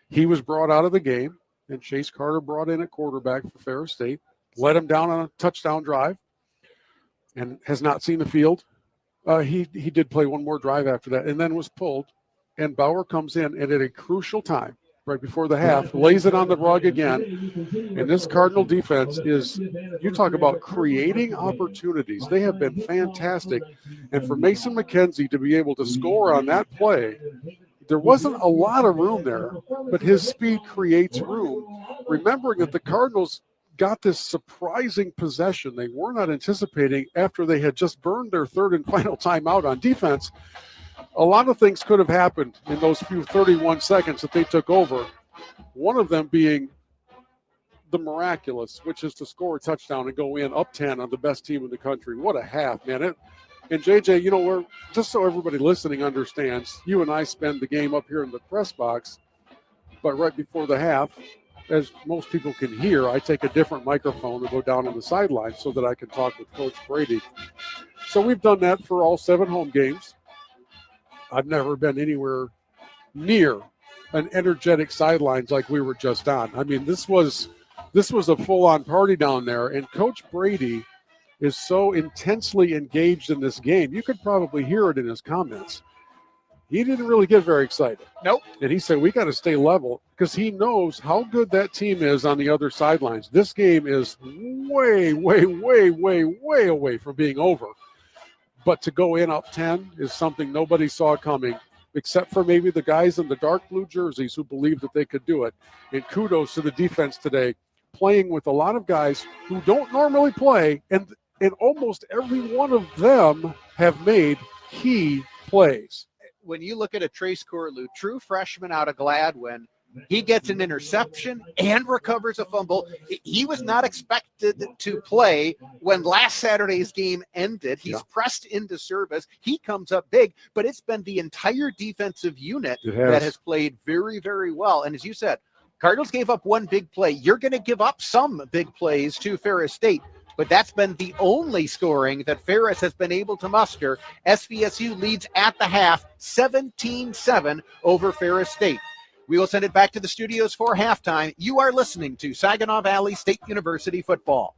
He was brought out of the game, and Chase Carter brought in a quarterback for Ferris State, let him down on a touchdown drive, and has not seen the field. He did play one more drive after that and then was pulled, and Bauer comes in, and at a crucial time, right before the half, lays it on the rug again. And this Cardinal defense is, you talk about creating opportunities. They have been fantastic. And for Mason McKenzie to be able to score on that play, there wasn't a lot of room there, but his speed creates room. Remembering that the Cardinals got this surprising possession they were not anticipating after they had just burned their third and final timeout on defense. A lot of things could have happened in those few 31 seconds that they took over. One of them being the miraculous, which is to score a touchdown and go in up 10 on the best team in the country. What a half, man. And JJ, you know, we're just so everybody listening understands, you and I spend the game up here in the press box, but right before the half, as most people can hear, I take a different microphone and go down on the sideline so that I can talk with Coach Brady. So we've done that for all 7 home games. I've never been anywhere near an energetic sidelines like we were just on. I mean, this was a full-on party down there, and Coach Brady is so intensely engaged in this game. You could probably hear it in his comments. He didn't really get very excited. Nope. And he said, we got to stay level because he knows how good that team is on the other sidelines. This game is way, way, way, way, way away from being over. But to go in up 10 is something nobody saw coming, except for maybe the guys in the dark blue jerseys who believed that they could do it. And kudos to the defense today, playing with a lot of guys who don't normally play, and almost every one of them have made key plays. When you look at a Trace Corlew, true freshman out of Gladwin, he gets an interception and recovers a fumble. He was not expected to play when last Saturday's game ended. He's pressed into service. He comes up big, but it's been the entire defensive unit that has played very, very well. And as you said, Cardinals gave up one big play. You're going to give up some big plays to Ferris State, but that's been the only scoring that Ferris has been able to muster. SVSU leads at the half 17-7 over Ferris State. We will send it back to the studios for halftime. You are listening to Saginaw Valley State University football.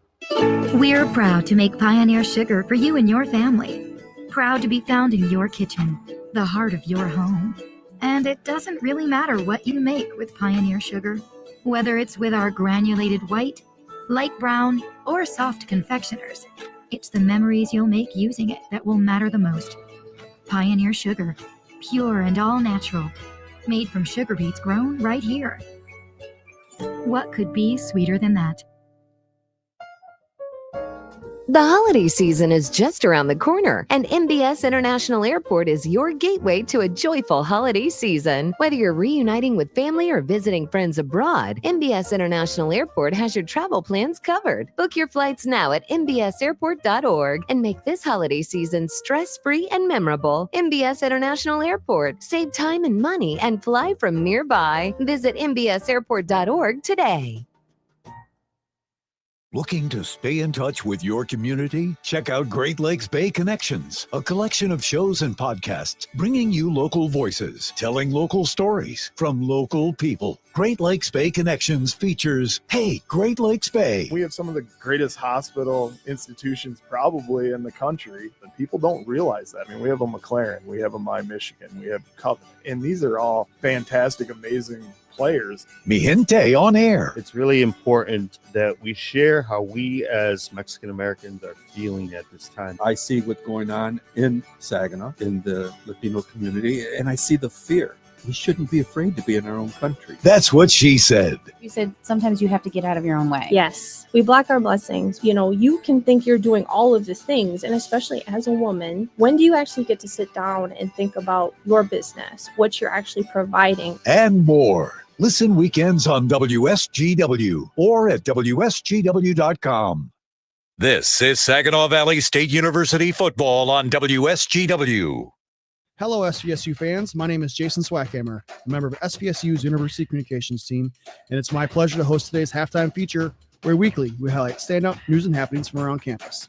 We're proud to make Pioneer Sugar for you and your family. Proud to be found in your kitchen, the heart of your home. And it doesn't really matter what you make with Pioneer Sugar, whether it's with our granulated white, light brown, or soft confectioners. It's the memories you'll make using it that will matter the most. Pioneer Sugar, pure and all natural, made from sugar beets grown right here. What could be sweeter than that? The holiday season is just around the corner, and MBS International Airport is your gateway to a joyful holiday season. Whether you're reuniting with family or visiting friends abroad, MBS International Airport has your travel plans covered. Book your flights now at mbsairport.org and make this holiday season stress-free and memorable. MBS International Airport. Save time and money and fly from nearby. Visit mbsairport.org today. Looking to stay in touch with your community? Check out Great Lakes Bay Connections, a collection of shows and podcasts bringing you local voices, telling local stories from local people. Great Lakes Bay Connections features Hey, Great Lakes Bay. We have some of the greatest hospital institutions probably in the country, but people don't realize that. I mean, we have a McLaren, we have a My Michigan, we have Covenant, and these are all fantastic, amazing players. Mi Gente on air. It's really important that we share how we as Mexican Americans are feeling at this time. I see what's going on in Saginaw, in the Latino community, and I see the fear. We shouldn't be afraid to be in our own country. That's what she said. You said sometimes you have to get out of your own way. Yes, we block our blessings. You know, you can think you're doing all of these things, and especially as a woman, when do you actually get to sit down and think about your business, what you're actually providing? And more. Listen weekends on WSGW or at WSGW.com. This is Saginaw Valley State University football on WSGW. Hello, SVSU fans. My name is Jason Swackhammer, a member of SVSU's University Communications team, and it's my pleasure to host today's halftime feature, where weekly we highlight standout news and happenings from around campus.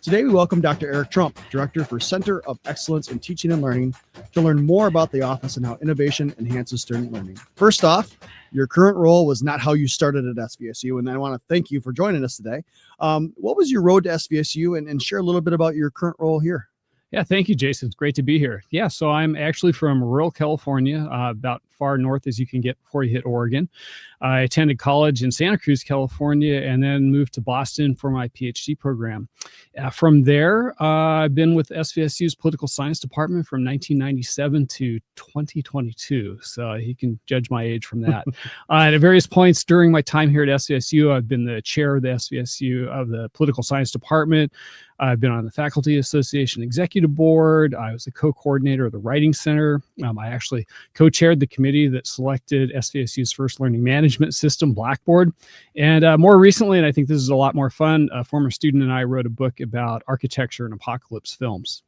Today, we welcome Dr. Eric Trump, Director for Center of Excellence in Teaching and Learning, to learn more about the office and how innovation enhances student learning. First off, your current role was not how you started at SVSU, and I want to thank you for joining us today. What was your road to SVSU, and share a little bit about your current role here? Yeah, thank you, Jason. It's great to be here. Yeah, so I'm actually from rural California, about far north as you can get before you hit Oregon. I attended college in Santa Cruz, California, and then moved to Boston for my PhD program. From there, I've been with SVSU's political science department from 1997 to 2022. So you can judge my age from that. At various points during my time here at SVSU, I've been the chair of the SVSU of the political science department. I've been on the Faculty Association Executive Board. I was the co-coordinator of the Writing Center. I actually co-chaired the committee that selected SVSU's first learning management system, Blackboard. And more recently, and I think this is a lot more fun, a former student and I wrote a book about architecture and apocalypse films.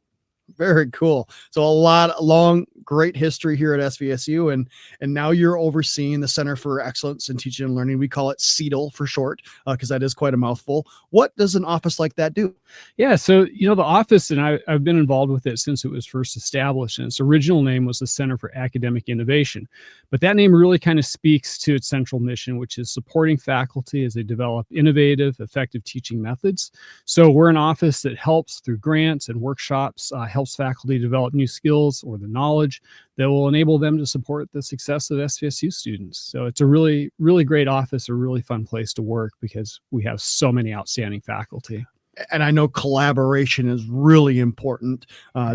Very cool. So long, great history here at SVSU, and now you're overseeing the Center for Excellence in Teaching and Learning. We call it CETL for short, because that is quite a mouthful. What does an office like that do? Yeah, so the office, and I've been involved with it since it was first established, and its original name was the Center for Academic Innovation. But that name really kind of speaks to its central mission, which is supporting faculty as they develop innovative, effective teaching methods. So we're an office that helps through grants and workshops, helps faculty develop new skills or the knowledge that will enable them to support the success of SVSU students. So it's a really, really great office, a really fun place to work because we have so many outstanding faculty. And I know collaboration is really important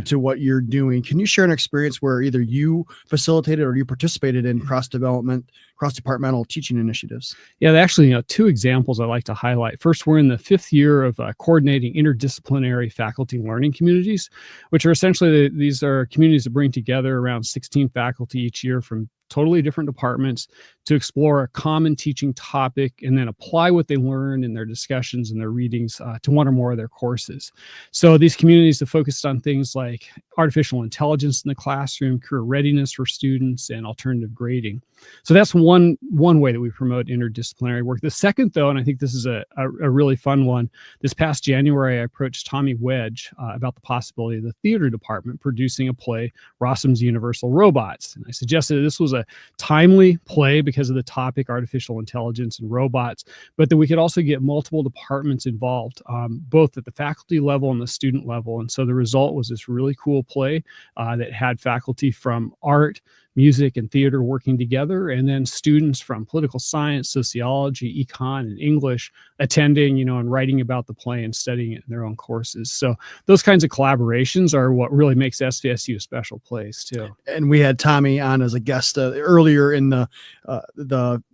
to what you're doing. Can you share an experience where either you facilitated or you participated in cross-departmental teaching initiatives? Yeah, actually, two examples I'd like to highlight. First, we're in the 5th year of coordinating interdisciplinary faculty learning communities, which are essentially, these are communities that bring together around 16 faculty each year from totally different departments to explore a common teaching topic and then apply what they learn in their discussions and their readings to one or more of their courses. So these communities have focused on things like artificial intelligence in the classroom, career readiness for students, and alternative grading. So that's one way that we promote interdisciplinary work. The second, though, and I think this is a really fun one, this past January, I approached Tommy Wedge about the possibility of the theater department producing a play, Rossum's Universal Robots. And I suggested this was a timely play because of the topic, artificial intelligence and robots, but that we could also get multiple departments involved, both at the faculty level and the student level. And so the result was this really cool play that had faculty from art, music, and theater working together, and then students from political science, sociology, econ, and English attending, and writing about the play and studying it in their own courses. So those kinds of collaborations are what really makes SVSU a special place too. And we had Tommy on as a guest earlier in the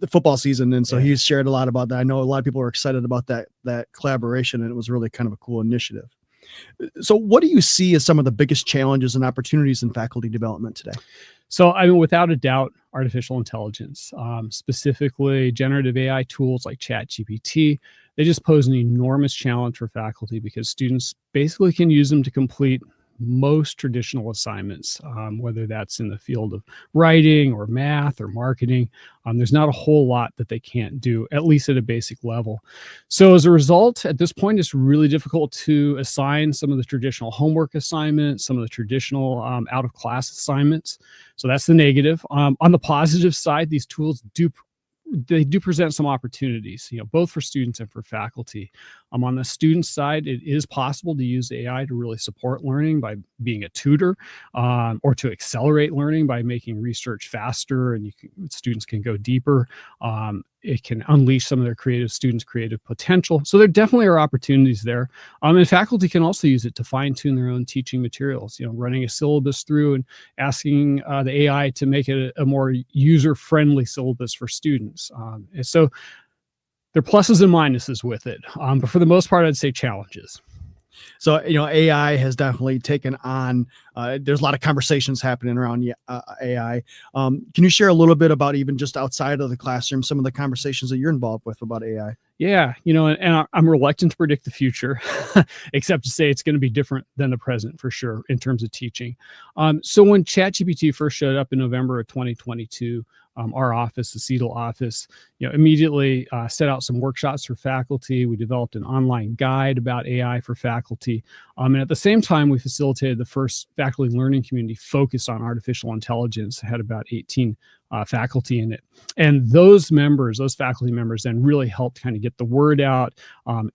football season, and so he shared a lot about that. I know a lot of people are excited about that collaboration, and it was really kind of a cool initiative. So what do you see as some of the biggest challenges and opportunities in faculty development today? So, I mean, without a doubt, artificial intelligence, specifically generative AI tools like ChatGPT, they just pose an enormous challenge for faculty because students basically can use them to complete most traditional assignments, whether that's in the field of writing or math or marketing. There's not a whole lot that they can't do, at least at a basic level. So as a result, at this point, it's really difficult to assign some of the traditional homework assignments, some of the traditional out-of-class assignments. So that's the negative. On the positive side, these tools do present some opportunities, both for students and for faculty. On the student side, it is possible to use AI to really support learning by being a tutor, or to accelerate learning by making research faster, and students can go deeper. It can unleash some of their students' creative potential. So there definitely are opportunities there. And faculty can also use it to fine-tune their own teaching materials, running a syllabus through and asking the AI to make it a more user-friendly syllabus for students. And so there are pluses and minuses with it. But for the most part, I'd say challenges. So, AI has definitely taken on, there's a lot of conversations happening around AI. Can you share a little bit about, even just outside of the classroom, some of the conversations that you're involved with about AI? Yeah, and I'm reluctant to predict the future, except to say it's going to be different than the present for sure in terms of teaching. So when ChatGPT first showed up in November of 2022, our office, the CETL office, immediately set out some workshops for faculty. We developed an online guide about AI for faculty. And at the same time, we facilitated the first faculty learning community focused on artificial intelligence. It had about 18 faculty in it. And those faculty members then really helped kind of get the word out,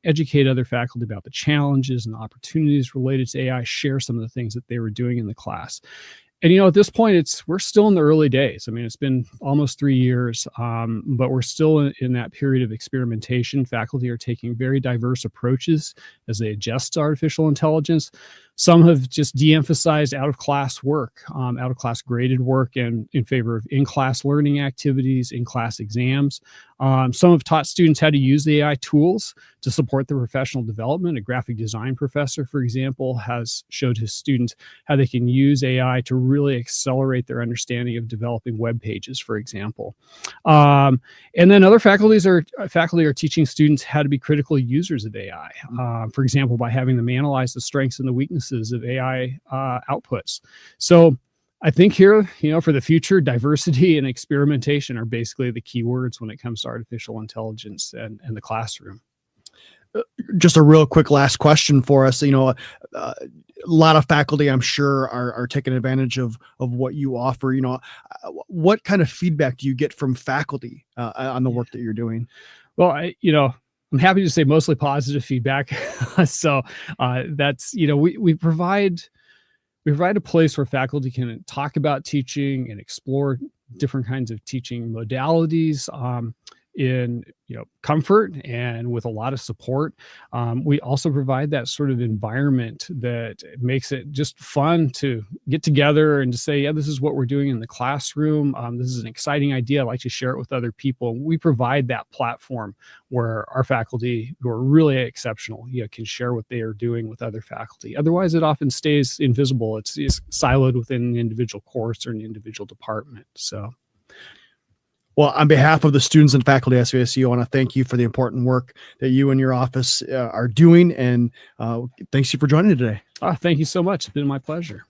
educate other faculty about the challenges and opportunities related to AI, share some of the things that they were doing in the class. And, at this point, we're still in the early days. I mean, it's been almost 3 years, but we're still in that period of experimentation. Faculty are taking very diverse approaches as they adjust to artificial intelligence. Some have just de-emphasized out-of-class work, out-of-class graded work, and in favor of in-class learning activities, in-class exams. Some have taught students how to use the AI tools to support their professional development. A graphic design professor, for example, has showed his students how they can use AI to really accelerate their understanding of developing web pages, for example. And then other faculty are teaching students how to be critical users of AI, for example, by having them analyze the strengths and the weaknesses of AI outputs. So I think here, for the future, diversity and experimentation are basically the key words when it comes to artificial intelligence and the classroom. Just a real quick last question for us. A lot of faculty, I'm sure, are taking advantage of what you offer. What kind of feedback do you get from faculty on the work that you're doing? Well, I'm happy to say mostly positive feedback. So that's, we provide a place where faculty can talk about teaching and explore different kinds of teaching modalities in comfort and with a lot of support. We also provide that sort of environment that makes it just fun to get together and to say, yeah, this is what we're doing in the classroom. This is an exciting idea. I'd like to share it with other people. And we provide that platform where our faculty, who are really exceptional, can share what they are doing with other faculty. Otherwise, it often stays invisible. It's siloed within an individual course or an individual department. So. Well, on behalf of the students and faculty at SVSU, I want to thank you for the important work that you and your office are doing, and thanks you for joining today. Thank you so much. It's been my pleasure.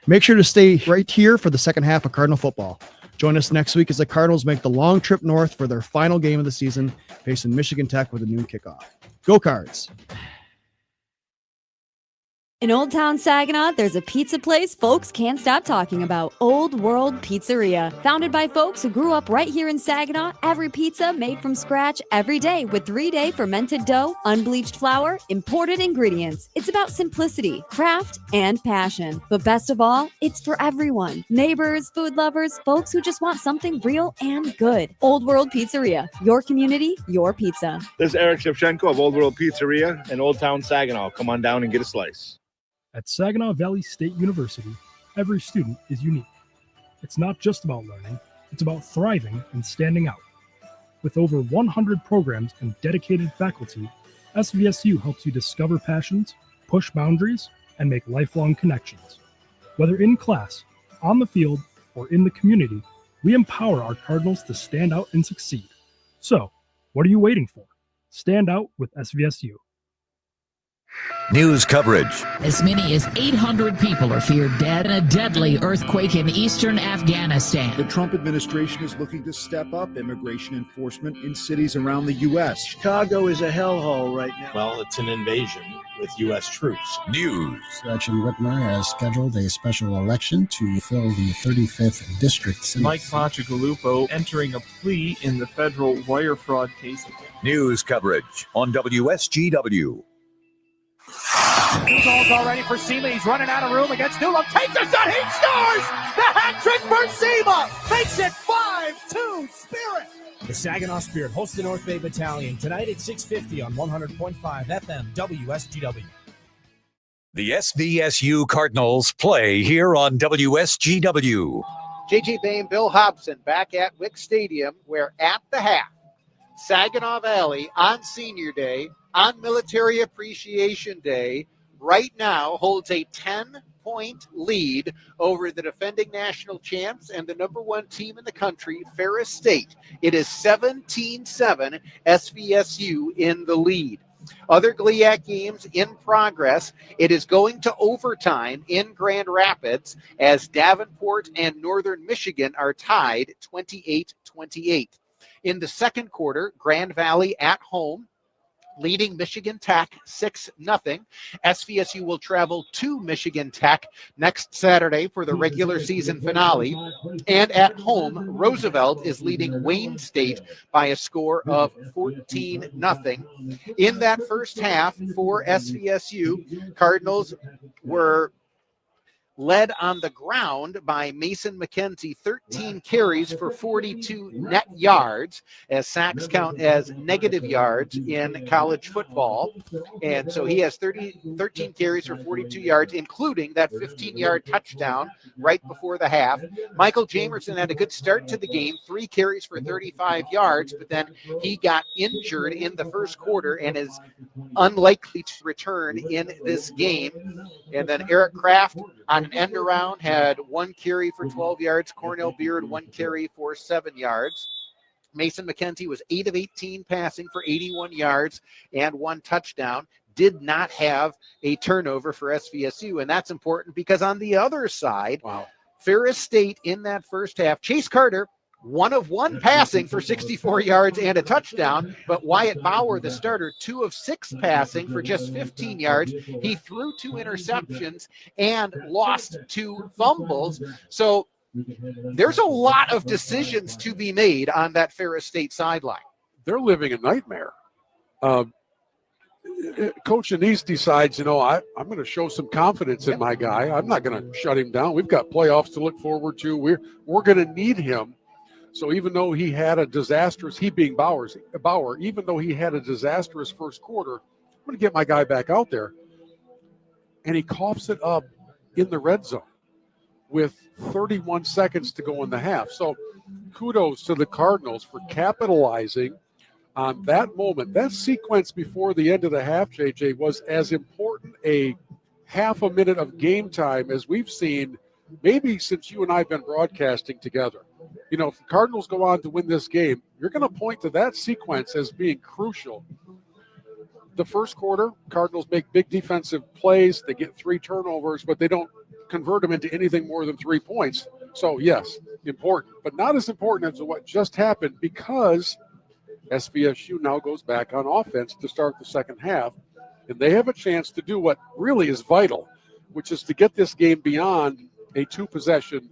Make sure to stay right here for the second half of Cardinal football. Join us next week as the Cardinals make the long trip north for their final game of the season, facing Michigan Tech with a noon kickoff. Go Cards! In Old Town Saginaw, there's a pizza place folks can't stop talking about. Old World Pizzeria. Founded by folks who grew up right here in Saginaw, every pizza made from scratch every day with 3-day fermented dough, unbleached flour, imported ingredients. It's about simplicity, craft, and passion. But best of all, it's for everyone. Neighbors, food lovers, folks who just want something real and good. Old World Pizzeria. Your community, your pizza. This is Eric Shevchenko of Old World Pizzeria in Old Town Saginaw. Come on down and get a slice. At Saginaw Valley State University, every student is unique. It's not just about learning, it's about thriving and standing out. With over 100 programs and dedicated faculty, SVSU helps you discover passions, push boundaries, and make lifelong connections. Whether in class, on the field, or in the community, we empower our Cardinals to stand out and succeed. So, what are you waiting for? Stand out with SVSU. News coverage. As many as 800 people are feared dead in a deadly earthquake in eastern Afghanistan. The Trump administration is looking to step up immigration enforcement in cities around the U.S. Chicago is a hellhole right now. Well, it's an invasion with U.S. troops. News. Gretchen Whitmer has scheduled a special election to fill the 35th district Senate. Mike Bacigalupo entering a plea in the federal wire fraud case. News coverage on WSGW. Eagles all ready for Seema. He's running out of room against Newland. Takes a shot. He scores! The hat trick for Seema. Makes it 5-2 Spirit. The Saginaw Spirit hosts the North Bay Battalion tonight at 6:50 on 100.5 FM WSGW. The SVSU Cardinals play here on WSGW. JJ Bain, Bill Hobson back at Wick Stadium, where at the half, Saginaw Valley on Senior Day, on Military Appreciation Day, right now holds a 10-point lead over the defending national champs and the number one team in the country, Ferris State. It is 17-7 SVSU in the lead. Other GLIAC games in progress. It is going to overtime in Grand Rapids as Davenport and Northern Michigan are tied 28-28. In the second quarter, Grand Valley at home, leading Michigan Tech 6-0. SVSU will travel to Michigan Tech next Saturday for the regular season finale. And at home, Roosevelt is leading Wayne State by a score of 14-0. In that first half for SVSU, Cardinals were led on the ground by Mason McKenzie, 13 carries for 42 net yards, as sacks count as negative yards in college football. And so he has 13 carries for 42 yards, including that 15-yard touchdown right before the half. Michael Jamerson had a good start to the game, 3 carries for 35 yards, but then he got injured in the first quarter and is unlikely to return in this game. And then Eric Kraft on an end around had 1 carry for 12 yards. Cornell Beard 1 carry for 7 yards. Mason McKenzie was 8 of 18 passing for 81 yards and 1 touchdown. Did not have a turnover for SVSU, and that's important because on the other side, Ferris State in that first half, Chase Carter, 1 of 1 passing for 64 yards and a touchdown, but Wyatt Bauer, the starter, 2 of 6 passing for just 15 yards. He threw 2 interceptions and lost 2 fumbles. So there's a lot of decisions to be made on that Ferris State sideline. They're living a nightmare. Coach Anise decides, I'm going to show some confidence in my guy. I'm not going to shut him down. We've got playoffs to look forward to. We're going to need him. So even though he had a disastrous, he being Bauer, even though he had a disastrous first quarter, I'm going to get my guy back out there. And he coughs it up in the red zone with 31 seconds to go in the half. So kudos to the Cardinals for capitalizing on that moment. That sequence before the end of the half, JJ, was as important a half a minute of game time as we've seen maybe since you and I have been broadcasting together. If the Cardinals go on to win this game, you're going to point to that sequence as being crucial. The first quarter, Cardinals make big defensive plays. They get 3 turnovers, but they don't convert them into anything more than 3 points. So, yes, important, but not as important as what just happened because SVSU now goes back on offense to start the second half, and they have a chance to do what really is vital, which is to get this game beyond a 2-possession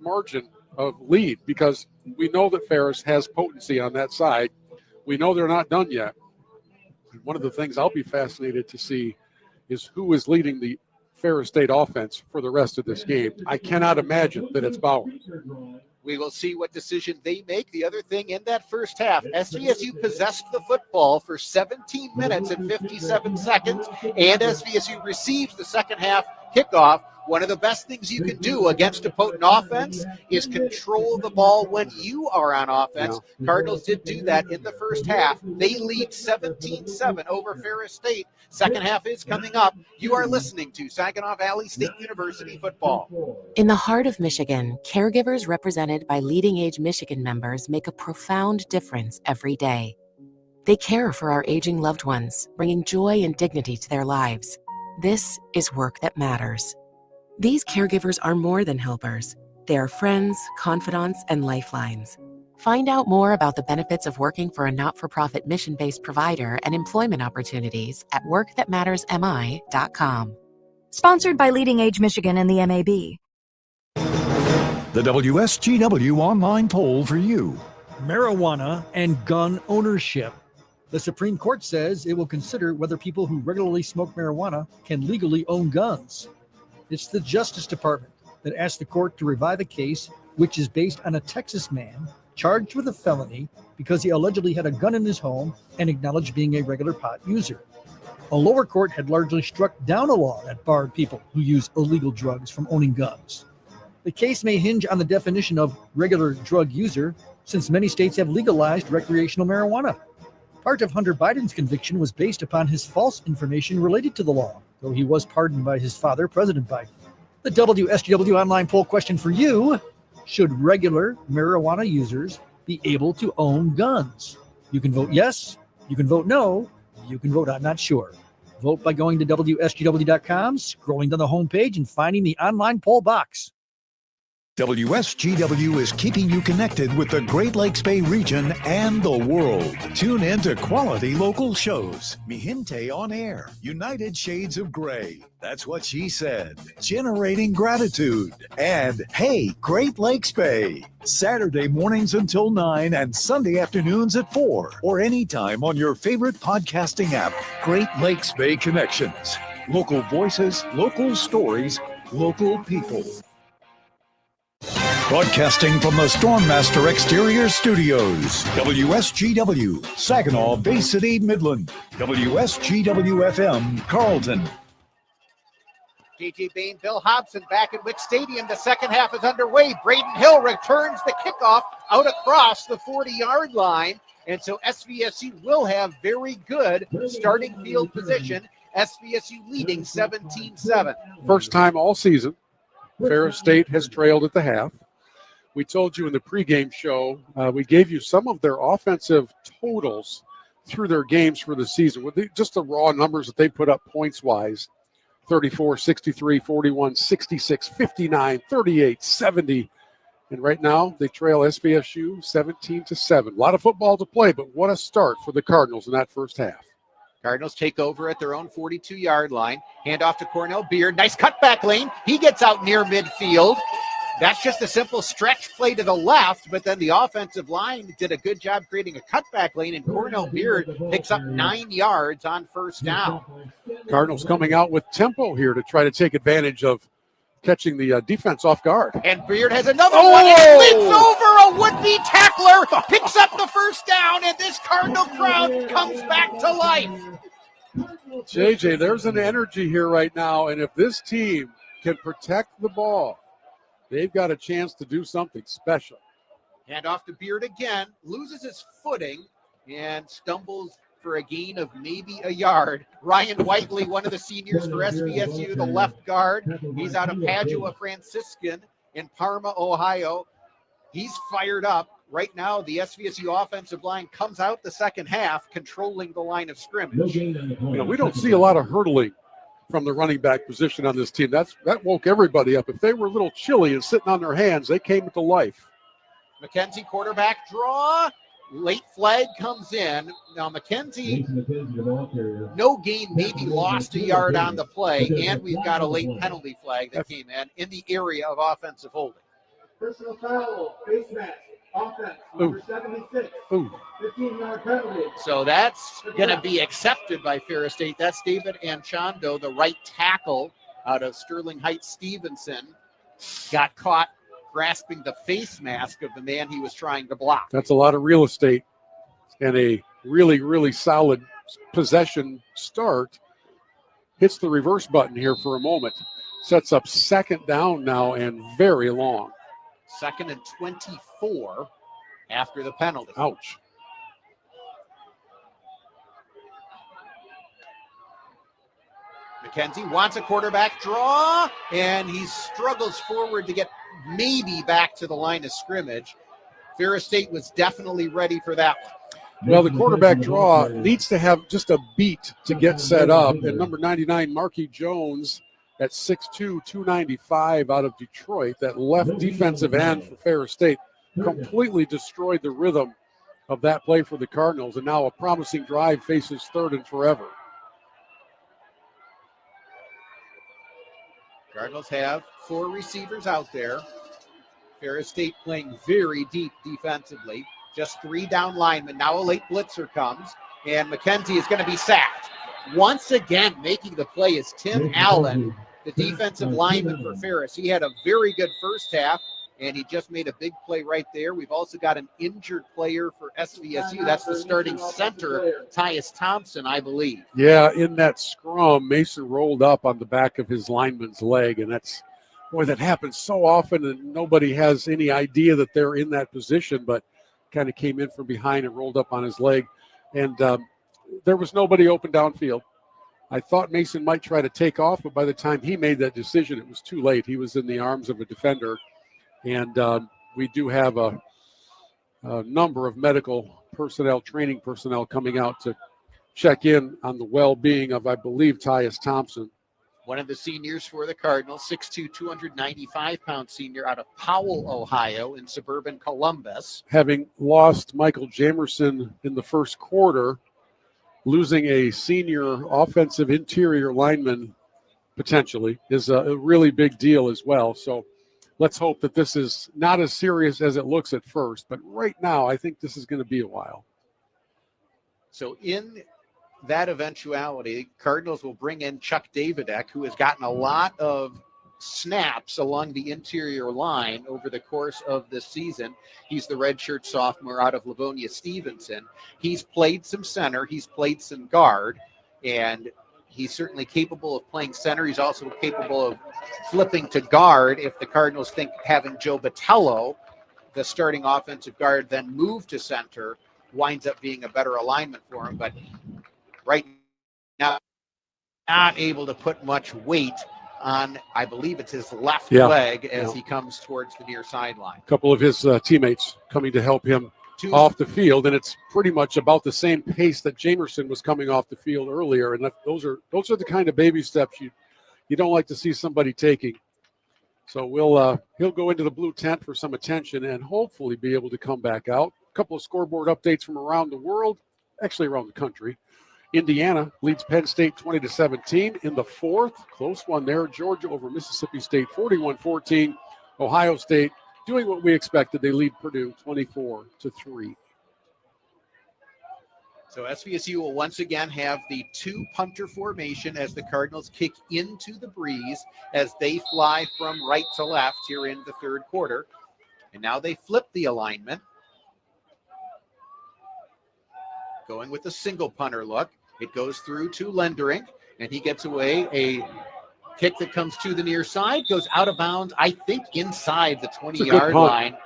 margin of lead, because we know that Ferris has potency on that side. We know they're not done yet. One of the things I'll be fascinated to see is who is leading the Ferris State offense for the rest of this game. I cannot imagine that it's Bauer. We will see what decision they make. The other thing in that first half, SVSU possessed the football for 17 minutes and 57 seconds, and SVSU received the second half kickoff. One of the best things you can do against a potent offense is control the ball when you are on offense. Cardinals did do that in the first half. They lead 17-7 over Ferris State. Second half is coming up. You are listening to Saginaw Valley State University football. In the heart of Michigan, caregivers represented by Leading Age Michigan members make a profound difference every day. They care for our aging loved ones, bringing joy and dignity to their lives. This is work that matters. These caregivers are more than helpers. They are friends, confidants, and lifelines. Find out more about the benefits of working for a not-for-profit mission-based provider and employment opportunities at workthatmattersmi.com. Sponsored by Leading Age Michigan and the MAB. The WSGW online poll for you. Marijuana and gun ownership. The Supreme Court says it will consider whether people who regularly smoke marijuana can legally own guns. It's the Justice Department that asked the court to revive a case which is based on a Texas man charged with a felony because he allegedly had a gun in his home and acknowledged being a regular pot user. A lower court had largely struck down a law that barred people who use illegal drugs from owning guns. The case may hinge on the definition of regular drug user, since many states have legalized recreational marijuana. Part of Hunter Biden's conviction was based upon his false information related to the law, though he was pardoned by his father, President Biden. The WSGW online poll question for you: should regular marijuana users be able to own guns? You can vote yes, you can vote no, you can vote I'm not sure. Vote by going to WSGW.com, scrolling down the homepage, and finding the online poll box. WSGW is keeping you connected with the Great Lakes Bay region and the world. Tune in to quality local shows. Mihinte on Air, United Shades of Gray, That's What She Said, Generating Gratitude, and Hey, Great Lakes Bay. Saturday mornings until 9 and Sunday afternoons at 4, or anytime on your favorite podcasting app, Great Lakes Bay Connections. Local voices, local stories, local people. Broadcasting from the Stormmaster Exterior Studios, WSGW, Saginaw, Bay City, Midland, WSGW FM, Carlton. J.J. Bain, Bill Hobson back at Wick Stadium. The second half is underway. Braden Hill returns the kickoff out across the 40-yard line. And so SVSU will have very good starting field position. SVSU leading 17-7. First time all season, Ferris State has trailed at the half. We told you in the pregame show, we gave you some of their offensive totals through their games for the season, with just the raw numbers that they put up points-wise. 34, 63, 41, 66, 59, 38, 70. And right now, they trail SVSU 17-7. A lot of football to play, but what a start for the Cardinals in that first half. Cardinals take over at their own 42-yard line. Hand off to Cornell Beard. Nice cutback lane. He gets out near midfield. That's just a simple stretch play to the left, but then the offensive line did a good job creating a cutback lane, and Cornell Beard picks up 9 yards on first down. Cardinals coming out with tempo here to try to take advantage of catching the defense off guard. And Beard has another one and leaps over a would-be tackler, picks up the first down, and this Cardinal crowd comes back to life. JJ, there's an energy here right now, and if this team can protect the ball, they've got a chance to do something special. Hand off to Beard again, loses his footing, and stumbles for a gain of maybe a yard. Ryan Whiteley, one of the seniors for SVSU, the left guard. He's out of Padua Franciscan in Parma, Ohio. He's fired up. Right now, the SVSU offensive line comes out the second half, controlling the line of scrimmage. We don't see a lot of hurdling from the running back position on this team. That woke everybody up. If they were a little chilly and sitting on their hands, they came to life. McKenzie quarterback draw. Late flag comes in. Now McKenzie, no gain, maybe lost a yard on the play, and we've got a late penalty flag that came in the area of offensive holding. Personal foul, face mask, offense, number 76. 15-yard penalty. So that's going to be accepted by Ferris State. That's David Anchondo, the right tackle out of Sterling Heights Stevenson, got caught grasping the face mask of the man he was trying to block. That's a lot of real estate and a really, really solid possession start. Hits the reverse button here for a moment. Sets up second down now and very long. 2nd and 24 after the penalty. Ouch. McKenzie wants a quarterback draw, and he struggles forward to get maybe back to the line of scrimmage. Ferris State was definitely ready for that one. Well, the quarterback draw needs to have just a beat to get set up. And number 99, Marky Jones, at 6'2", 295 out of Detroit, that left defensive end for Ferris State, completely destroyed the rhythm of that play for the Cardinals. And now a promising drive faces 3rd and forever. Cardinals have 4 receivers out there. Ferris State playing very deep defensively. Just 3 down linemen. Now a late blitzer comes, and McKenzie is going to be sacked. Once again, making the play is Tim Allen, the defensive lineman for Ferris. He had a very good first half, and he just made a big play right there. We've also got an injured player for SVSU. That's the starting center, Tyus Thompson, I believe. Yeah, in that scrum, Mason rolled up on the back of his lineman's leg, and that happens so often, and nobody has any idea that they're in that position, but kind of came in from behind and rolled up on his leg. And there was nobody open downfield. I thought Mason might try to take off, but by the time he made that decision, it was too late. He was in the arms of a defender. And we do have a number of medical personnel, training personnel coming out to check in on the well-being of, I believe, Tyus Thompson. One of the seniors for the Cardinals, 6'2", 295-pound senior out of Powell, Ohio, in suburban Columbus. Having lost Michael Jamerson in the first quarter, losing a senior offensive interior lineman potentially is a really big deal as well. So let's hope that this is not as serious as it looks at first. But right now, I think this is going to be a while. So in that eventuality, Cardinals will bring in Chuck Davidek, who has gotten a lot of snaps along the interior line over the course of this season. He's the redshirt sophomore out of Livonia Stevenson. He's played some center, he's played some guard, and he's certainly capable of playing center. He's also capable of flipping to guard if the Cardinals think having Joe Botello, the starting offensive guard, then move to center winds up being a better alignment for him. But right now, not able to put much weight on, I believe it's his left leg as he comes towards the near sideline. A couple of his teammates coming to help him off the field, and it's pretty much about the same pace that Jamerson was coming off the field earlier. And those are the kind of baby steps you don't like to see somebody taking. So he'll go into the blue tent for some attention and hopefully be able to come back out. A couple of scoreboard updates from around the world, actually around the country. Indiana leads Penn State 20-17 in the fourth. Close one there. Georgia over Mississippi State 41-14. Ohio State doing what we expected. They lead Purdue 24-3. So SVSU will once again have the two punter formation as the Cardinals kick into the breeze as they fly from right to left here in the third quarter. And now they flip the alignment. Going with a single punter look. It goes through to Lendering, and he gets away a kick that comes to the near side, goes out of bounds, I think inside the 20-yard line.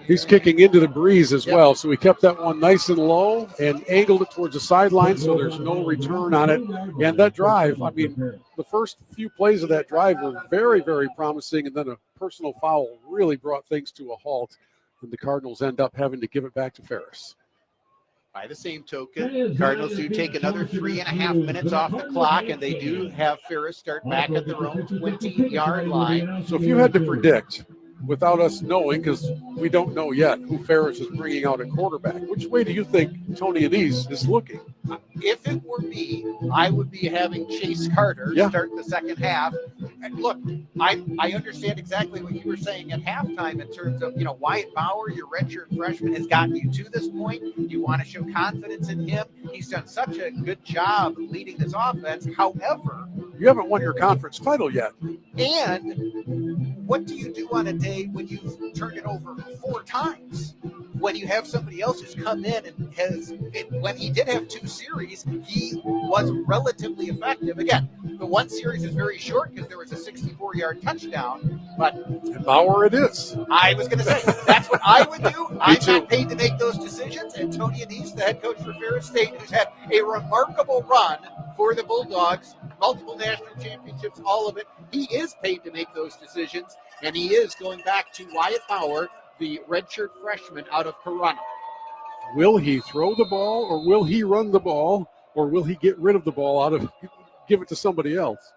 He's kicking into the breeze as well, so he kept that one nice and low and angled it towards the sideline so there's no return on it. And that drive, I mean, the first few plays of that drive were very, very promising, and then a personal foul really brought things to a halt, and the Cardinals end up having to give it back to Ferris. By the same token, Cardinals do take another 3.5 minutes off the clock, and they do have Ferris start back at their own 20-yard line. So if you had to predict, without us knowing, because we don't know yet who Ferris is bringing out at quarterback, which way do you think Tony Anise is looking? If it were me, I would be having Chase Carter start the second half. And look, I understand exactly what you were saying at halftime in terms of, Wyatt Bauer, your redshirt freshman, has gotten you to this point. You want to show confidence in him. He's done such a good job leading this offense. However, you haven't won your conference title yet. And what do you do on a day when you've turned it over 4 times? When you have somebody else who's come in and when he did have 2 series, he was relatively effective. Again, the one series is very short because there was a 64-yard touchdown. But and Bauer it is. I was going to say, that's what I would do. I'm not paid to make those decisions. And Tony Anise, the head coach for Ferris State, who's had a remarkable run for the Bulldogs, multiple national championships, all of it, he is paid to make those decisions. And he is going back to Wyatt Bauer, the redshirt freshman out of Cardinal. Will he throw the ball, or will he run the ball, or will he get rid of the ball give it to somebody else?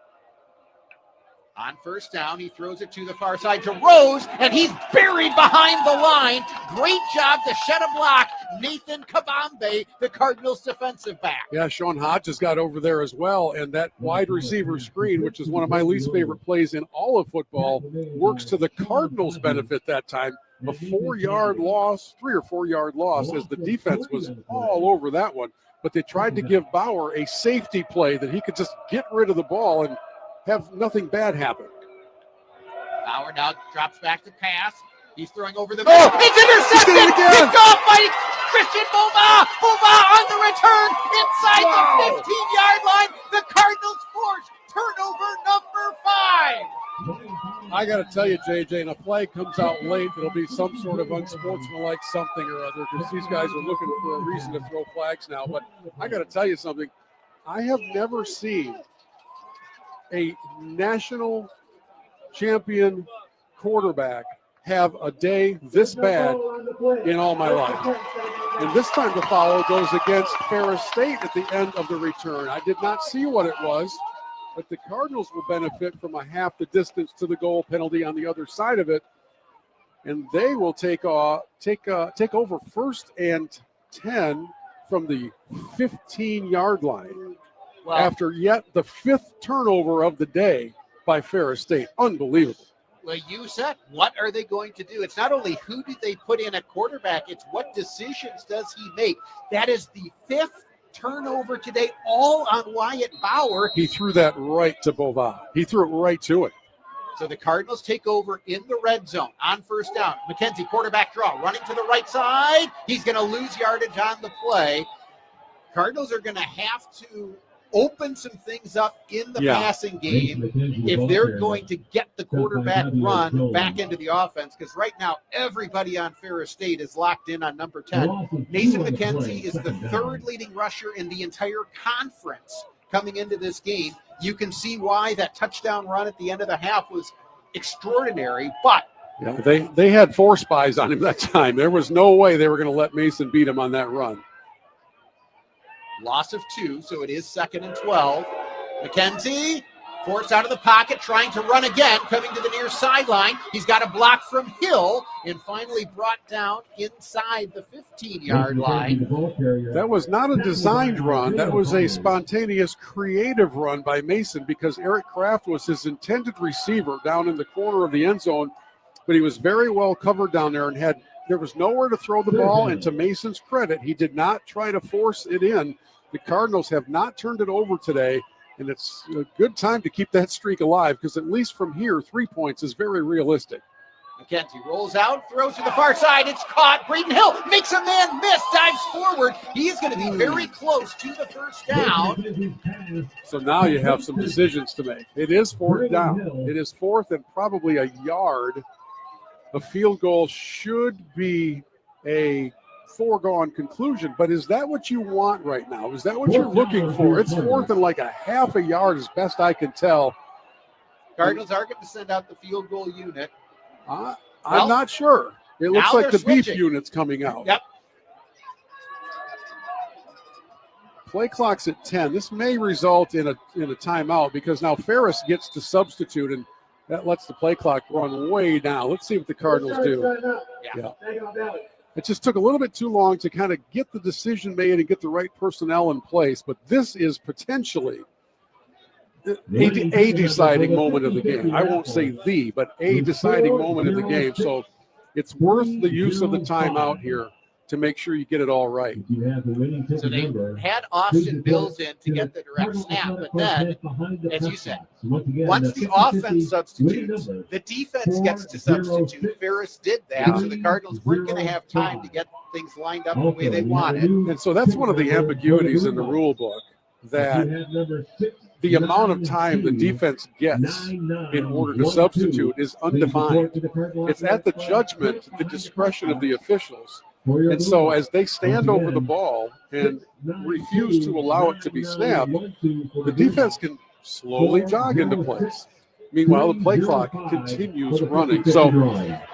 On first down, he throws it to the far side to Rose, and he's buried behind the line. Great job to shed a block. Nathan Kabambe, the Cardinals defensive back. Yeah, Sean Hodges got over there as well, and that wide receiver screen, which is one of my least favorite plays in all of football, works to the Cardinals' benefit that time. A 4-yard loss, 3 or 4 yard loss, as the defense was all over that one. But they tried to give Bauer a safety play that he could just get rid of the ball and have nothing bad happen. Bauer now drops back to pass. He's throwing over the middle. It's intercepted. Picked off by Christian Bova. Bova on the return inside the 15-yard line. The Cardinals force turnover number 5. I got to tell you, JJ, and a flag comes out late, it'll be some sort of unsportsmanlike something or other, because these guys are looking for a reason to throw flags now. But I got to tell you something. I have never seen a national champion quarterback have a day this bad in all my life. And this time the foul goes against Ferris State at the end of the return. I did not see what it was, but the Cardinals will benefit from a half the distance to the goal penalty on the other side of it. And they will take over 1st and 10 from the 15-yard line. Wow. After yet the 5th turnover of the day by Ferris State. Unbelievable. Well, you said, what are they going to do? It's not only who do they put in at quarterback, it's what decisions does he make. That is the 5th turnover today, all on Wyatt Bauer. He threw that right to Bova. He threw it right to it. So the Cardinals take over in the red zone on first down. McKenzie, quarterback draw, running to the right side. He's going to lose yardage on the play. Cardinals are going to have to open some things up in the passing game if they're going to get the quarterback run back into the offense, because right now everybody on Ferris State is locked in on number 10. Mason McKenzie is the third leading rusher in the entire conference coming into this game. You can see why that touchdown run at the end of the half was extraordinary, but they had 4 spies on him that time. There was no way they were going to let Mason beat him on that run. Loss of 2, so it is 2nd and 12. McKenzie forced out of the pocket, trying to run again, coming to the near sideline. He's got a block from Hill and finally brought down inside the 15-yard line. That was not a designed run. That was a spontaneous, creative run by Mason, because Eric Kraft was his intended receiver down in the corner of the end zone, but he was very well covered down there and there was nowhere to throw the ball, and to Mason's credit, he did not try to force it in. The Cardinals have not turned it over today, and it's a good time to keep that streak alive, because at least from here, 3 points is very realistic. McKenzie rolls out, throws to the far side. It's caught. Braden Hill makes a man miss, dives forward. He is going to be very close to the first down. So now you have some decisions to make. It is 4th down. It is 4th and probably a yard. A field goal should be a foregone conclusion, but is that what you want right now? Is that what you're looking for? It's 4th and like a half a yard as best I can tell. Cardinals are going to send out the field goal unit. I'm not sure. It looks like the beef unit's coming out. Yep. Play clock's at 10. This may result in a timeout, because now Ferris gets to substitute, and that lets the play clock run way down. Let's see what the Cardinals do. Yeah. It just took a little bit too long to kind of get the decision made and get the right personnel in place, but this is potentially a deciding moment of the game. I won't say but a deciding moment of the game. So it's worth the use of the timeout here to make sure you get it all right. So they had Austin Bills in to get the direct snap, but then, as you said, once the offense substitutes, the defense gets to substitute. Ferris did that, so the Cardinals weren't going to have time to get things lined up the way they wanted. And so that's one of the ambiguities in the rule book, that the amount of time the defense gets in order to substitute is undefined. It's at the judgment, the discretion of the officials. And so as they stand over the ball and refuse to allow it to be snapped, the defense can slowly jog into place. Meanwhile, the play clock continues running. So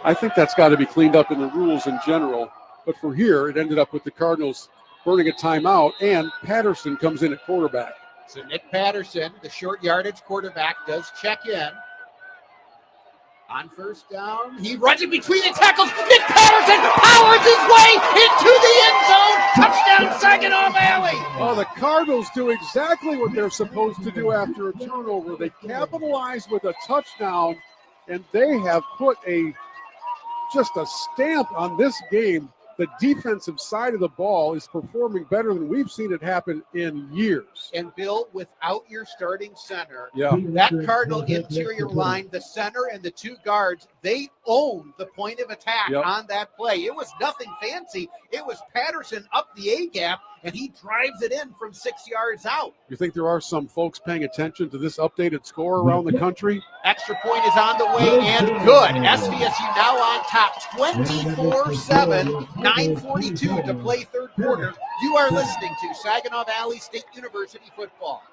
I think that's got to be cleaned up in the rules in general. But for here, it ended up with the Cardinals burning a timeout, and Patterson comes in at quarterback. So Nick Patterson, the short yardage quarterback, does check in. On first down, he runs in between the tackles. Nick Patterson powers his way into the end zone. Touchdown, Saginaw Valley. Oh, the Cardinals do exactly what they're supposed to do after a turnover. They capitalize with a touchdown, and they have put just a stamp on this game. The defensive side of the ball is performing better than we've seen it happen in years. And Bill, without your starting center, that Cardinal interior line, the center and the 2 guards, they own the point of attack on that play. It was nothing fancy. It was Patterson up the A-gap, and he drives it in from 6 yards out. You think there are some folks paying attention to this updated score around the country? Extra point is on the way, and good. SVSU now on top, 24-7, 9:42 to play third quarter. You are listening to Saginaw Valley State University football.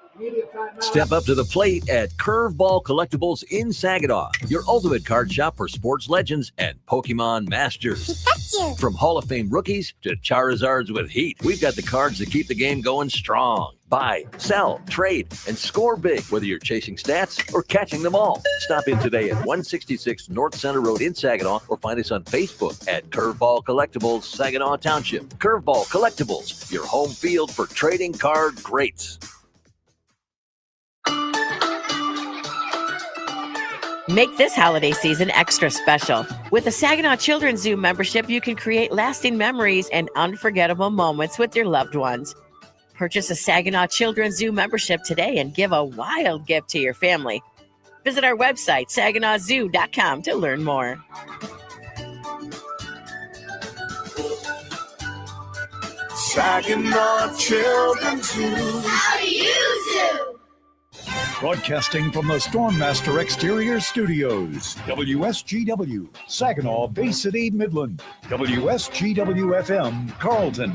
Step up to the plate at Curveball Collectibles in Saginaw, your ultimate card shop for sports legends and Pokemon masters. Pikachu. From Hall of Fame rookies to Charizards with heat, we've got the cards that keep the game going strong. Buy, sell, trade, and score big, whether you're chasing stats or catching them all. Stop in today at 166 North Center Road in Saginaw, or find us on Facebook at Curveball Collectibles, Saginaw Township. Curveball Collectibles, your home field for trading card greats. Make this holiday season extra special. With a Saginaw Children's Zoo membership, you can create lasting memories and unforgettable moments with your loved ones. Purchase a Saginaw Children's Zoo membership today and give a wild gift to your family. Visit our website, saginawzoo.com, to learn more. Saginaw Children's Zoo. How do you zoo? Broadcasting from the Stormmaster Exterior Studios. WSGW, Saginaw, Bay City, Midland. WSGW FM, Carlton.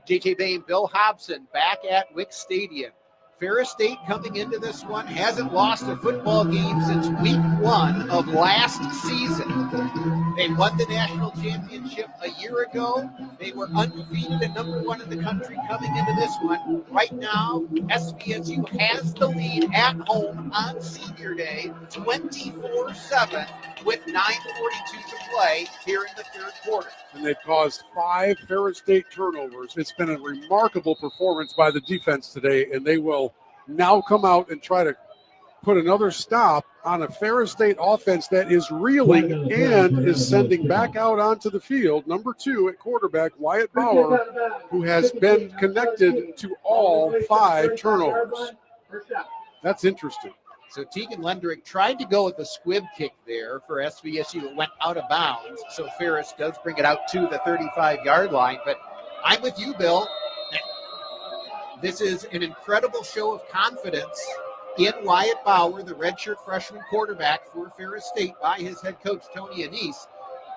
JJ Bain, Bill Hobson back at Wick Stadium. Ferris State coming into this one hasn't lost a football game since week 1 of last season. They won the national championship a year ago. They were undefeated and number 1 in the country coming into this one. Right now, SVSU has the lead at home on Senior Day, 24-7, with 9:42 to play here in the third quarter. And they've caused 5 Ferris State turnovers. It's been a remarkable performance by the defense today, and they will now come out and try to put another stop on a Ferris State offense that is reeling and is sending back out onto the field number 2 at quarterback Wyatt Bauer, who has been connected to all 5 turnovers. That's interesting. So Tegan Lendrick tried to go with a squib kick there for SVSU. It went out of bounds. So Ferris does bring it out to the 35-yard line. But I'm with you, Bill. This is an incredible show of confidence in Wyatt Bauer, the redshirt freshman quarterback for Ferris State, by his head coach, Tony Anise.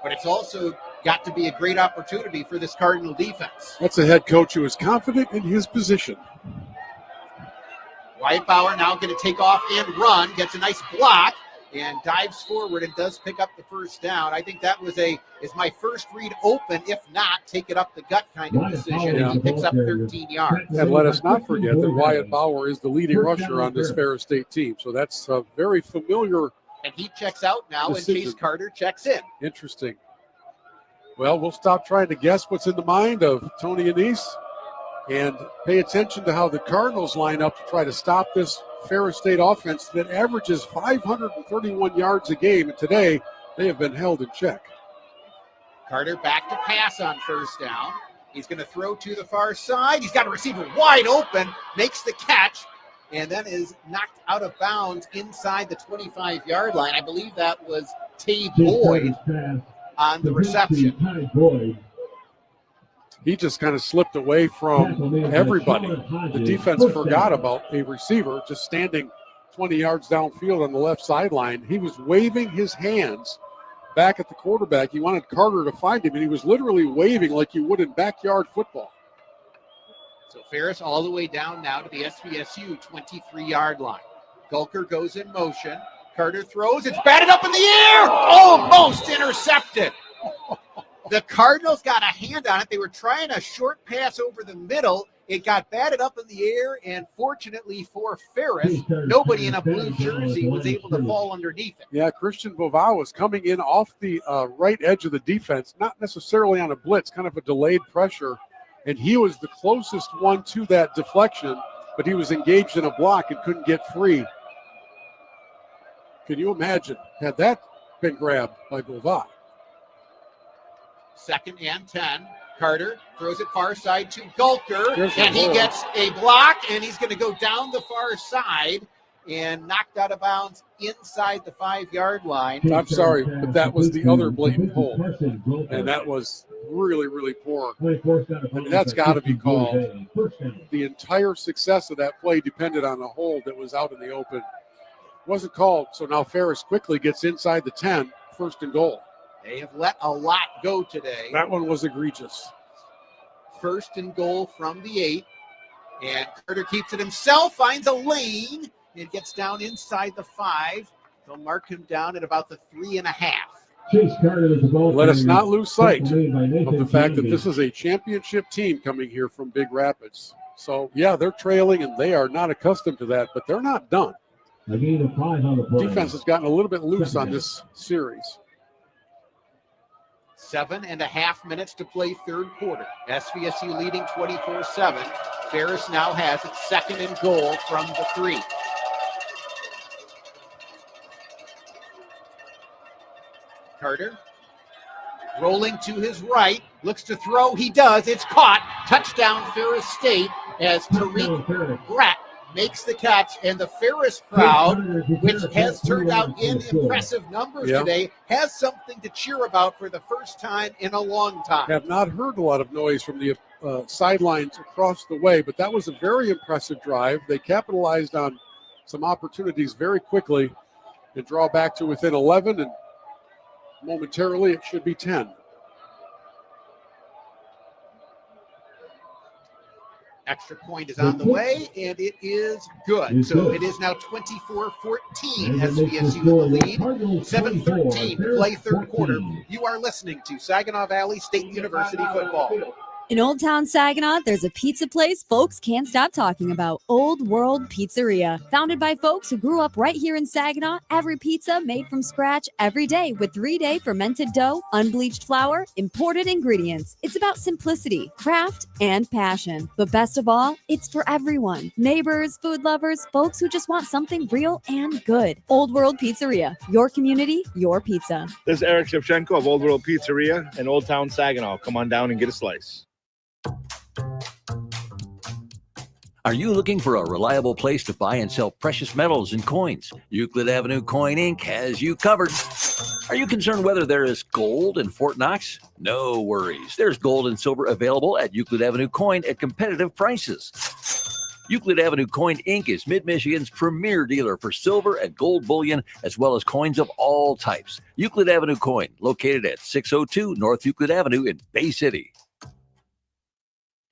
But it's also got to be a great opportunity for this Cardinal defense. That's a head coach who is confident in his position. Wyatt Bauer now going to take off and run, gets a nice block, and dives forward and does pick up the first down. I think that was is my first read open, if not, take it up the gut kind of decision, and he picks up 13 yards. And let us not forget that Wyatt Bauer is the leading rusher on this Ferris State team. So that's a very familiar. And he checks out now, decision. And Chase Carter checks in. Interesting. Well, we'll stop trying to guess what's in the mind of Tony Anise and pay attention to how the Cardinals line up to try to stop this Ferris State offense that averages 531 yards a game. And today, they have been held in check. Carter back to pass on first down. He's going to throw to the far side. He's got a receiver wide open, makes the catch, and then is knocked out of bounds inside the 25-yard line. I believe that was Tay Boyd on the reception. He just kind of slipped away from everybody. The defense forgot about a receiver just standing 20 yards downfield on the left sideline. He was waving his hands back at the quarterback. He wanted Carter to find him, and he was literally waving like you would in backyard football. So Ferris all the way down now to the SVSU 23-yard line. Gulker goes in motion. Carter throws. It's batted up in the air. Almost intercepted. The Cardinals got a hand on it. They were trying a short pass over the middle. It got batted up in the air, and fortunately for Ferris, nobody in a blue jersey was able to fall underneath it. Yeah, Christian Bovau was coming in off the right edge of the defense, not necessarily on a blitz, kind of a delayed pressure, and he was the closest one to that deflection, but he was engaged in a block and couldn't get free. Can you imagine had that been grabbed by Bovau? 2nd and 10. Carter throws it far side to Gulker, and he ball. gets a block, and he's going to go down the far side and knocked out of bounds inside the 5-yard line. I'm sorry, but that was the other blatant hold, and that was really, really poor. And that's got to be called. The entire success of that play depended on a hold that was out in the open. Wasn't called, so now Ferris quickly gets inside the 10, 1st and goal. They have let a lot go today. That one was egregious. 1st and goal from the 8. And Carter keeps it himself, finds a lane, and gets down inside the 5. They'll mark him down at about the 3.5. Let us not lose sight of the fact that this is a championship team coming here from Big Rapids. So, yeah, they're trailing, and they are not accustomed to that, but they're not done. Defense has gotten a little bit loose on this series. 7.5 minutes to play third quarter. SVSU leading 24-7. Ferris now has it 2nd and goal from the 3. Carter rolling to his right, looks to throw. He does. It's caught. Touchdown Ferris State. as Tariq Brett makes the catch, and the Ferris crowd, which has turned out in impressive numbers today, has something to cheer about for the first time in a long time. Have not heard a lot of noise from the sidelines across the way, but that was a very impressive drive. They capitalized on some opportunities very quickly and draw back to within 11, and momentarily it should be 10. Extra point is on the way, and it is good. So it is now 24-14, SVSU in the lead. 7:13 to play third quarter. You are listening to Saginaw Valley State University football. In Old Town Saginaw, there's a pizza place folks can't stop talking about, Old World Pizzeria. Founded by folks who grew up right here in Saginaw, every pizza made from scratch every day with 3-day fermented dough, unbleached flour, imported ingredients. It's about simplicity, craft, and passion. But best of all, it's for everyone. Neighbors, food lovers, folks who just want something real and good. Old World Pizzeria, your community, your pizza. This is Eric Shevchenko of Old World Pizzeria in Old Town Saginaw. Come on down and get a slice. Are you looking for a reliable place to buy and sell precious metals and coins? Euclid Avenue Coin Inc. has you covered. Are you concerned whether there is gold in Fort Knox? No worries. There's gold and silver available at Euclid Avenue Coin at competitive prices. Euclid Avenue Coin Inc. is Mid-Michigan's premier dealer for silver and gold bullion, as well as coins of all types. Euclid Avenue Coin, located at 602 North Euclid Avenue in Bay City.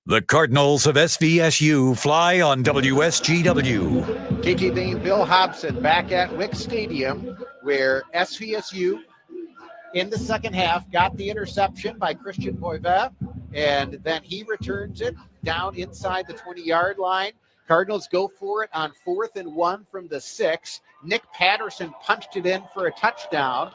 The Cardinals of SVSU fly on WSGW. KJ Bain, Bill Hobson back at Wick Stadium, where SVSU in the second half got the interception by Christian Boivet, and then he returns it down inside the 20-yard line. Cardinals go for it on 4th and 1 from the 6. Nick Patterson punched it in for a touchdown.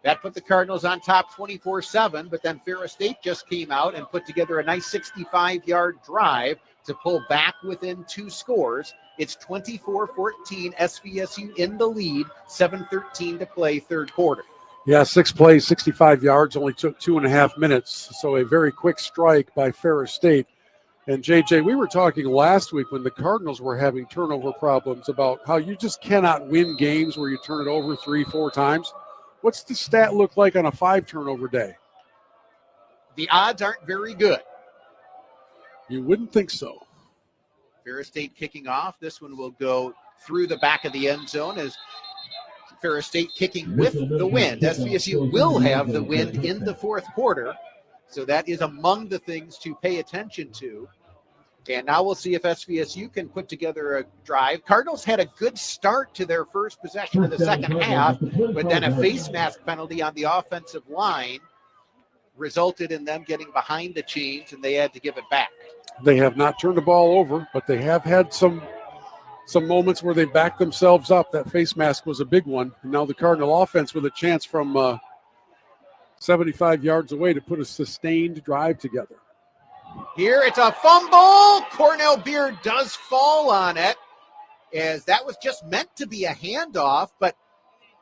That put the Cardinals on top 24-7, but then Ferris State just came out and put together a nice 65-yard drive to pull back within 2 scores. It's 24-14, SVSU in the lead, 7:13 to play third quarter. Yeah, 6 plays, 65 yards, only took 2.5 minutes, so a very quick strike by Ferris State. And, JJ, we were talking last week when the Cardinals were having turnover problems about how you just cannot win games where you turn it over 3-4 times. What's the stat look like on a 5-turnover day? The odds aren't very good. You wouldn't think so. Ferris State kicking off. This one will go through the back of the end zone as Ferris State kicking with the wind. SVSU will have the wind in the fourth quarter, so that is among the things to pay attention to. And now we'll see if SVSU can put together a drive. Cardinals had a good start to their first possession of the second half, but then a face mask penalty on the offensive line resulted in them getting behind the chains, and they had to give it back. They have not turned the ball over, but they have had some moments where they backed themselves up. That face mask was a big one. And now the Cardinal offense with a chance from 75 yards away to put a sustained drive together. Here it's a fumble. Cornell Beard does fall on it, as that was just meant to be a handoff. But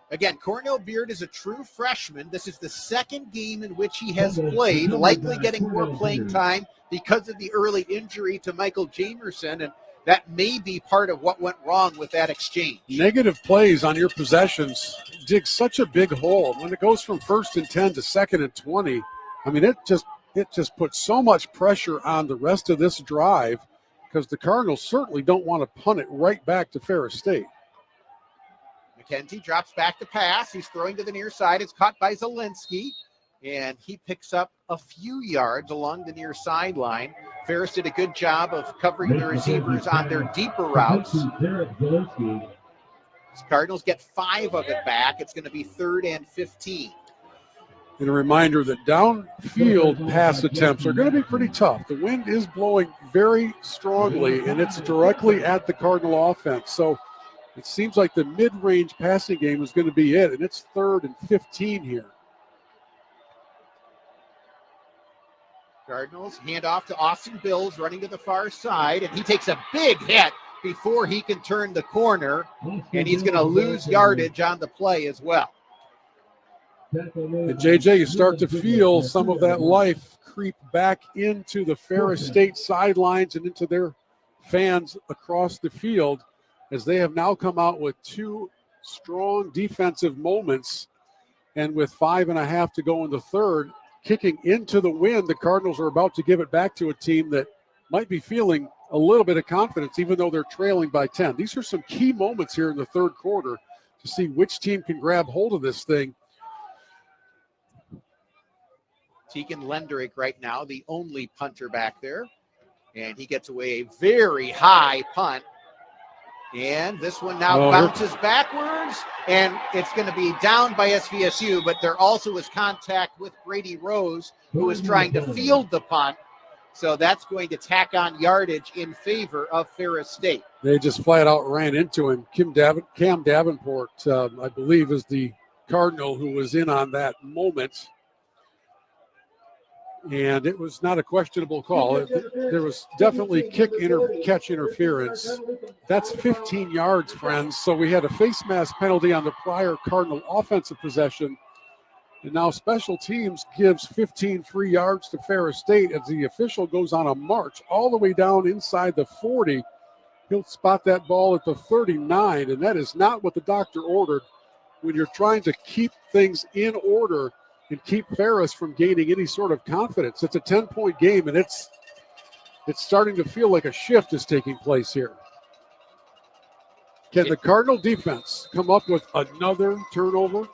again, Cornell Beard is a true freshman. This is the second game in which he has played, likely getting more playing time because of the early injury to Michael Jamerson, and that may be part of what went wrong with that exchange. Negative plays on your possessions dig such a big hole. When it goes from 1st and 10 to 2nd and 20, I mean, it just puts so much pressure on the rest of this drive, because the Cardinals certainly don't want to punt it right back to Ferris State. McKenzie drops back to pass. He's throwing to the near side. It's caught by Zielinski, and he picks up a few yards along the near sideline. Ferris did a good job of covering the receivers on their deeper routes. Cardinals get 5 of it back. It's going to be 3rd and 15. And a reminder that downfield pass attempts are going to be pretty tough. The wind is blowing very strongly, and it's directly at the Cardinal offense. So it seems like the mid-range passing game is going to be it, and it's 3rd and 15 here. Cardinals hand off to Austin Bills, running to the far side, and he takes a big hit before he can turn the corner, and he's going to lose yardage on the play as well. And JJ, you start to feel some of that life creep back into the Ferris State sidelines and into their fans across the field as they have now come out with two strong defensive moments. And with 5.5 to go in the third, kicking into the wind, the Cardinals are about to give it back to a team that might be feeling a little bit of confidence, even though they're trailing by 10. These are some key moments here in the third quarter to see which team can grab hold of this thing. Tegan Lendrick right now, the only punter back there. And he gets away a very high punt. And this one now bounces backwards, and it's going to be down by SVSU, but there also is contact with Brady Rose, who is trying to field the punt. So that's going to tack on yardage in favor of Ferris State. They just flat out ran into him. Cam Davenport, I believe, is the Cardinal who was in on that moment. And it was not a questionable call. There was definitely catch interference. That's 15 yards, friends. So we had a face mask penalty on the prior Cardinal offensive possession. And now special teams gives 15 free yards to Ferris State as the official goes on a march all the way down inside the 40. He'll spot that ball at the 39, and that is not what the doctor ordered when you're trying to keep things in order and keep Ferris from gaining any sort of confidence. It's a 10-point game, and it's starting to feel like a shift is taking place here. Can the Cardinal defense come up with another turnover?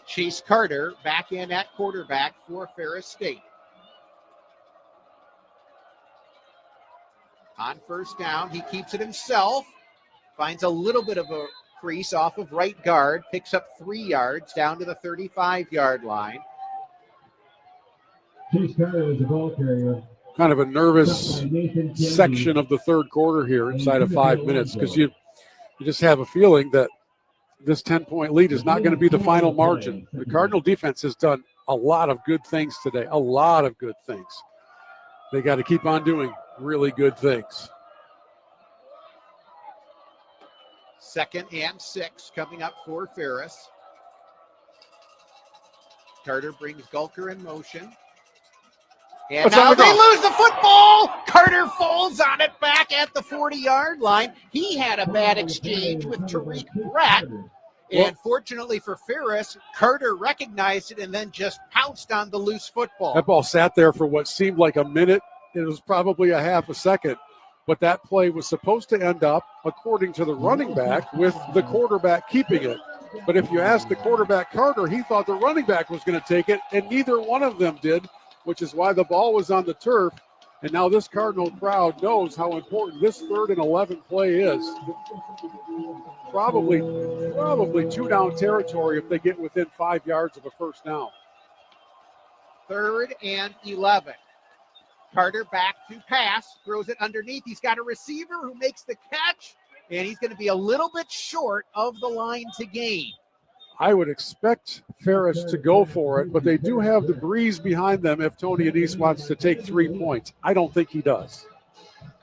Chase Carter back in at quarterback for Ferris State. On first down, he keeps it himself, finds a little bit of a crease off of right guard, picks up 3 yards down to the 35-yard line. Chase Carter is the ball carrier. Kind of a nervous section of the third quarter here inside of 5 minutes, because you just have a feeling that this 10-point lead is not going to be the final margin. The Cardinal defense has done a lot of good things today, a lot of good things. They got to keep on doing really good things. 2nd and 6 coming up for Ferris. Carter brings Gulker in motion. And now they lose the football. Carter falls on it back at the 40-yard line. He had a bad exchange with Tariq Brett. And fortunately for Ferris, Carter recognized it and then just pounced on the loose football. That ball sat there for what seemed like a minute. It was probably a half a second. But that play was supposed to end up, according to the running back, with the quarterback keeping it. But if you ask the quarterback, Carter, he thought the running back was going to take it, and neither one of them did, which is why the ball was on the turf. And now this Cardinal crowd knows how important this 3rd and 11 play is. Probably 2-down territory if they get within 5 yards of a first down. 3rd and 11. Carter back to pass, throws it underneath. He's got a receiver who makes the catch, and he's going to be a little bit short of the line to gain. I would expect Ferris to go for it, but they do have the breeze behind them if Tony Anise wants to take 3 points. I don't think he does.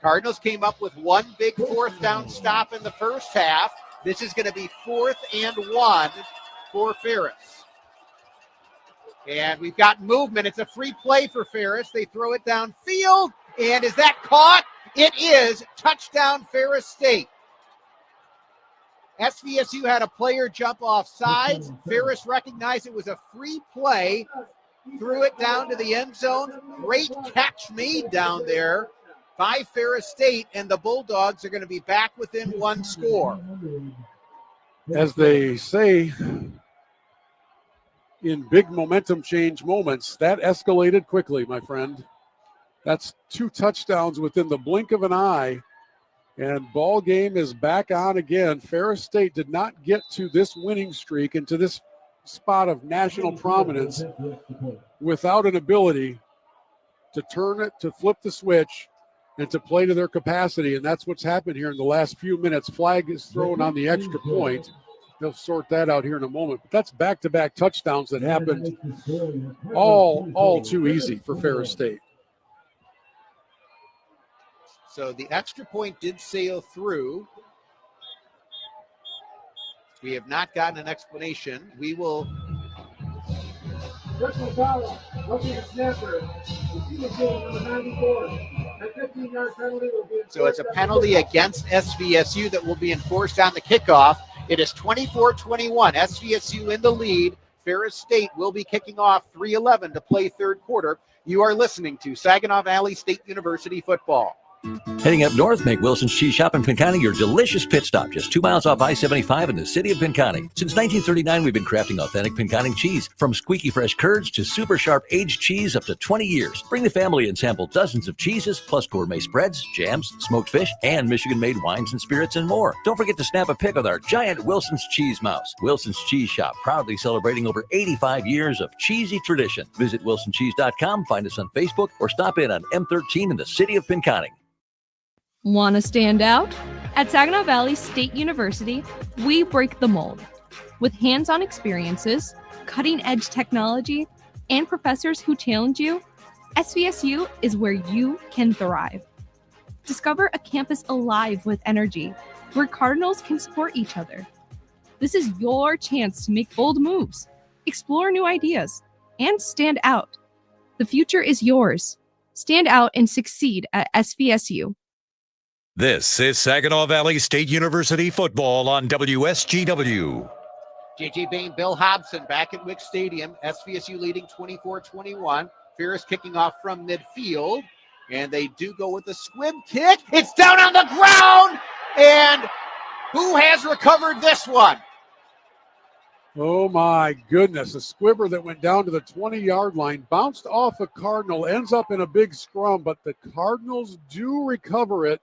Cardinals came up with one big 4th down stop in the first half. This is going to be 4th and 1 for Ferris. And we've got movement. It's a free play for Ferris. They throw it downfield. And is that caught? It is. Touchdown, Ferris State. SVSU had a player jump off sides. Ferris recognized it was a free play. Threw it down to the end zone. Great catch made down there by Ferris State. And the Bulldogs are going to be back within 1 score. As they say, in big momentum change moments, that escalated quickly, my friend. That's 2 touchdowns within the blink of an eye, and ball game is back on again. Ferris State did not get to this winning streak and to this spot of national prominence without an ability to turn it, to flip the switch, and to play to their capacity, and that's what's happened here in the last few minutes. Flag is thrown on the extra point. They'll sort that out here in a moment. But that's back-to-back touchdowns that happened all too easy for Ferris State. So the extra point did sail through. We have not gotten an explanation. We will. Personal foul. Looking at snapper. Number 94. So it's a penalty against SVSU that will be enforced on the kickoff. It is 24-21. SVSU in the lead. Ferris State will be kicking off 3:11 to play third quarter. You are listening to Saginaw Valley State University football. Heading up north, make Wilson's Cheese Shop in Pinconning your delicious pit stop, just 2 miles off I-75 in the city of Pinconning. Since 1939, we've been crafting authentic Pinconning cheese, from squeaky fresh curds to super sharp aged cheese up to 20 years. Bring the family and sample dozens of cheeses, plus gourmet spreads, jams, smoked fish, and Michigan-made wines and spirits and more. Don't forget to snap a pic with our giant Wilson's Cheese Mouse. Wilson's Cheese Shop, proudly celebrating over 85 years of cheesy tradition. Visit wilsoncheese.com, find us on Facebook, or stop in on M13 in the city of Pinconning. Want to stand out? At Saginaw Valley State University, we break the mold. With hands-on experiences, cutting-edge technology, and professors who challenge you, SVSU is where you can thrive. Discover a campus alive with energy, where Cardinals can support each other. This is your chance to make bold moves, explore new ideas, and stand out. The future is yours. Stand out and succeed at SVSU. This is Saginaw Valley State University football on WSGW. J.J. Bain, Bill Hobson back at Wick Stadium. SVSU leading 24-21. Ferris kicking off from midfield. And they do go with the squib kick. It's down on the ground. And who has recovered this one? Oh, my goodness. A squibber that went down to the 20-yard line, bounced off a Cardinal, ends up in a big scrum, but the Cardinals do recover it.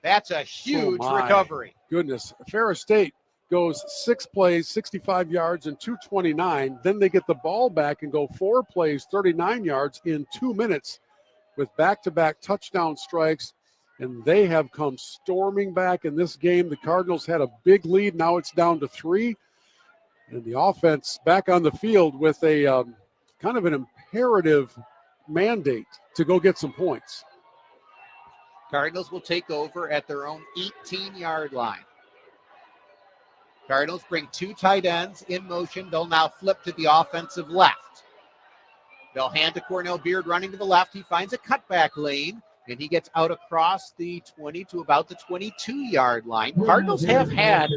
That's a huge recovery. Goodness. Ferris State goes 6 plays, 65 yards, and 2:29. Then they get the ball back and go 4 plays, 39 yards in 2 minutes with back-to-back touchdown strikes. And they have come storming back in this game. The Cardinals had a big lead. Now it's down to 3. And the offense back on the field with a kind of an imperative mandate to go get some points. Cardinals will take over at their own 18-yard line. Cardinals bring 2 tight ends in motion. They'll now flip to the offensive left. They'll hand to Cornell Beard running to the left. He finds a cutback lane, and he gets out across the 20 to about the 22-yard line. Cardinals have had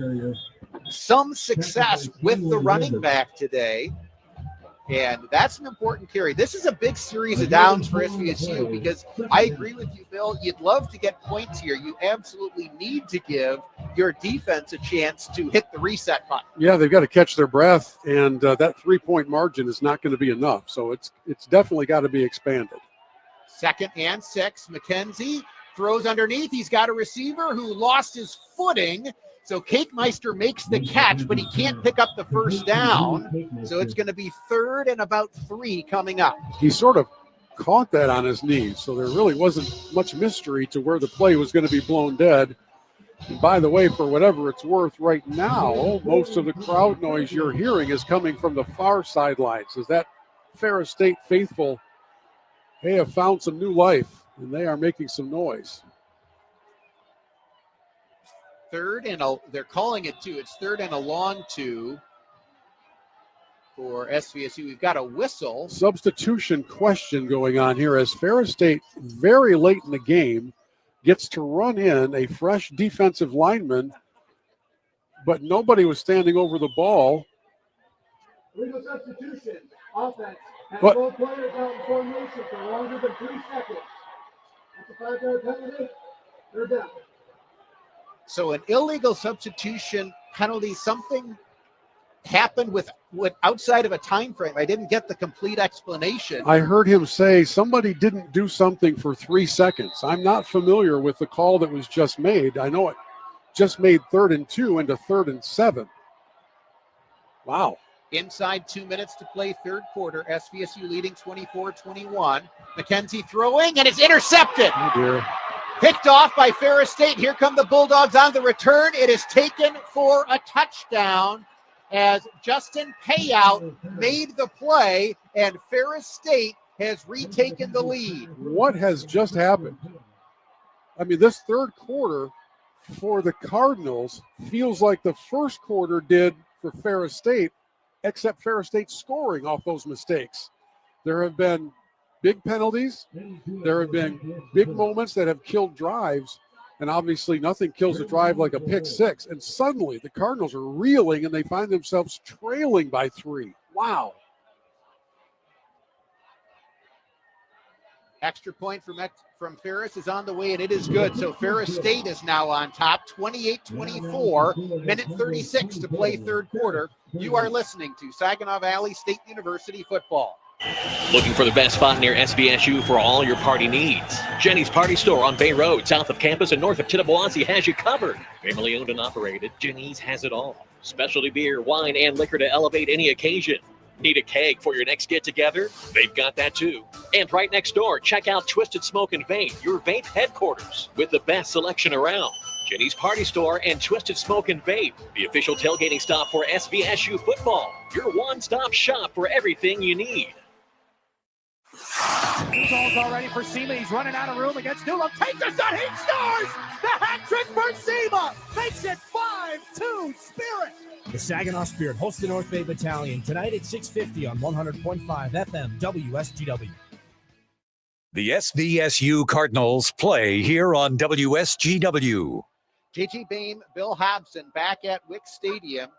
some success with the running back today, and that's an important carry. This is a big series of downs for SVSU because I agree with you, Bill. You'd love to get points here. You absolutely need to give your defense a chance to hit the reset button. Yeah, they've got to catch their breath, and that 3-point margin is not going to be enough. So it's definitely got to be expanded. 2nd and 6. McKenzie throws underneath. He's got a receiver who lost his footing. So Cakemeister makes the catch, but he can't pick up the first down. So it's going to be 3rd and about 3 coming up. He sort of caught that on his knees, so there really wasn't much mystery to where the play was going to be blown dead. And by the way, for whatever it's worth, right now, most of the crowd noise you're hearing is coming from the far sidelines. Is that Ferris State faithful? They have found some new life, and they are making some noise. 3rd and they're calling it 2. It's 3rd and a long 2 for SVSU. We've got a whistle. Substitution question going on here as Ferris State, very late in the game, gets to run in a fresh defensive lineman, but nobody was standing over the ball. Legal substitution. Offense. Have What? both players out in formation for longer than 3 seconds. That's a 5-yard penalty. They're down. So an illegal substitution penalty, something happened with outside of a time frame. I didn't get the complete explanation. I heard him say somebody didn't do something for 3 seconds. I'm not familiar with the call that was just made. I know it just made 3rd and 2 into 3rd and 7. Wow. Inside 2 minutes to play third quarter. SVSU leading 24-21. McKenzie throwing, and it's intercepted. Oh, dear. Picked off by Ferris State. Here come the Bulldogs on the return. It is taken for a touchdown as Justin Payout made the play, and Ferris State has retaken the lead. What has just happened? I mean, this third quarter for the Cardinals feels like the first quarter did for Ferris State, except Ferris State scoring off those mistakes. There have been big penalties. There have been big moments that have killed drives. And obviously nothing kills a drive like a pick six. And suddenly the Cardinals are reeling and they find themselves trailing by 3. Wow. Extra point from Ferris is on the way, and it is good. So Ferris State is now on top, 28-24, minute 36 to play third quarter. You are listening to Saginaw Valley State University football. Looking for the best spot near SVSU for all your party needs? Jenny's Party Store on Bay Road, south of campus and north of Tittabawassee has you covered. Family owned and operated, Jenny's has it all. Specialty beer, wine, and liquor to elevate any occasion. Need a keg for your next get-together? They've got that too. And right next door, check out Twisted Smoke and Vape, your vape headquarters, with the best selection around. Jenny's Party Store and Twisted Smoke and Vape, the official tailgating stop for SVSU football. Your one-stop shop for everything you need. Ball's already for Seema. He's running out of room against Newell. Takes a shot. He scores! The hat trick for Seema. Makes it 5-2 Spirit. The Saginaw Spirit hosts the North Bay Battalion tonight at 6:50 on 100.5 FM WSGW. The SVSU Cardinals play here on WSGW. JT Boehm, Bill Hobson back at Wick Stadium,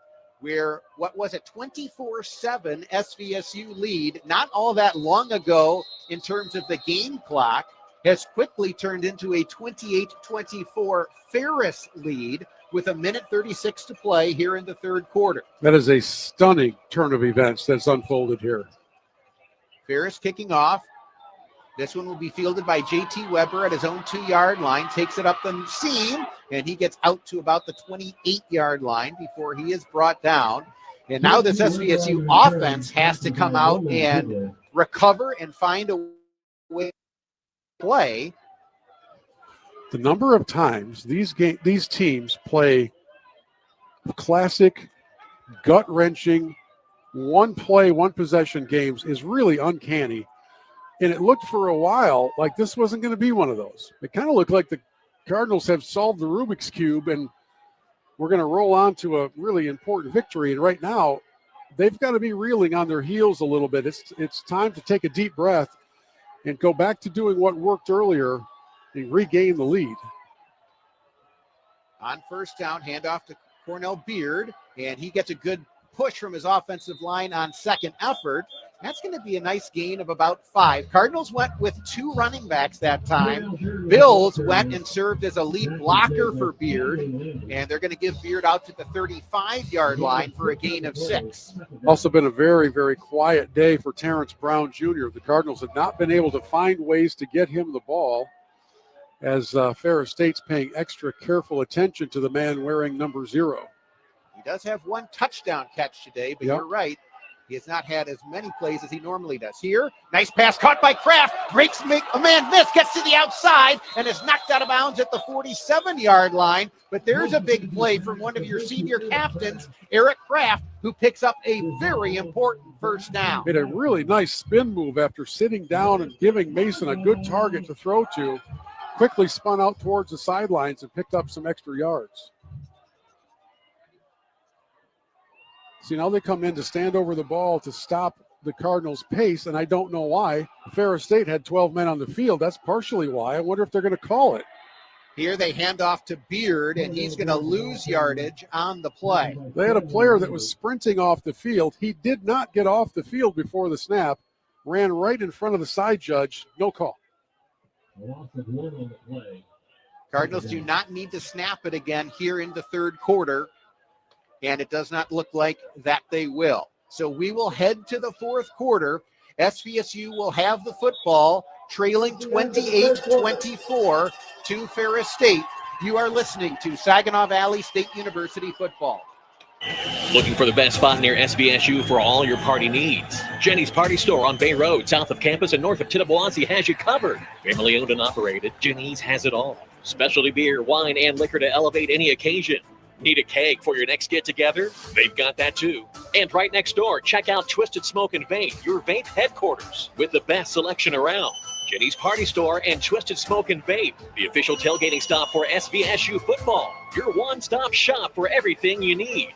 where what was a 24-7 SVSU lead not all that long ago in terms of the game clock has quickly turned into a 28-24 Ferris lead with a minute 36 to play here in the third quarter. That is a stunning turn of events that's unfolded here. Ferris kicking off. This one will be fielded by JT Weber at his own 2-yard line, takes it up the seam, and he gets out to about the 28-yard line before he is brought down. And now this SVSU offense has to come out and recover and find a way to play. The number of times these teams play classic, gut-wrenching, one-play, one-possession games is really uncanny. And it looked for a while like this wasn't going to be one of those. It kind of looked like the Cardinals have solved the Rubik's Cube and we're going to roll on to a really important victory. And right now, they've got to be reeling on their heels a little bit. It's time to take a deep breath and go back to doing what worked earlier and regain the lead. On first down, handoff to Cornell Beard, and he gets a good push from his offensive line on second effort. That's going to be a nice gain of about 5. Cardinals went with 2 running backs that time. Bills went and served as a lead blocker for Beard, and they're going to give Beard out to the 35-yard line for a gain of 6. Also been a very, very quiet day for Terrence Brown Jr. The Cardinals have not been able to find ways to get him the ball, as Ferris State's paying extra careful attention to the man wearing number 0. He does have 1 touchdown catch today, but You're right. He has not had as many plays as he normally does. Here, nice pass caught by Kraft. Breaks, a man miss, gets to the outside, and is knocked out of bounds at the 47-yard line. But there's a big play from one of your senior captains, Eric Kraft, who picks up a very important first down. Made a really nice spin move after sitting down and giving Mason a good target to throw to. Quickly spun out towards the sidelines and picked up some extra yards. See, now they come in to stand over the ball to stop the Cardinals' pace, and I don't know why. Ferris State had 12 men on the field. That's partially why. I wonder if they're going to call it. Here they hand off to Beard, and he's going to lose yardage on the play. They had a player that was sprinting off the field. He did not get off the field before the snap, ran right in front of the side judge. No call. Cardinals do not need to snap it again here in the third quarter, and it does not look like that they will. So we will head to the fourth quarter. SVSU will have the football, trailing 28-24 to Ferris State. You are listening to Saginaw Valley State University football. Looking for the best spot near SVSU for all your party needs? Jenny's Party Store on Bay Road, south of campus and north of Tittabawassee has you covered. Family owned and operated, Jenny's has it all. Specialty beer, wine, and liquor to elevate any occasion. Need a keg for your next get-together? They've got that too. And right next door, check out Twisted Smoke and Vape, your vape headquarters, with the best selection around. Jenny's Party Store and Twisted Smoke and Vape, the official tailgating stop for SVSU football. Your one-stop shop for everything you need.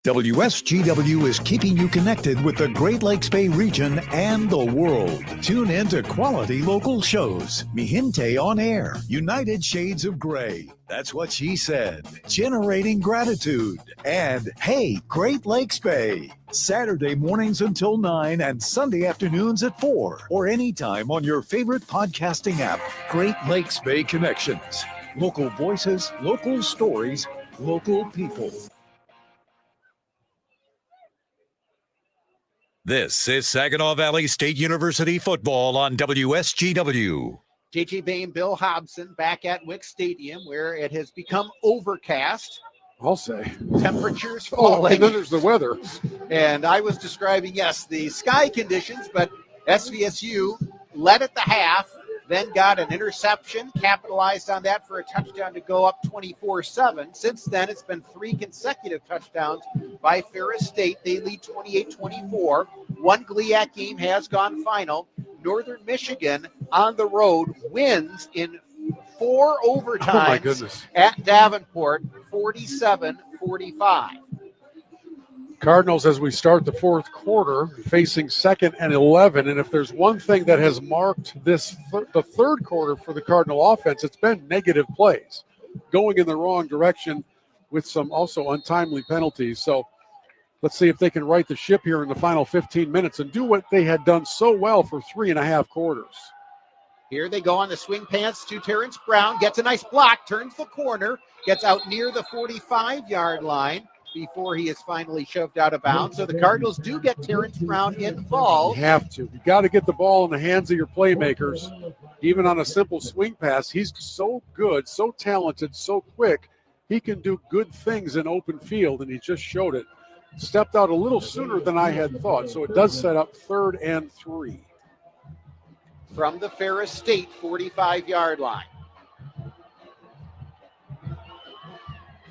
WSGW is keeping you connected with the Great Lakes Bay region and the world. Tune in to quality local shows. Mihinte on Air, United Shades of Gray, That's What She Said, Generating Gratitude, and Hey, Great Lakes Bay. Saturday mornings until 9 and Sunday afternoons at 4, or anytime on your favorite podcasting app. Great Lakes Bay Connections. Local voices, local stories, local people. This is Saginaw Valley State University football on WSGW. J.J. Bain, Bill Hobson back at Wick Stadium, where it has become overcast. I'll say. Temperatures Oh, falling. and then there's the weather. And I was describing, yes, the sky conditions, but SVSU led at the half, then got an interception, capitalized on that for a touchdown to go up 24-7. Since then, it's been 3 consecutive touchdowns by Ferris State. They lead 28-24. One GLIAC game has gone final. Northern Michigan on the road wins in 4 overtimes at Davenport, 47-45. Cardinals, as we start the fourth quarter, facing 2nd and 11. And if there's one thing that has marked this the third quarter for the Cardinal offense, it's been negative plays, going in the wrong direction with some also untimely penalties. So let's see if they can right the ship here in the final 15 minutes and do what they had done so well for 3.5 quarters. Here they go on the swing pants to Terrence Brown, gets a nice block, turns the corner, gets out near the 45-yard line before he is finally shoved out of bounds. So the Cardinals do get Terrence Brown involved. You have to. You got to get the ball in the hands of your playmakers. Even on a simple swing pass, he's so good, so talented, so quick. He can do good things in open field, and he just showed it. Stepped out a little sooner than I had thought, so it does set up 3rd and 3. From the Ferris State 45-yard line.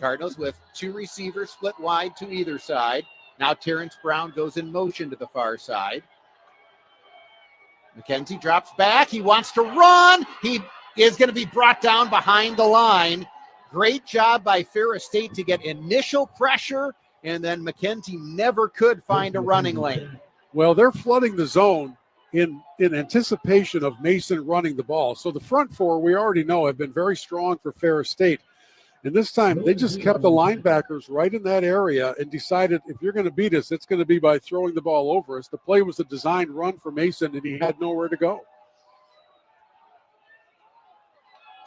Cardinals with 2 receivers split wide to either side. Now Terrence Brown goes in motion to the far side. McKenzie drops back. He wants to run. He is going to be brought down behind the line. Great job by Ferris State to get initial pressure, and then McKenzie never could find a running lane. Well, they're flooding the zone in anticipation of Mason running the ball. So the front 4, we already know, have been very strong for Ferris State. And this time, they just kept the linebackers right in that area and decided if you're going to beat us, it's going to be by throwing the ball over us. The play was a designed run for Mason, and he had nowhere to go.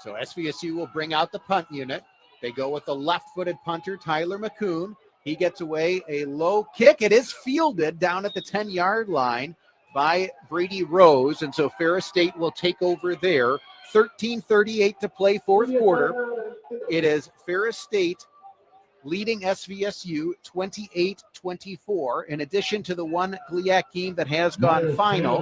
So SVSU will bring out the punt unit. They go with the left-footed punter, Tyler McCoon. He gets away a low kick. It is fielded down at the 10-yard line by Brady Rose, and so Ferris State will take over there. 13:38 to play, fourth quarter. It is Ferris State leading SVSU 28-24. In addition to the one GLIAC game that has gone final,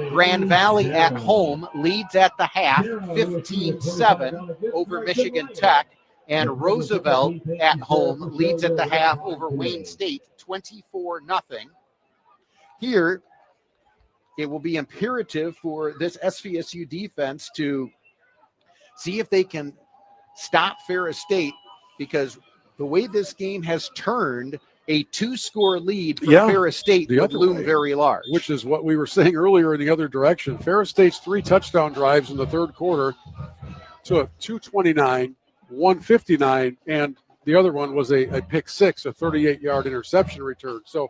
Grand Valley at home leads at the half 15-7 over Michigan Tech, and Roosevelt at home leads at the half over Wayne State 24-0. Here, it will be imperative for this SVSU defense to see if they can stop Ferris State, because the way this game has turned, a 2-score lead for Ferris State would loom very large. Which is what we were saying earlier in the other direction. Ferris State's 3 touchdown drives in the third quarter to a 229, 159, and the other one was a pick 6, a 38-yard interception return. So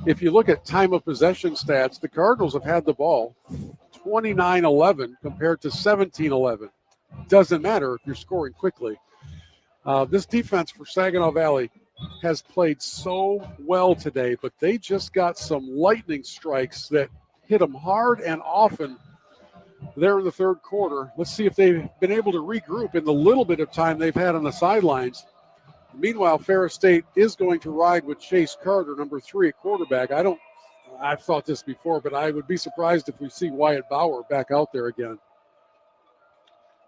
if you look at time of possession stats, the Cardinals have had the ball 29-11 compared to 17-11. Doesn't matter if you're scoring quickly. This defense for Saginaw Valley has played so well today, but they just got some lightning strikes that hit them hard and often there in the third quarter. Let's see if they've been able to regroup in the little bit of time they've had on the sidelines. Meanwhile, Ferris State is going to ride with Chase Carter, number 3 at quarterback. I've thought this before, but I would be surprised if we see Wyatt Bauer back out there again.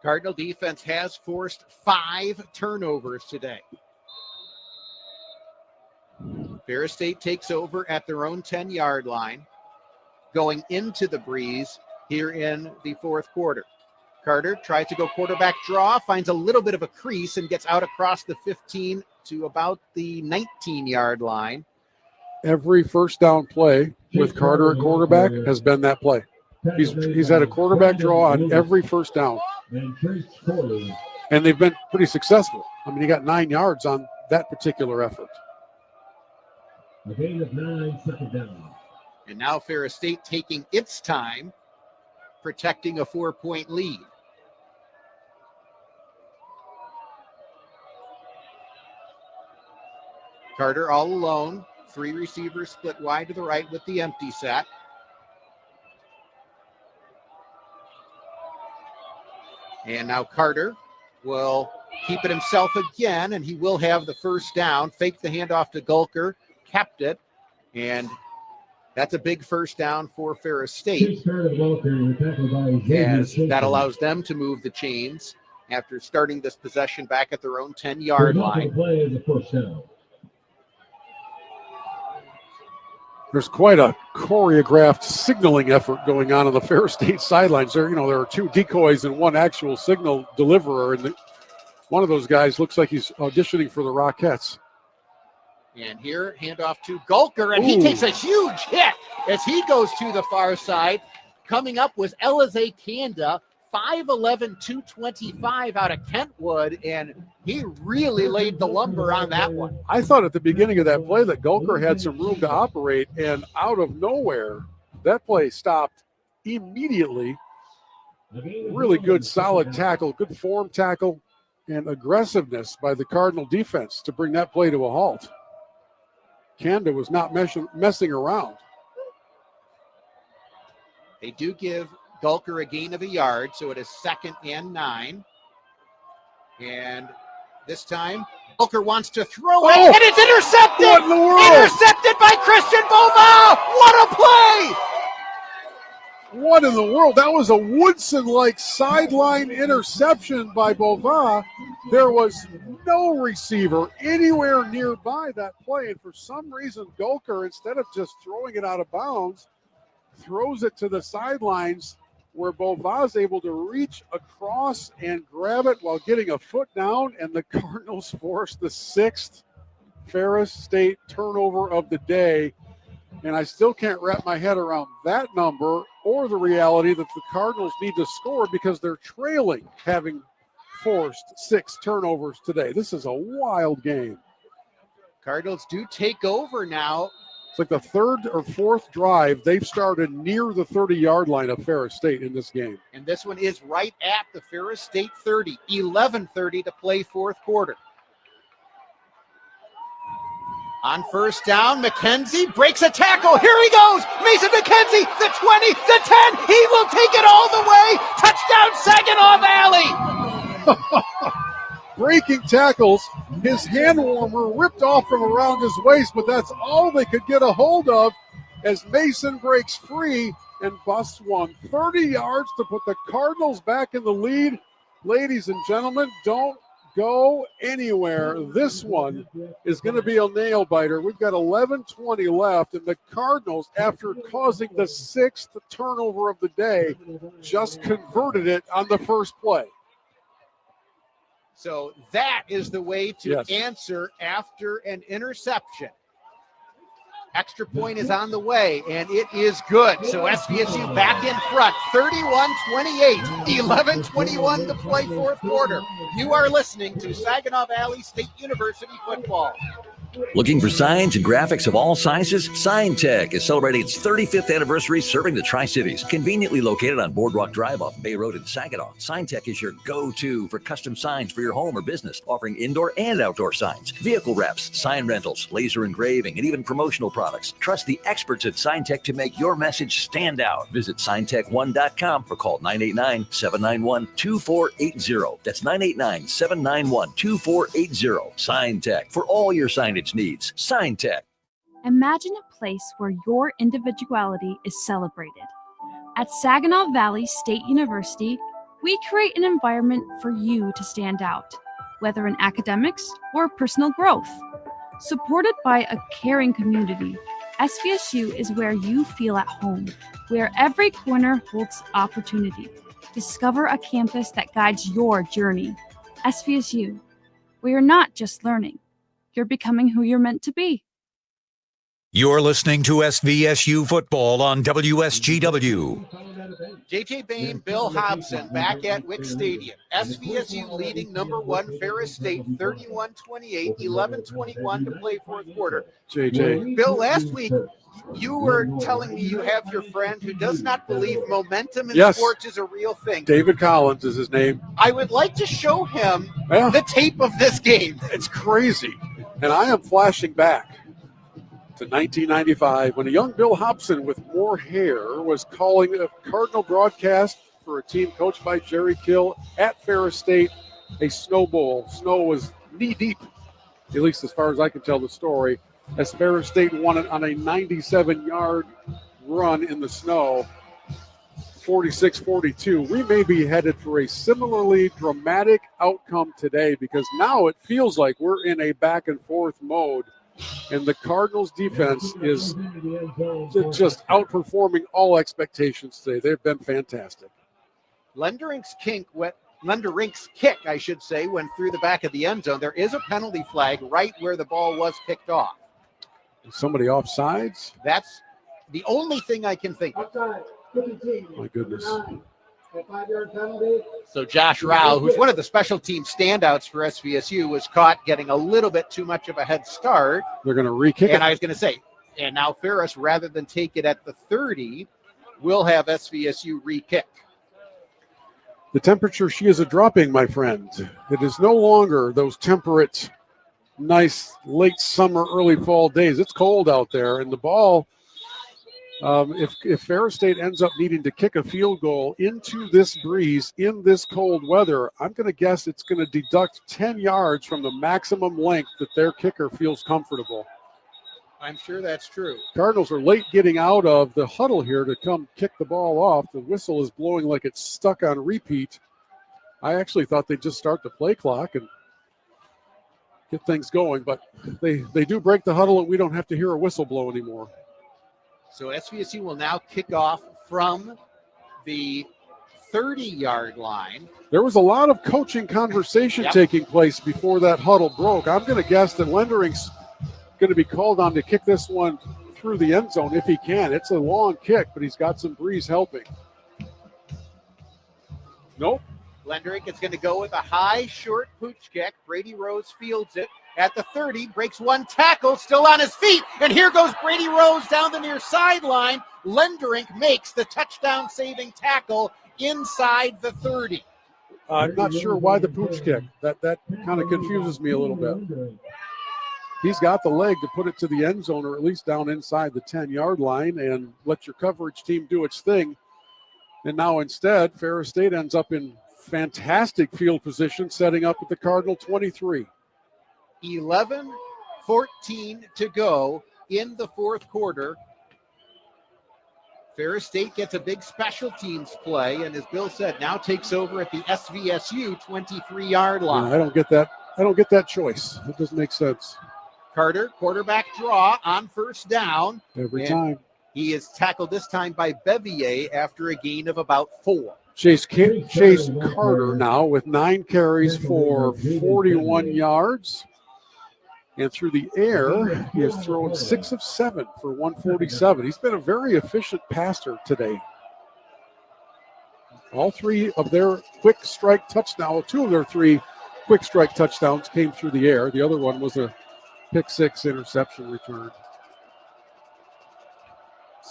Cardinal defense has forced 5 turnovers today. Ferris State takes over at their own 10-yard line, going into the breeze here in the fourth quarter. Carter tries to go quarterback draw, finds a little bit of a crease and gets out across the 15 to about the 19-yard line. Every first down play with Carter at quarterback has been that play. He's had a quarterback draw on every first down. And they've been pretty successful. I mean, he got 9 yards on that particular effort. A gain of 9, second down. And now Ferris State taking its time, protecting a 4-point lead. Carter all alone. 3 receivers split wide to the right with the empty set. And now Carter will keep it himself again, and he will have the first down. Fake the handoff to Gulker, kept it, and that's a big first down for Ferris State. As that allows them to move the chains after starting this possession back at their own 10-yard line. There's quite a choreographed signaling effort going on the Ferris State sidelines. There are 2 decoys and 1 actual signal deliverer, and one of those guys looks like he's auditioning for the Rockettes. And here, handoff to Gulker, and he takes a huge hit as he goes to the far side. Coming up was Elize Kanda, 5'11", 225 out of Kentwood, and he really laid the lumber on that one. I thought at the beginning of that play that Gulker had some room to operate, and out of nowhere, that play stopped immediately. Really good, solid tackle, good form tackle, and aggressiveness by the Cardinal defense to bring that play to a halt. Kanda was not messing around. They do give Gulker a gain of a yard, so it is 2nd and 9. And this time, Gulker wants to throw it, and it's intercepted! What in the world? Intercepted by Christian Bova! What a play! What in the world? That was a Woodson-like sideline interception by Bova. There was no receiver anywhere nearby that play, and for some reason, Gulker, instead of just throwing it out of bounds, throws it to the sidelines where Bova's able to reach across and grab it while getting a foot down, and the Cardinals force the 6th Ferris State turnover of the day. And I still can't wrap my head around that number or the reality that the Cardinals need to score because they're trailing, having forced 6 turnovers today. This is a wild game. Cardinals do take over now. It's like the 3rd or 4th drive they've started near the 30-yard line of Ferris State in this game. And this one is right at the Ferris State 30, 11:30 to play 4th quarter. On first down, McKenzie breaks a tackle. Here he goes. Mason McKenzie, the 20, the 10. He will take it all the way. Touchdown, Saginaw Valley. Breaking tackles. His hand warmer ripped off from around his waist, but that's all they could get a hold of as Mason breaks free and busts one. 30 yards to put the Cardinals back in the lead. Ladies and gentlemen, don't go anywhere. This one is going to be a nail biter. We've got 11:20 left, and the Cardinals, after causing the 6th turnover of the day, just converted it on the first play. So that is the way to Yes. answer after an interception. Extra point is on the way, and it is good. So SVSU back in front, 31-28, 11:21 to play 4th quarter. You are listening to Saginaw Valley State University football. Looking for signs and graphics of all sizes? SignTech is celebrating its 35th anniversary serving the Tri-Cities. Conveniently located on Boardwalk Drive off Bay Road in Saginaw, SignTech is your go-to for custom signs for your home or business, offering indoor and outdoor signs, vehicle wraps, sign rentals, laser engraving, and even promotional products. Trust the experts at SignTech to make your message stand out. Visit signtech1.com or call 989-791-2480. That's 989-791-2480. SignTech for all your signage needs. SignTech. Imagine a place where your individuality is celebrated. At Saginaw Valley State University, we create an environment for you to stand out, whether in academics or personal growth. Supported by a caring community, SVSU is where you feel at home, where every corner holds opportunity. Discover a campus that guides your journey. SVSU, where you're not just learning, you're becoming who you're meant to be. You're listening to SVSU football on WSGW. JJ Bain, Bill Hobson back at Wick Stadium. SVSU leading number 1 Ferris State 31-28, 11-21 to play fourth quarter. JJ. Bill, last week you were telling me you have your friend who does not believe momentum in Yes. sports is a real thing. David Collins is his name. I would like to show him the tape of this game. It's crazy. And I am flashing back to 1995 when a young Bill Hobson with more hair was calling a Cardinal broadcast for a team coached by Jerry Kill at Ferris State, a snow bowl. Snow was knee-deep, at least as far as I can tell the story, as Ferris State won it on a 97-yard run in the snow, 46-42. We may be headed for a similarly dramatic outcome today because now it feels like we're in a back-and-forth mode. And the Cardinals' defense is just outperforming all expectations today. They've been fantastic. Lenderink's kick, I should say, went through the back of the end zone. There is a penalty flag right where the ball was kicked off. Is somebody offsides? That's the only thing I can think of. My goodness. So Josh Rao, who's one of the special team standouts for SVSU, was caught getting a little bit too much of a head start. They're going to re-kick it. And I was going to say, and now Ferris, rather than take it at the 30, will have SVSU re-kick. The temperature, she is a-dropping, my friend. It is no longer those temperate, nice late summer, early fall days. It's cold out there, and the ball, if Ferris State ends up needing to kick a field goal into this breeze in this cold weather, I'm going to guess it's going to deduct 10 yards from the maximum length that their kicker feels comfortable. I'm sure that's true. Cardinals are late getting out of the huddle here to come kick the ball off. The whistle is blowing like it's stuck on repeat. I actually thought they'd just start the play clock and get things going, but they do break the huddle and we don't have to hear a whistle blow anymore. So SVSU will now kick off from the 30-yard line. There was a lot of coaching conversation taking place before that huddle broke. I'm going to guess that Lenderink's going to be called on to kick this one through the end zone if he can. It's a long kick, but he's got some breeze helping. Nope. Lenderink is going to go with a high, short pooch kick. Brady Rose fields it at the 30, breaks one tackle, still on his feet, and here goes Brady Rose down the near sideline. Lenderink makes the touchdown-saving tackle inside the 30. I'm not sure why the pooch kick. That kind of confuses me a little bit. He's got the leg to put it to the end zone or at least down inside the 10-yard line and let your coverage team do its thing. And now instead, Ferris State ends up in fantastic field position, setting up at the Cardinal 23. 11-14 to go in the fourth quarter. Ferris State gets a big special teams play, and as Bill said, now takes over at the SVSU 23-yard line. I don't get that choice. It doesn't make sense. Carter, quarterback draw on first down. Every time. He is tackled this time by Bevier after a gain of about 4. Chase Carter now with 9 carries for 41 yards. And through the air, he has thrown 6 of 7 for 147. He's been a very efficient passer today. All 3 of their quick strike touchdowns, 2 of their 3 quick strike touchdowns came through the air. The other one was a pick 6 interception return.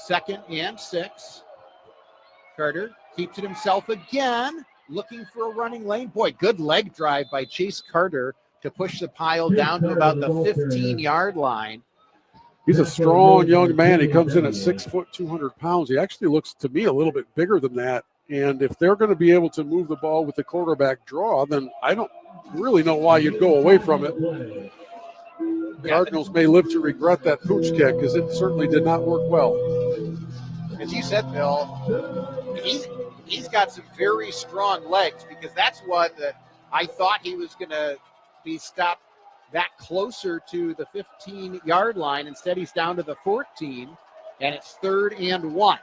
2nd and 6. Carter keeps it himself again, looking for a running lane. Boy, good leg drive by Chase Carter to push the pile down to about the 15-yard line. He's a strong young man. He comes in at 6 foot, 200 pounds. He actually looks to me a little bit bigger than that. And if they're going to be able to move the ball with the quarterback draw, then I don't really know why you'd go away from it. Cardinals may live to regret that pooch kick because it certainly did not work well. As you said, Bill, he's got some very strong legs because that's one that I thought he was going to be stopped that closer to the 15-yard line. Instead, he's down to the 14, and it's 3rd and 1.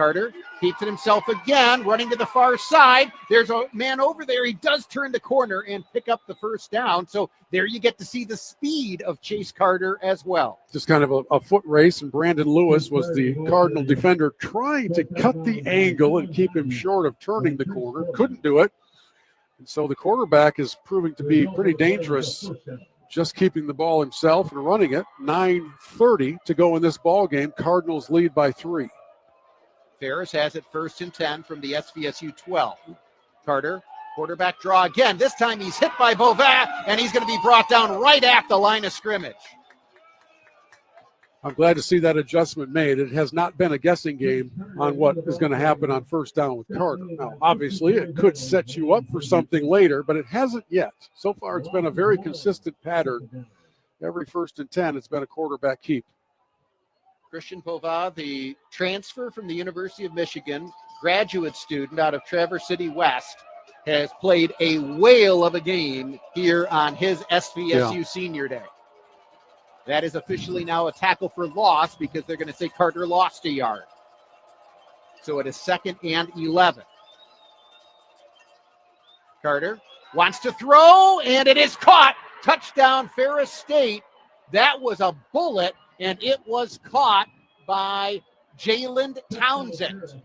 Carter keeps it himself again, running to the far side. There's a man over there. He does turn the corner and pick up the first down. So there you get to see the speed of Chase Carter as well. Just kind of a foot race, and Brandon Lewis was the Cardinal defender trying to cut the angle and keep him short of turning the corner. Couldn't do it. And so the quarterback is proving to be pretty dangerous, just keeping the ball himself and running it. 9:30 to go in this ball game. Cardinals lead by 3. Ferris has it 1st and 10 from the SVSU 12. Carter, quarterback draw again. This time he's hit by Bovat, and he's going to be brought down right at the line of scrimmage. I'm glad to see that adjustment made. It has not been a guessing game on what is going to happen on first down with Carter. Now, obviously, it could set you up for something later, but it hasn't yet. So far, it's been a very consistent pattern. Every 1st and 10, it's been a quarterback keep. Christian Bovat, the transfer from the University of Michigan, graduate student out of Traverse City West, has played a whale of a game here on his SVSU senior day. That is officially now a tackle for loss because they're going to say Carter lost a yard. So it is 2nd and 11. Carter wants to throw, and it is caught. Touchdown, Ferris State. That was a bullet, and it was caught by Jalen Townsend.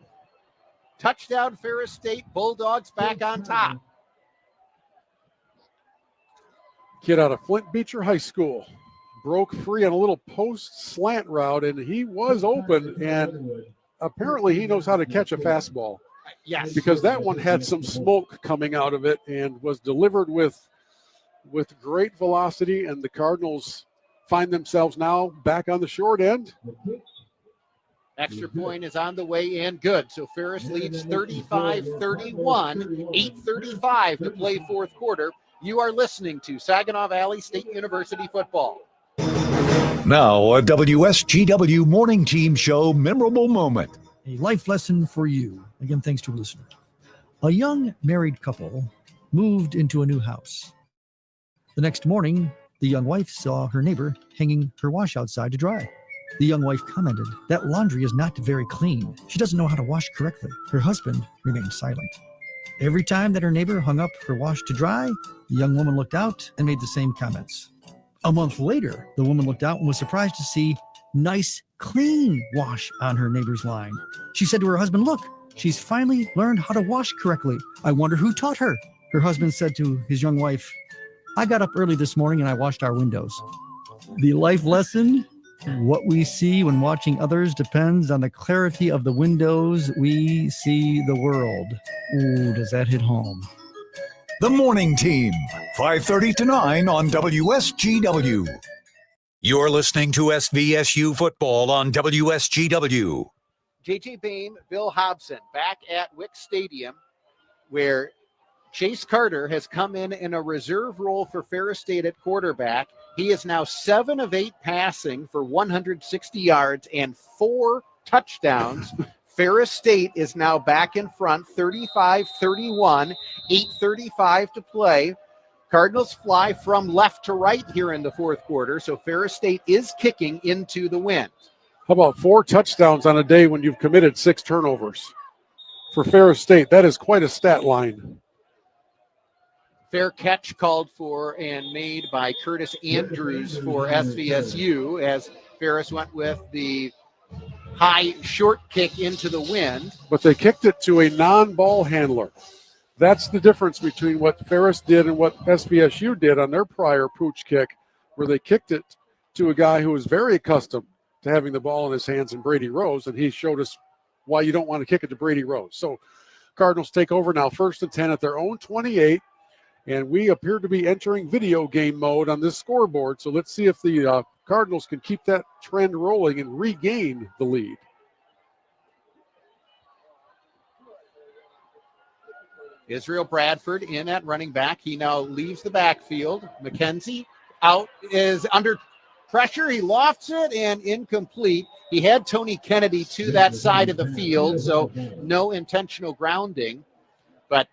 Touchdown, Ferris State. Bulldogs back on top. Kid out of Flint Beecher High School broke free on a little post slant route, and he was open, and apparently he knows how to catch a fastball. Yes. Because that one had some smoke coming out of it and was delivered with great velocity, and the Cardinals find themselves now back on the short end. Extra point is on the way and good. So Ferris leads 35-31, 8:35 to play fourth quarter. You are listening to Saginaw Valley State University football. Now, a WSGW morning team show memorable moment. A life lesson for you. Again, thanks to a listener. A young married couple moved into a new house. The next morning, the young wife saw her neighbor hanging her wash outside to dry. The young wife commented, "That laundry is not very clean. She doesn't know how to wash correctly." Her husband remained silent. Every time that her neighbor hung up her wash to dry, the young woman looked out and made the same comments. A month later, the woman looked out and was surprised to see nice, clean wash on her neighbor's line. She said to her husband, "Look, she's finally learned how to wash correctly. I wonder who taught her." Her husband said to his young wife, "I got up early this morning and I washed our windows." The life lesson: what we see when watching others depends on the clarity of the windows we see the world. Ooh, does that hit home? The morning team, 5:30 to 9 on WSGW. You're listening to SVSU football on WSGW. JJ Bain, Bill Hobson back at Wick Stadium, where Chase Carter has come in a reserve role for Ferris State at quarterback. He is now 7 of 8 passing for 160 yards and 4 touchdowns. Ferris State is now back in front, 35-31, 8:35 to play. Cardinals fly from left to right here in the fourth quarter, so Ferris State is kicking into the wind. How about 4 touchdowns on a day when you've committed 6 turnovers? For Ferris State, that is quite a stat line. Fair catch called for and made by Curtis Andrews for SVSU as Ferris went with the high short kick into the wind. But they kicked it to a non-ball handler. That's the difference between what Ferris did and what SVSU did on their prior pooch kick, where they kicked it to a guy who was very accustomed to having the ball in his hands, in Brady Rose, and he showed us why you don't want to kick it to Brady Rose. So Cardinals take over now, 1st and 10 at their own 28, and we appear to be entering video game mode on this scoreboard. So let's see if the Cardinals can keep that trend rolling and regain the lead. Israel Bradford in at running back. He now leaves the backfield. McKenzie out, is under pressure. He lofts it and incomplete. He had Tony Kennedy to that side of the field, so no intentional grounding. But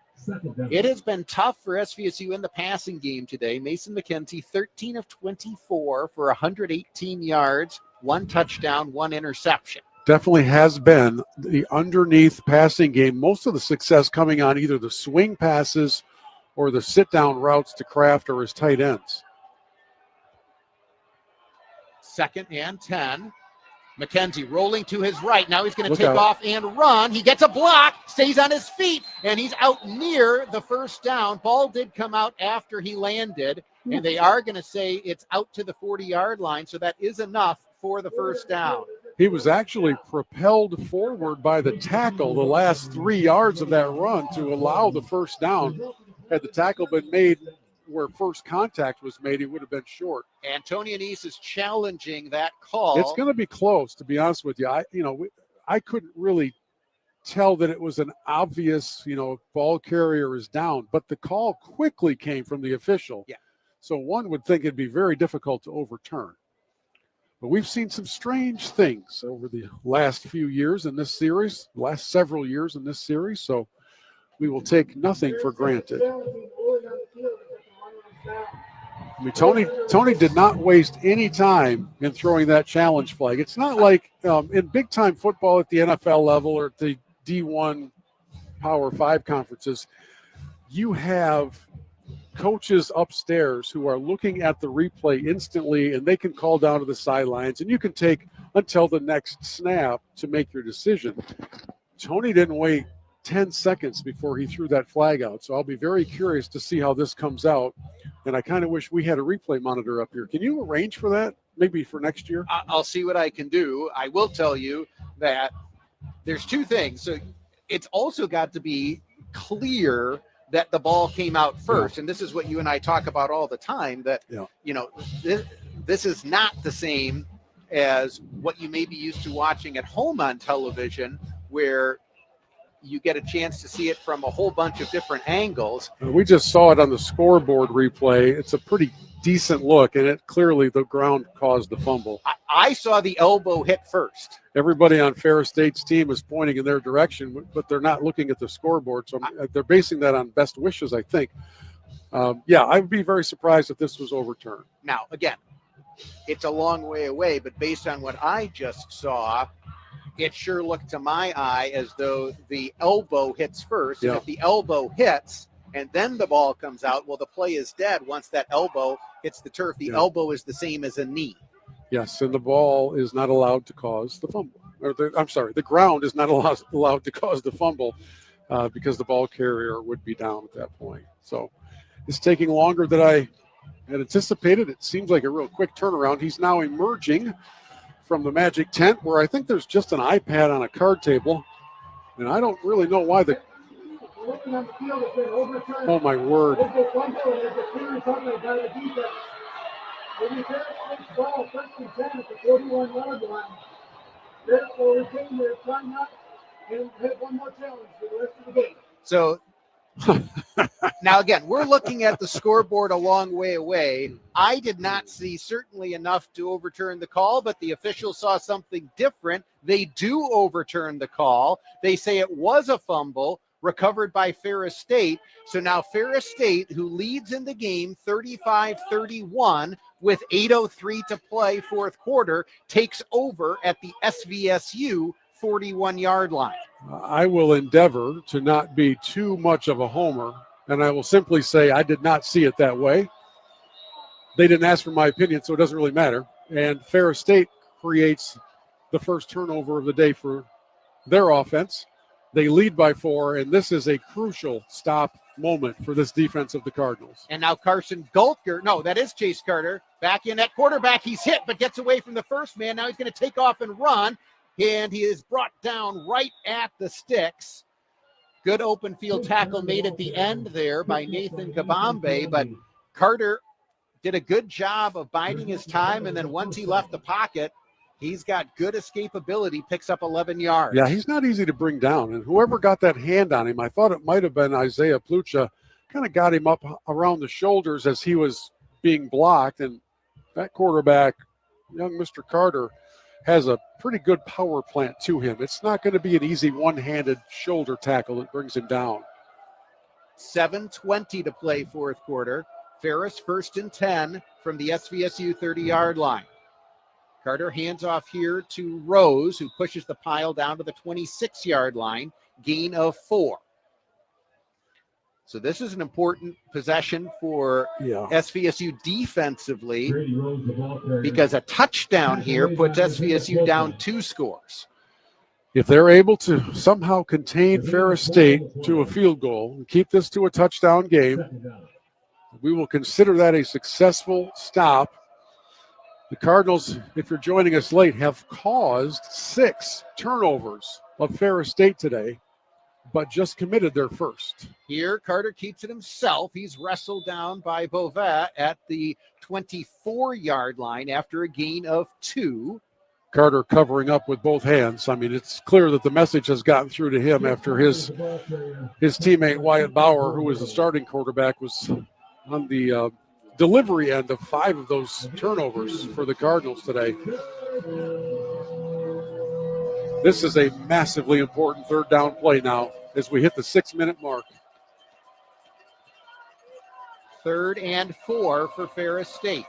it has been tough for SVSU in the passing game today. Mason McKenzie, 13 of 24 for 118 yards, 1 touchdown, 1 interception. definitely has been the underneath passing game. Most of the success coming on either the swing passes or the sit-down routes to Kraft or his tight ends. 2nd and 10. McKenzie rolling to his right. Now he's going to Look take out. off and run. He gets a block, stays on his feet, and he's out near the first down. Ball did come out after he landed, and they are going to say it's out to the 40-yard line, so that is enough for the first down. He was actually propelled forward by the tackle the last 3 yards of that run to allow the first down. Had the tackle been made where first contact was made, he would have been short. Antonio Nice is challenging that call. It's going to be close, to be honest with you. I couldn't really tell that it was an obvious, ball carrier is down, but the call quickly came from the official. Yeah. So one would think it'd be very difficult to overturn. But we've seen some strange things over the last few years in this series, last several years in this series. So we will take nothing for granted. I mean, Tony did not waste any time in throwing that challenge flag. It's not like in big-time football at the NFL level or at the D1 Power 5 conferences, you have coaches upstairs who are looking at the replay instantly, and they can call down to the sidelines, and you can take until the next snap to make your decision. Tony didn't wait 10 seconds before he threw that flag out. So I'll be very curious to see how this comes out. And I kind of wish we had a replay monitor up here. Can you arrange for that maybe for next year? I'll see what I can do. I will tell you that there's two things. So it's also got to be clear that the ball came out first. Yeah. And this is what you and I talk about all the time, that, this is not the same as what you may be used to watching at home on television, where you get a chance to see it from a whole bunch of different angles. We just saw it on the scoreboard replay. It's a pretty decent look, and it clearly the ground caused the fumble. I saw the elbow hit first. Everybody on Ferris State's team is pointing in their direction, but they're not looking at the scoreboard. So they're basing that on best wishes, I think. I would be very surprised if this was overturned. Now, again, it's a long way away, but based on what I just saw, it sure looked to my eye as though the elbow hits first. Yeah. And if the elbow hits and then the ball comes out, well, the play is dead once that elbow hits the turf. The elbow is the same as a knee. Yes, and the ball is not allowed to cause the fumble. The ground is not allowed to cause the fumble because the ball carrier would be down at that point. So it's taking longer than I had anticipated. It seems like a real quick turnaround. He's now emerging from the magic tent, where I think there's just an iPad on a card table, and I don't really know why the. Oh my word! So now, again, we're looking at the scoreboard a long way away. I did not see certainly enough to overturn the call, but the officials saw something different. They do overturn the call. They say it was a fumble recovered by Ferris State. So now Ferris State, who leads in the game 35-31 with 8:03 to play fourth quarter, takes over at the SVSU 41-yard line. I will endeavor to not be too much of a homer, and I will simply say I did not see it that way. They didn't ask for my opinion, so it doesn't really matter. And Ferris State creates the first turnover of the day for their offense. They lead by 4, and this is a crucial stop moment for this defense of the Cardinals. And now Carson Gulker, no, that is Chase Carter, back in at quarterback. He's hit, but gets away from the first man. Now he's going to take off and run. And he is brought down right at the sticks. Good open field tackle made at the end there by Nathan Kabambe, but Carter did a good job of biding his time, and then once he left the pocket, he's got good escapability, picks up 11 yards. Yeah, he's not easy to bring down, and whoever got that hand on him, I thought it might have been Isaiah Plucha, kind of got him up around the shoulders as he was being blocked, and that quarterback, young Mr. Carter, has a pretty good power plant to him. It's not going to be an easy one-handed shoulder tackle that brings him down. 7:20 to play fourth quarter. Ferris 1st and 10 from the SVSU 30-yard line. Carter hands off here to Rose, who pushes the pile down to the 26-yard line, gain of 4. So this is an important possession for SVSU defensively, because a touchdown here puts SVSU down 2 scores. If they're able to somehow contain Ferris State to a field goal and keep this to a touchdown game, we will consider that a successful stop. The Cardinals, if you're joining us late, have caused 6 turnovers of Ferris State today, but just committed their first. Here, Carter keeps it himself. He's wrestled down by Beauvais at the 24-yard line after a gain of 2. Carter covering up with both hands. I mean, it's clear that the message has gotten through to him after his teammate Wyatt Bauer, who was the starting quarterback, was on the delivery end of 5 of those turnovers for the Cardinals today. This is a massively important third down play now as we hit the 6-minute mark. 3rd and 4 for Ferris State.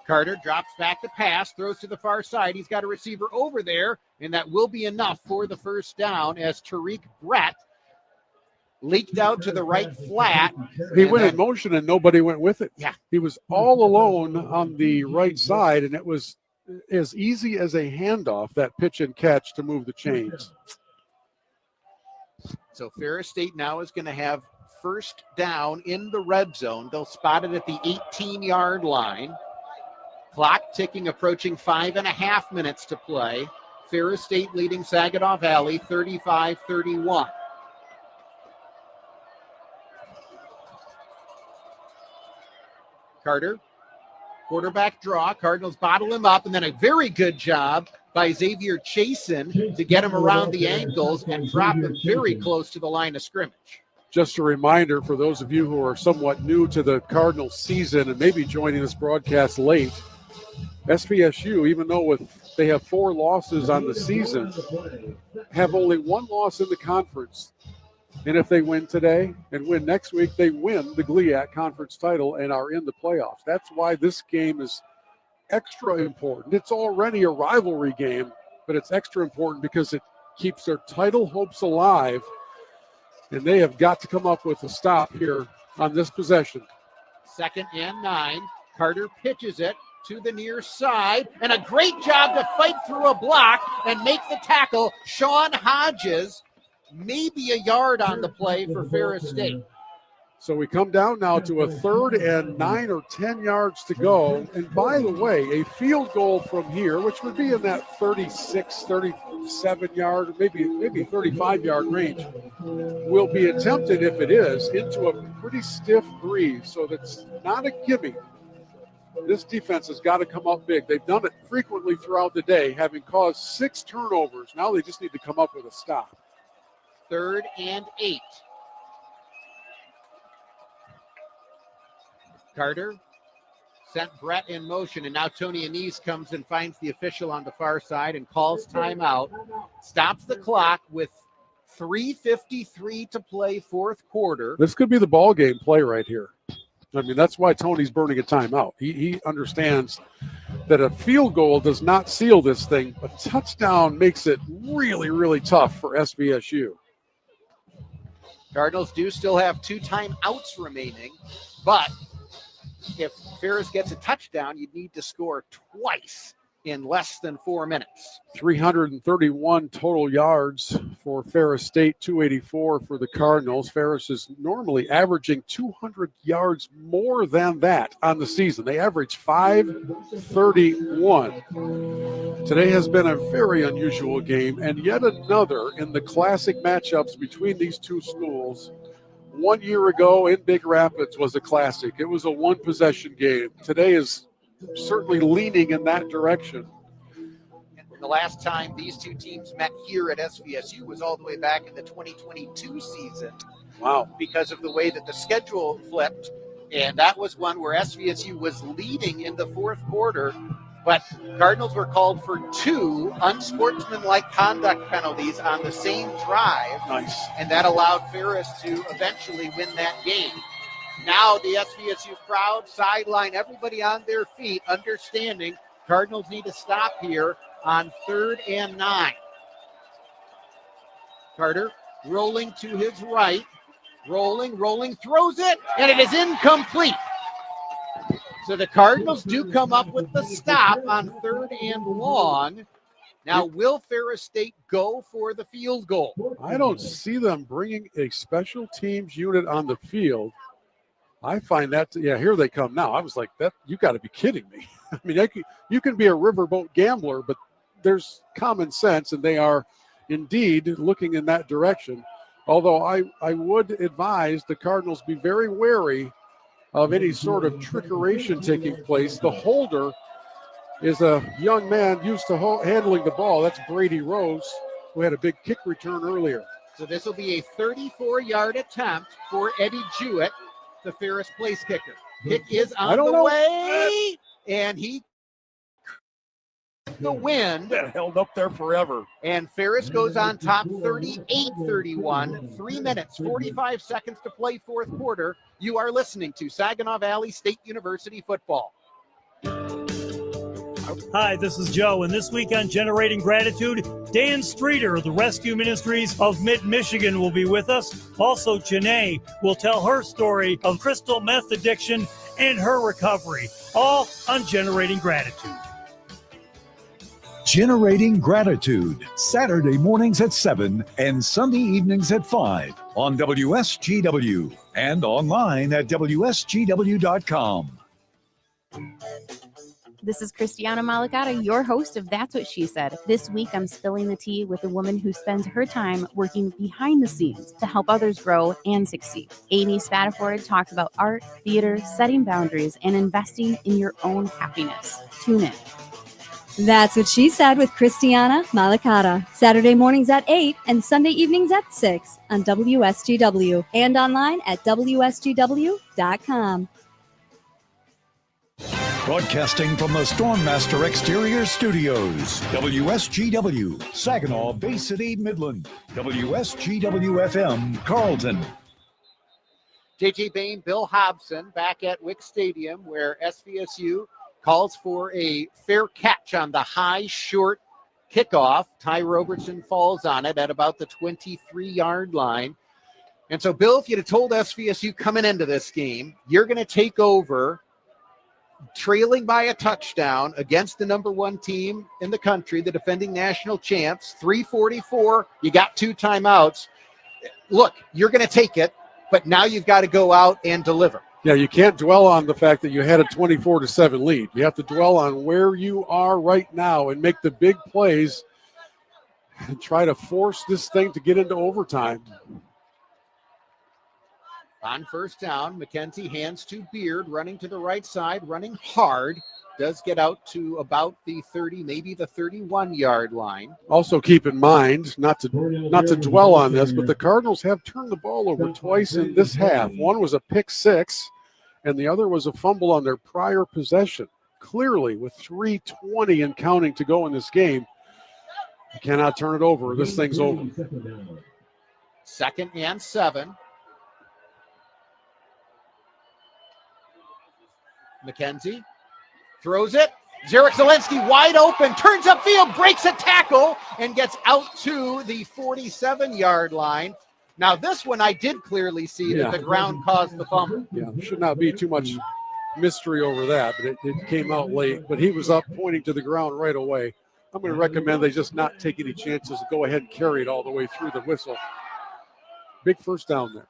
Carter drops back to pass, throws to the far side. He's got a receiver over there, and that will be enough for the first down as Tariq Brett leaked out to the right flat. He went in motion and nobody went with it. Yeah. He was all alone on the right side, and it was as easy as a handoff, that pitch and catch, to move the chains. So Ferris State now is going to have first down in the red zone. They'll spot it at the 18-yard line. Clock ticking, approaching 5.5 minutes to play. Ferris State leading Saginaw Valley 35-31. Carter, quarterback draw. Cardinals bottle him up, and then a very good job by Xavier Chasen to get him around the ankles and drop him very close to the line of scrimmage. Just a reminder for those of you who are somewhat new to the Cardinals season and maybe joining this broadcast late, SVSU, even though they have 4 losses on the season, have only 1 loss in the conference. And if they win today and win next week, they win the GLIAC conference title and are in the playoffs. That's why this game is extra important. It's already a rivalry game, but it's extra important because it keeps their title hopes alive. And they have got to come up with a stop here on this possession. 2nd and 9. Carter pitches it to the near side, and a great job to fight through a block and make the tackle. Sean Hodges, maybe a yard on the play for Ferris State. So we come down now to a 3rd and 9 or 10 yards to go. And by the way, a field goal from here, which would be in that 36, 37-yard, maybe 35-yard range, will be attempted, if it is, into a pretty stiff breeze. So that's not a gimme. This defense has got to come up big. They've done it frequently throughout the day, having caused 6 turnovers. Now they just need to come up with a stop. 3rd and 8. Carter sent Brett in motion, and now Tony Anise comes and finds the official on the far side and calls timeout. Stops the clock with 3:53 to play, 4th quarter. This could be the ball game play right here. I mean, that's why Tony's burning a timeout. He understands that a field goal does not seal this thing. A touchdown makes it really, really tough for SVSU. Cardinals do still have 2 timeouts remaining, but if Ferris gets a touchdown, you'd need to score twice in less than 4 minutes. 331 total yards for Ferris State, 284 for the Cardinals. Ferris is normally averaging 200 yards more than that on the season. They average 531. Today has been a very unusual game, and yet another in the classic matchups between these two schools. 1 year ago in Big Rapids was a classic. It was a 1-possession game. Today is certainly leaning in that direction. And the last time these two teams met here at SVSU was all the way back in the 2022 season. Wow. Because of the way that the schedule flipped. And that was one where SVSU was leading in the 4th quarter, but Cardinals were called for 2 unsportsmanlike conduct penalties on the same drive. Nice. And that allowed Ferris to eventually win that game. Now the SVSU crowd sideline, everybody on their feet, understanding Cardinals need to stop here on 3rd and 9. Carter rolling to his right, rolling, throws it, and it is incomplete. So the Cardinals do come up with the stop on 3rd and long. Now, will Ferris State go for the field goal? I don't see them bringing a special teams unit on the field. I find that, here they come now. I was like, that you got to be kidding me. I mean, you can be a riverboat gambler, but there's common sense, and they are indeed looking in that direction. Although I would advise the Cardinals be very wary of any sort of trickeration taking place. The holder is a young man used to handling the ball. That's Brady Rose, who had a big kick return earlier. So this will be a 34-yard attempt for Eddie Jewett, the Ferris place kicker. Kick is on the way, and he the wind. That held up there forever. And Ferris goes on top 38-31. 3 minutes, 45 seconds to play fourth quarter. You are listening to Saginaw Valley State University football. Hi, this is Joe, and this week on Generating Gratitude, Dan Streeter of the Rescue Ministries of Mid-Michigan will be with us. Also, Janae will tell her story of crystal meth addiction and her recovery, all on Generating Gratitude. Generating Gratitude, Saturday mornings at 7 and Sunday evenings at 5 on WSGW and online at WSGW.com. This is Christiana Malicata, your host of That's What She Said. This week, I'm spilling the tea with a woman who spends her time working behind the scenes to help others grow and succeed. Amy Spadaford talks about art, theater, setting boundaries, and investing in your own happiness. Tune in. That's What She Said with Christiana Malicata. Saturday mornings at 8 and Sunday evenings at 6 on WSGW and online at WSGW.com. Broadcasting from the Stormmaster Exterior Studios, WSGW, Saginaw, Bay City, Midland, WSGW-FM, Carlton. J.J. Bain, Bill Hobson back at Wick Stadium, where SVSU calls for a fair catch on the high, short kickoff. Ty Robertson falls on it at about the 23-yard line. And so, Bill, if you'd have told SVSU coming into this game, you're going to take over trailing by a touchdown against the number one team in the country, the defending national champs, 3:44, you got 2 timeouts. Look, you're going to take it, but now you've got to go out and deliver. Yeah, you can't dwell on the fact that you had a 24-7 lead. You have to dwell on where you are right now and make the big plays and try to force this thing to get into overtime. On first down, McKenzie hands to Beard, running to the right side, running hard. Does get out to about the 30, maybe the 31-yard line. Also keep in mind, not to dwell on this, but the Cardinals have turned the ball over twice in this half. One was a pick six, and the other was a fumble on their prior possession. Clearly, with 3:20 and counting to go in this game, you cannot turn it over. This thing's over. 2nd and 7. McKenzie throws it. Zarek Zielinski wide open, turns upfield, breaks a tackle, and gets out to the 47-yard line. Now, this one I did clearly see that the ground caused the fumble. Yeah, there should not be too much mystery over that, but it came out late. But he was up pointing to the ground right away. I'm going to recommend they just not take any chances, go ahead and carry it all the way through the whistle. Big first down there.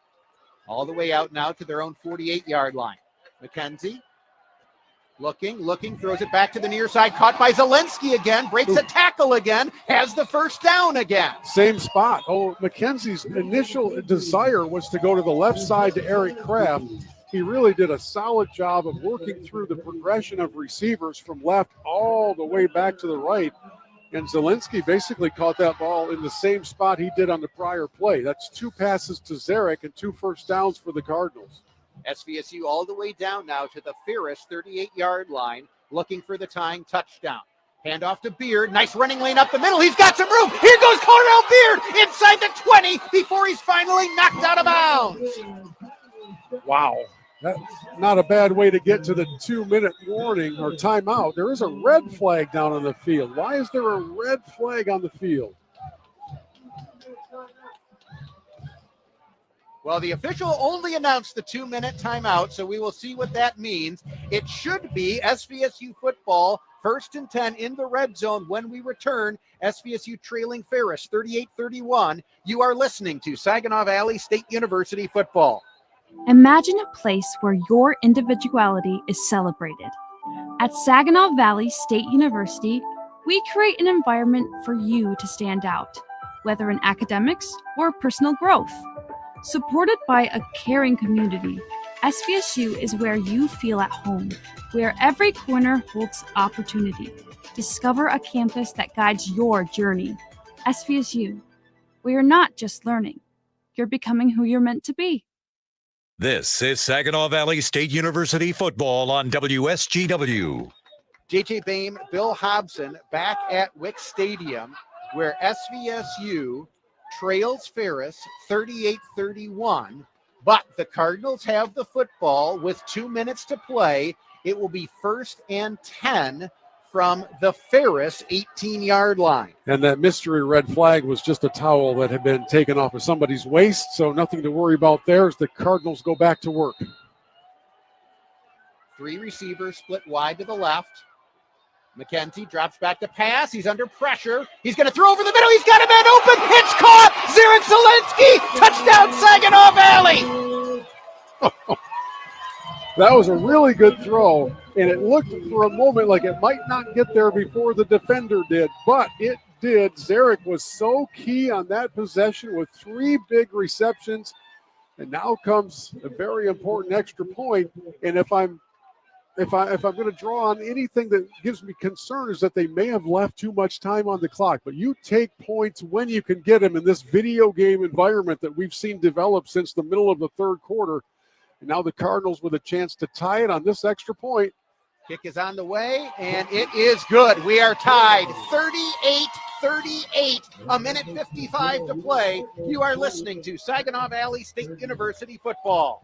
All the way out now to their own 48-yard line. McKenzie looking, throws it back to the near side, caught by Zielinski again, breaks a tackle again, has the first down again. Same spot. Oh, McKenzie's initial desire was to go to the left side to Eric Kraft. He really did a solid job of working through the progression of receivers from left all the way back to the right. And Zielinski basically caught that ball in the same spot he did on the prior play. That's 2 passes to Zarek and 2 first downs for the Cardinals. SVSU all the way down now to the Ferris 38-yard line, looking for the tying touchdown. Hand off to Beard. Nice running lane up the middle. He's got some room. Here goes Cardinal Beard inside the 20 before he's finally knocked out of bounds. Wow. That's not a bad way to get to the 2-minute warning or timeout. There is a red flag down on the field. Why is there a red flag on the field? Well, the official only announced the 2-minute timeout, so we will see what that means. It should be SVSU football, 1st and 10 in the red zone when we return. SVSU trailing Ferris, 38-31. You are listening to Saginaw Valley State University football. Imagine a place where your individuality is celebrated. At Saginaw Valley State University, we create an environment for you to stand out, whether in academics or personal growth. Supported by a caring community, SVSU is where you feel at home, where every corner holds opportunity. Discover a campus that guides your journey. SVSU, where you're not just learning, you're becoming who you're meant to be. This is Saginaw Valley State University football on WSGW. JJ Boehm, Bill Hobson back at Wick Stadium, where SVSU trails Ferris 38-31, but the Cardinals have the football with 2 minutes to play. It will be 1st and 10 from the Ferris 18-yard line. And that mystery red flag was just a towel that had been taken off of somebody's waist, so nothing to worry about there as the Cardinals go back to work. 3 receivers split wide to the left. McKenzie drops back to pass. He's under pressure. He's going to throw over the middle. He's got a man open. It's caught. Zarek Zelensky. Touchdown, Saginaw Valley. That was a really good throw, and it looked for a moment like it might not get there before the defender did, but it did. Zarek was so key on that possession with 3 big receptions, and now comes a very important extra point. And if I'm going to draw on anything that gives me concern is that they may have left too much time on the clock. But you take points when you can get them in this video game environment that we've seen develop since the middle of the third quarter. And now the Cardinals with a chance to tie it on this extra point. Kick is on the way, and it is good. We are tied 38-38, a minute 55 to play. You are listening to Saginaw Valley State University football.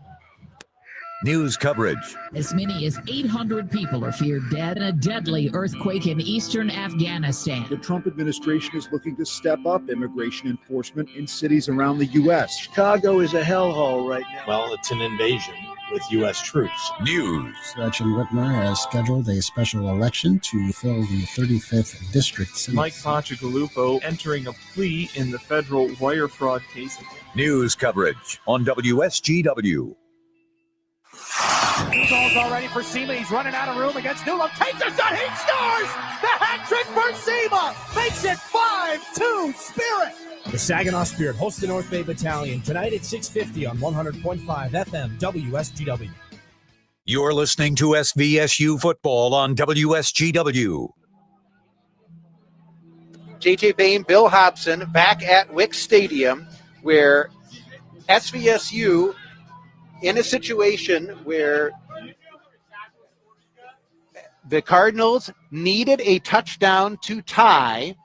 News coverage. As many as 800 people are feared dead in a deadly earthquake in eastern Afghanistan. The Trump administration is looking to step up immigration enforcement in cities around the U.S. Chicago is a hellhole right now. Well, it's an invasion with U.S. troops. News. Gretchen Whitmer has scheduled a special election to fill the 35th district Senate. Mike Pacigalupo entering a plea in the federal wire fraud case. News coverage on WSGW. Ball's already for Seema. He's running out of room against Newland. Takes a shot. He scores! The hat trick for Seema. Makes it 5-2 Spirit. The Saginaw Spirit hosts the North Bay Battalion tonight at 6:50 on 100.5 FM WSGW. You're listening to SVSU football on WSGW. JJ Boehm, Bill Hobson back at Wick Stadium, where SVSU in a situation where the Cardinals needed a touchdown to tie,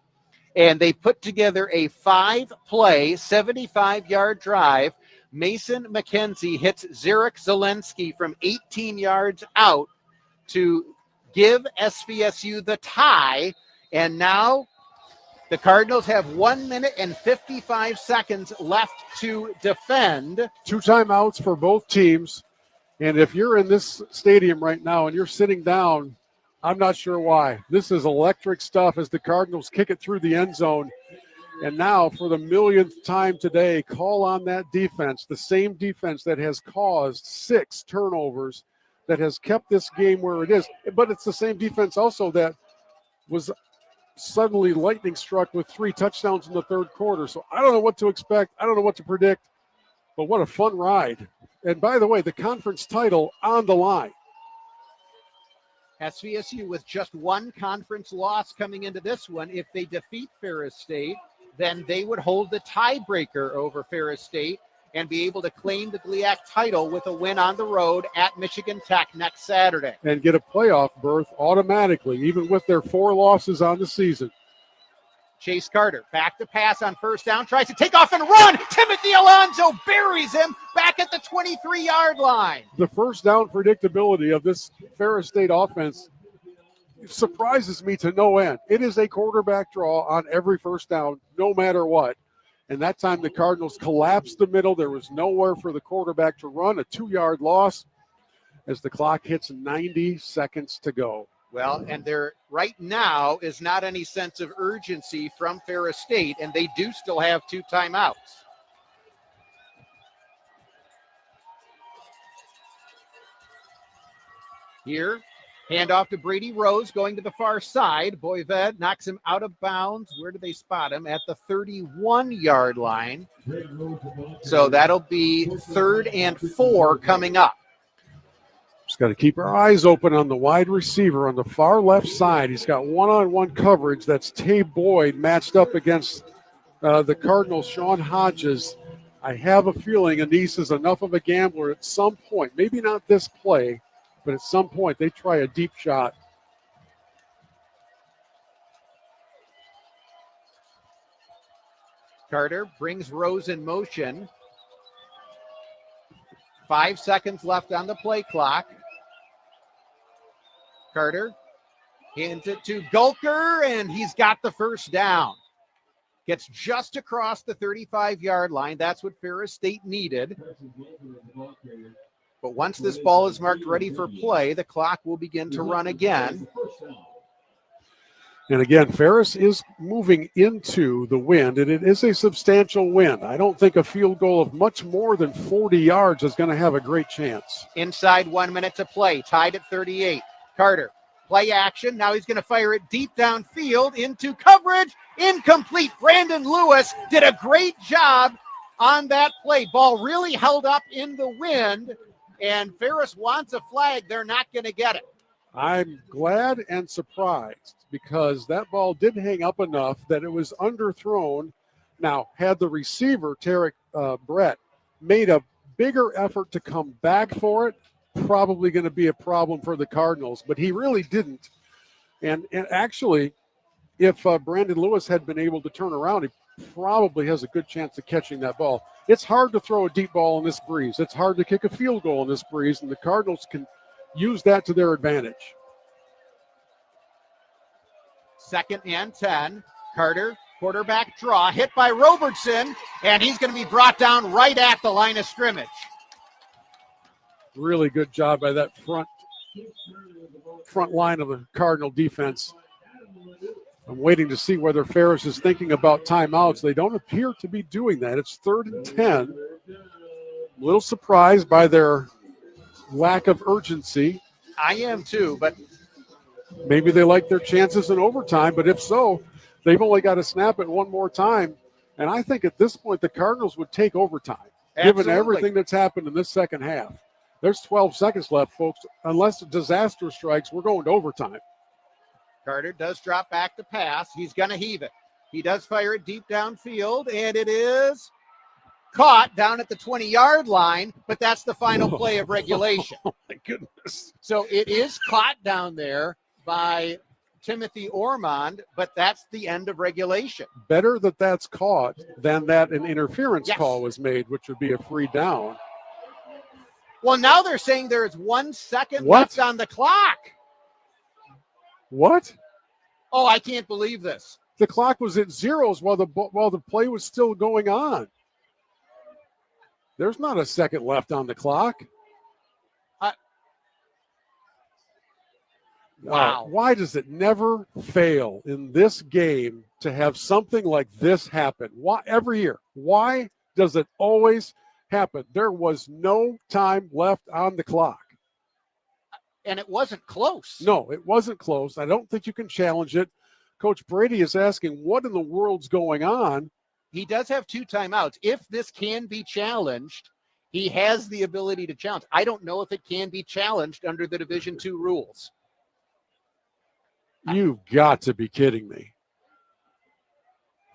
and they put together a 5-play, 75-yard drive. Mason McKenzie hits Zarek Zelensky from 18 yards out to give SVSU the tie, and now the Cardinals have 1 minute and 55 seconds left to defend. 2 timeouts for both teams. And if you're in this stadium right now and you're sitting down, I'm not sure why. This is electric stuff as the Cardinals kick it through the end zone. And now, for the millionth time today, call on that defense, the same defense that has caused 6 turnovers, that has kept this game where it is. But it's the same defense also that was suddenly lightning struck with 3 touchdowns in the third quarter. So I don't know what to expect. I don't know what to predict, but what a fun ride. And by the way, the conference title on the line. SVSU with just 1 conference loss coming into this one. If they defeat Ferris State, then they would hold the tiebreaker over Ferris State and be able to claim the GLIAC title with a win on the road at Michigan Tech next Saturday. And get a playoff berth automatically, even with their 4 losses on the season. Chase Carter back to pass on first down, tries to take off and run. Timothy Alonso buries him back at the 23-yard line. The first down predictability of this Ferris State offense surprises me to no end. It is a quarterback draw on every first down, no matter what. And that time the Cardinals collapsed the middle. There was nowhere for the quarterback to run. A 2-yard loss as the clock hits 90 seconds to go. Well, and there right now is not any sense of urgency from Ferris State, and they do still have 2 timeouts. Here, handoff to Brady Rose going to the far side. Boyved knocks him out of bounds. Where do they spot him? At the 31-yard line. So that'll be 3rd and 4 coming up. Just got to keep our eyes open on the wide receiver on the far left side. He's got one-on-one coverage. That's Tay Boyd matched up against the Cardinals' Sean Hodges. I have a feeling Anise is enough of a gambler at some point, maybe not this play, but at some point they try a deep shot. Carter brings Rose in motion. 5 seconds left on the play clock. Carter hands it to Gulker, and he's got the first down. Gets just across the 35-yard line. That's what Ferris State needed. But once this ball is marked ready for play, the clock will begin to run again. And again, Ferris is moving into the wind, and it is a substantial wind. I don't think a field goal of much more than 40 yards is going to have a great chance. Inside 1 minute to play, tied at 38. Carter, play action. Now he's going to fire it deep downfield into coverage. Incomplete. Brandon Lewis did a great job on that play. Ball really held up in the wind, and Ferris wants a flag. They're not going to get it. I'm glad and surprised because that ball did hang up enough that it was underthrown. Now, had the receiver, Tarek Brett, made a bigger effort to come back for it, probably going to be a problem for the Cardinals, but he really didn't. And actually, if Brandon Lewis had been able to turn around, he probably has a good chance of catching that ball. It's hard to throw a deep ball in this breeze. It's hard to kick a field goal in this breeze, and the Cardinals can use that to their advantage. 2nd and 10. Carter, quarterback draw, hit by Robertson, and he's going to be brought down right at the line of scrimmage. Really good job by that front line of the Cardinal defense. I'm waiting to see whether Ferris is thinking about timeouts. They don't appear to be doing that. It's 3rd and 10. A little surprised by their lack of urgency. I am too, but maybe they like their chances in overtime, but if so, they've only got to snap it one more time. And I think at this point, the Cardinals would take overtime, given everything that's happened in this second half. There's 12 seconds left, folks. Unless a disaster strikes, we're going to overtime. Carter does drop back to pass. He's going to heave it. He does fire it deep downfield, and it is caught down at the 20-yard line, but that's the final play of regulation. Oh, my goodness. So it is caught down there by Timothy Ormond, but that's the end of regulation. Better that that's caught than that an interference call was made, which would be a free down. Well, now they're saying there is 1 second left on the clock. What? Oh, I can't believe this. The clock was at zeros while the play was still going on. There's not a second left on the clock. Wow. Why does it never fail in this game to have something like this happen? Why every year? Why does it always happen? There was no time left on the clock. And it wasn't close. No, it wasn't close. I don't think you can challenge it. Coach Brady is asking, what in the world's going on? He does have 2 timeouts. If this can be challenged, he has the ability to challenge. I don't know if it can be challenged under the Division II rules. You've got to be kidding me.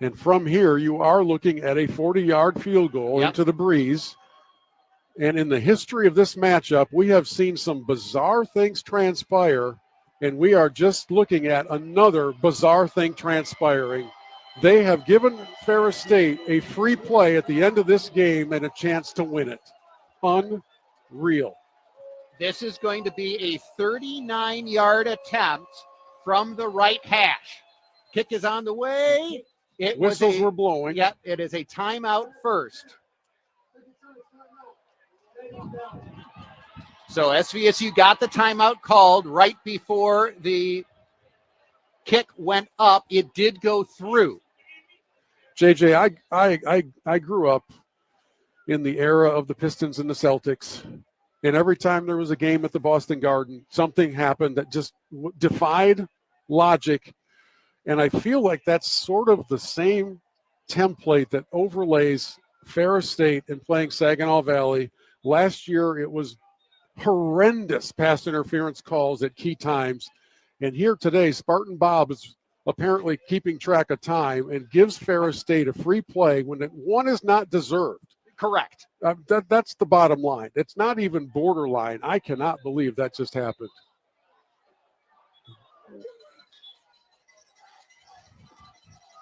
And from here, you are looking at a 40-yard field goal into the breeze. And in the history of this matchup, we have seen some bizarre things transpire, and we are just looking at another bizarre thing transpiring They have given Ferris State a free play at the end of this game and a chance to win it. Unreal. This is going to be a 39-yard attempt from the right hash. Kick is on the way. Whistles were blowing. Yep, it is a timeout first. So SVSU got the timeout called right before the kick went up. It did go through. JJ, I grew up in the era of the Pistons and the Celtics, and every time there was a game at the Boston Garden, something happened that just defied logic, and I feel like that's sort of the same template that overlays Ferris State and playing Saginaw Valley. Last year, it was horrendous pass interference calls at key times, and here today, Spartan Bob is apparently keeping track of time and gives Ferris State a free play when one is not deserved. Correct. That's the bottom line. It's not even borderline. I cannot believe that just happened.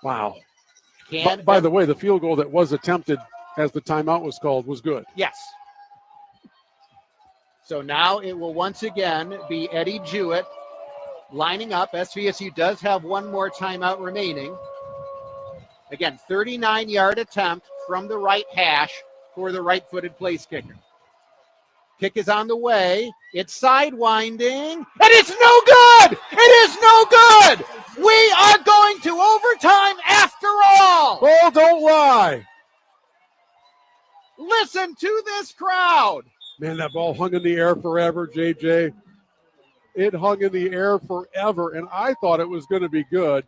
Wow. By the way, the field goal that was attempted as the timeout was called was good. Yes. So now it will once again be Eddie Jewett lining up. SVSU does have one more timeout remaining. Again, 39-yard attempt from the right hash for the right-footed place kicker. Kick is on the way. It's sidewinding, and it's no good! It is no good! We are going to overtime after all! Oh, don't lie. Listen to this crowd. Man, that ball hung in the air forever, JJ. It hung in the air forever, and I thought it was going to be good.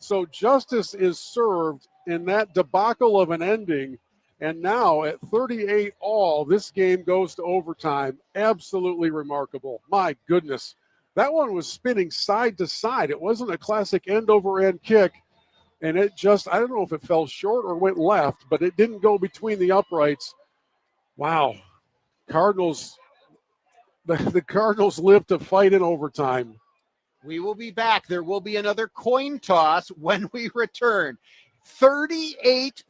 So justice is served in that debacle of an ending, and now at 38 all, this game goes to overtime. Absolutely remarkable. My goodness. That one was spinning side to side. It wasn't a classic end-over-end kick, and it just, I don't know if it fell short or went left, but it didn't go between the uprights. Wow. Cardinals, the Cardinals live to fight in overtime. We will be back. There will be another coin toss when we return. 38-38.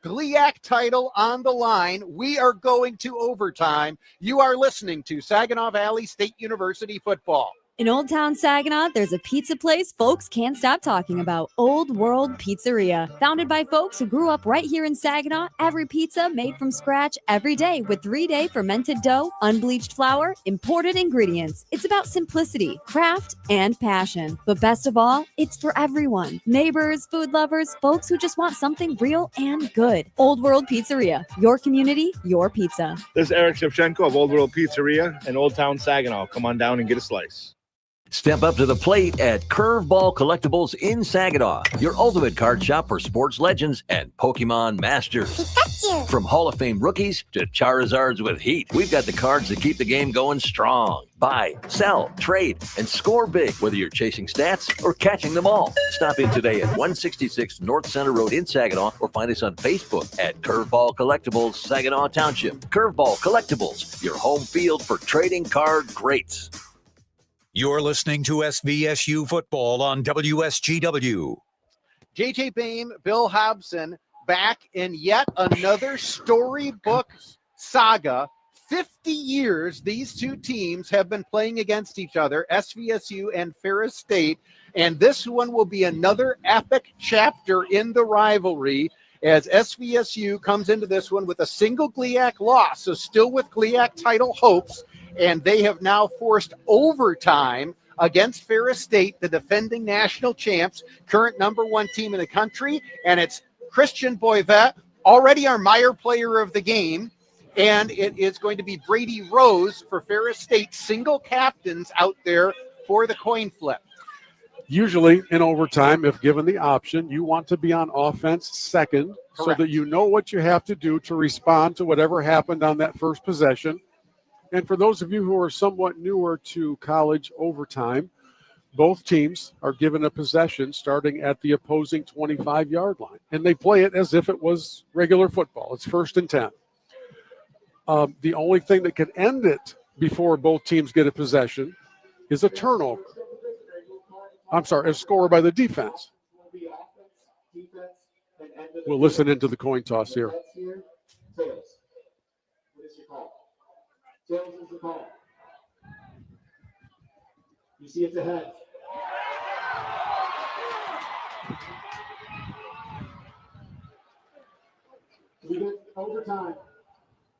GLIAC title on the line. We are going to overtime. You are listening to Saginaw Valley State University football. In Old Town Saginaw, there's a pizza place folks can't stop talking about, Old World Pizzeria. Founded by folks who grew up right here in Saginaw, every pizza made from scratch every day with 3-day fermented dough, unbleached flour, imported ingredients. It's about simplicity, craft, and passion. But best of all, it's for everyone. Neighbors, food lovers, folks who just want something real and good. Old World Pizzeria, your community, your pizza. This is Eric Shevchenko of Old World Pizzeria in Old Town Saginaw. Come on down and get a slice. Step up to the plate at Curveball Collectibles in Saginaw, your ultimate card shop for sports legends and Pokemon masters. Pikachu. From Hall of Fame rookies to Charizards with heat, we've got the cards that keep the game going strong. Buy, sell, trade, and score big, whether you're chasing stats or catching them all. Stop in today at 166 North Center Road in Saginaw or find us on Facebook at Curveball Collectibles, Saginaw Township. Curveball Collectibles, your home field for trading card greats. You're listening to SVSU football on WSGW. JJ Boehm, Bill Hobson, back in yet another storybook saga. 50 years these two teams have been playing against each other, SVSU and Ferris State, and this one will be another epic chapter in the rivalry as SVSU comes into this one with a single GLIAC loss, so still with GLIAC title hopes. And they have now forced overtime against Ferris State, the defending national champs, current number one team in the country. And it's Christian Boyvet, already our Meyer player of the game. And it is going to be Brady Rose for Ferris State, single captains out there for the coin flip. Usually in overtime, if given the option, you want to be on offense second. Correct. So that you know what you have to do to respond to whatever happened on that first possession. And for those of you who are somewhat newer to college overtime, both teams are given a possession starting at the opposing 25-yard line. And they play it as if it was regular football. It's 1st and 10. The only thing that can end it before both teams get a possession is a turnover. I'm sorry, a score by the defense. We'll listen into the coin toss here. You see it's ahead. We get overtime.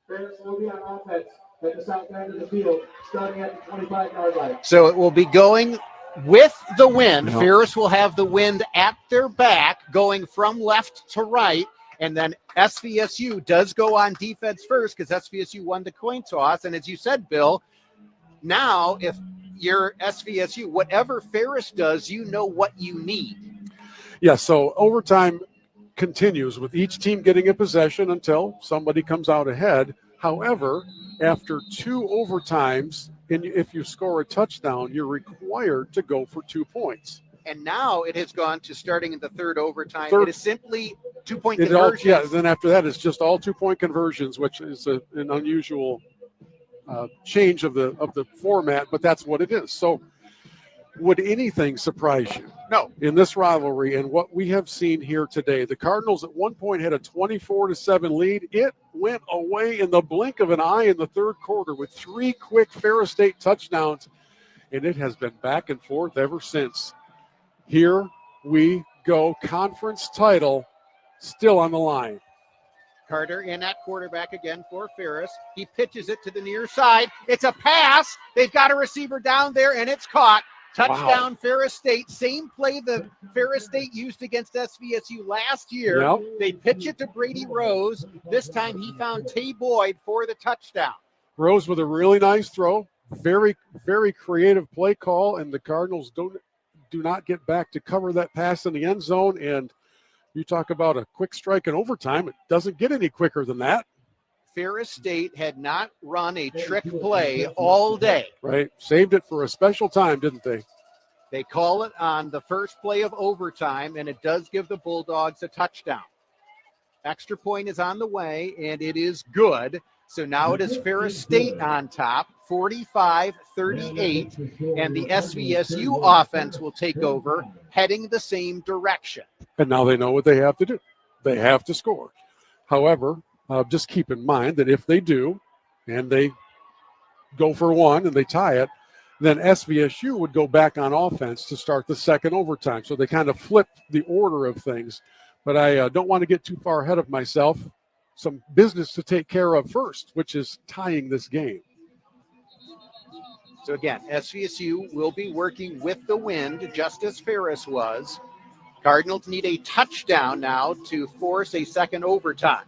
Ferris will be on offense at the south end of the field, starting at the 25-yard line. So it will be going with the wind. No. Ferris will have the wind at their back, going from left to right. And then SVSU does go on defense first because SVSU won the coin toss. And as you said, Bill, now if you're SVSU, whatever Ferris does, you know what you need. Yeah, so overtime continues with each team getting a possession until somebody comes out ahead. However, after 2 overtimes, and if you score a touchdown, you're required to go for 2 points. And now it has gone to starting in the third overtime. It is simply 2-point It all, conversions. yeah, then after that, it's just all 2-point conversions, which is an unusual change of the format, but that's what it is. So would anything surprise you? No. In this rivalry and what we have seen here today, the Cardinals at one point had a 24-7 lead. It went away in the blink of an eye in the third quarter with 3 quick Ferris State touchdowns, and it has been back and forth ever since. Here we go. Conference title still on the line. Carter in at quarterback again for Ferris. He pitches it to the near side. It's a pass. They've got a receiver down there, and it's caught. Touchdown, wow. Ferris State. Same play the Ferris State used against SVSU last year. Yep. They pitch it to Brady Rose. This time he found Tay Boyd for the touchdown. Rose with a really nice throw. Very, very creative play call, and the Cardinals do not get back to cover that pass in the end zone. And you talk about a quick strike in overtime. It doesn't get any quicker than that. Ferris State had not run a trick play all day. Right. Saved it for a special time, didn't they? They call it on the first play of overtime, and it does give the Bulldogs a touchdown. Extra point is on the way, and it is good. So now it is Ferris State on top, 45-38, and the SVSU offense will take over, heading the same direction. And now they know what they have to do. They have to score. However, just keep in mind that if they do, and they go for one and they tie it, then SVSU would go back on offense to start the second overtime. So they kind of flip the order of things. But I don't want to get too far ahead of myself. Some business to take care of first, which is tying this game. So again, SVSU will be working with the wind, just as Ferris was. Cardinals need a touchdown now to force a second overtime.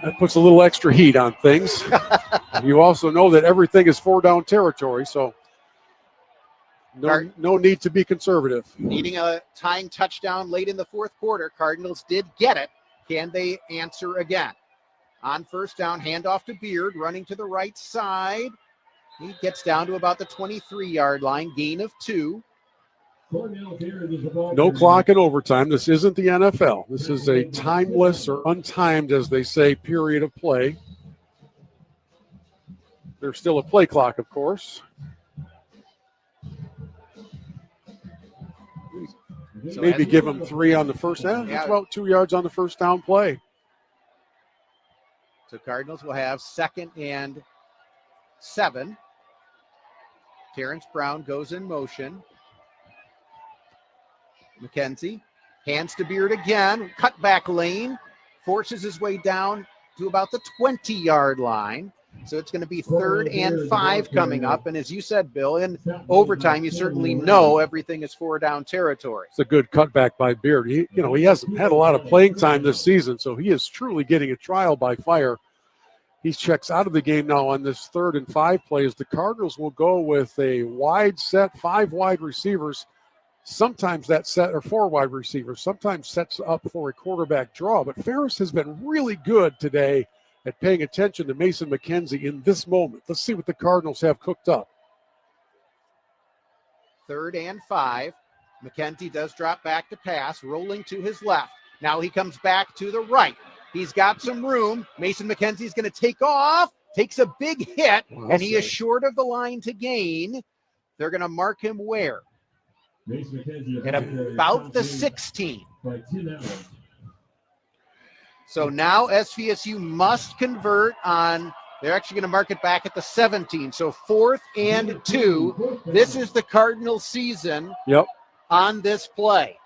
That puts a little extra heat on things. You also know that everything is 4-down territory, so no need to be conservative. Needing a tying touchdown late in the fourth quarter. Cardinals did get it. Can they answer again? On first down, handoff to Beard, running to the right side. He gets down to about the 23-yard line, gain of 2. No clock in overtime. This isn't the NFL. This is a timeless or untimed, as they say, period of play. There's still a play clock, of course. So maybe give them 3 on the first down. It's about 2 yards on the first down play. So Cardinals will have 2nd and 7. Terrence Brown goes in motion. McKenzie hands to Beard again. Cut back lane. Forces his way down to about the 20-yard line. So it's going to be 3rd and 5 coming up. And as you said, Bill, in overtime, you certainly know everything is 4-down territory. It's a good cutback by Beard. He hasn't had a lot of playing time this season, so he is truly getting a trial by fire. He checks out of the game now on this 3rd and 5 play as the Cardinals will go with a wide set, 5 wide receivers. Sometimes that set or 4 wide receivers, sometimes sets up for a quarterback draw. But Ferris has been really good today at paying attention to Mason McKenzie in this moment. Let's see what the Cardinals have cooked up. 3rd and 5. McKenzie does drop back to pass, rolling to his left. Now he comes back to the right. He's got some room. Mason McKenzie's going to take off, takes a big hit, and he is short of the line to gain. They're going to mark him where? at about the 16. So now SVSU must convert on, they're actually going to mark it back at the 17. So 4th and 2. This is the Cardinal season on this play.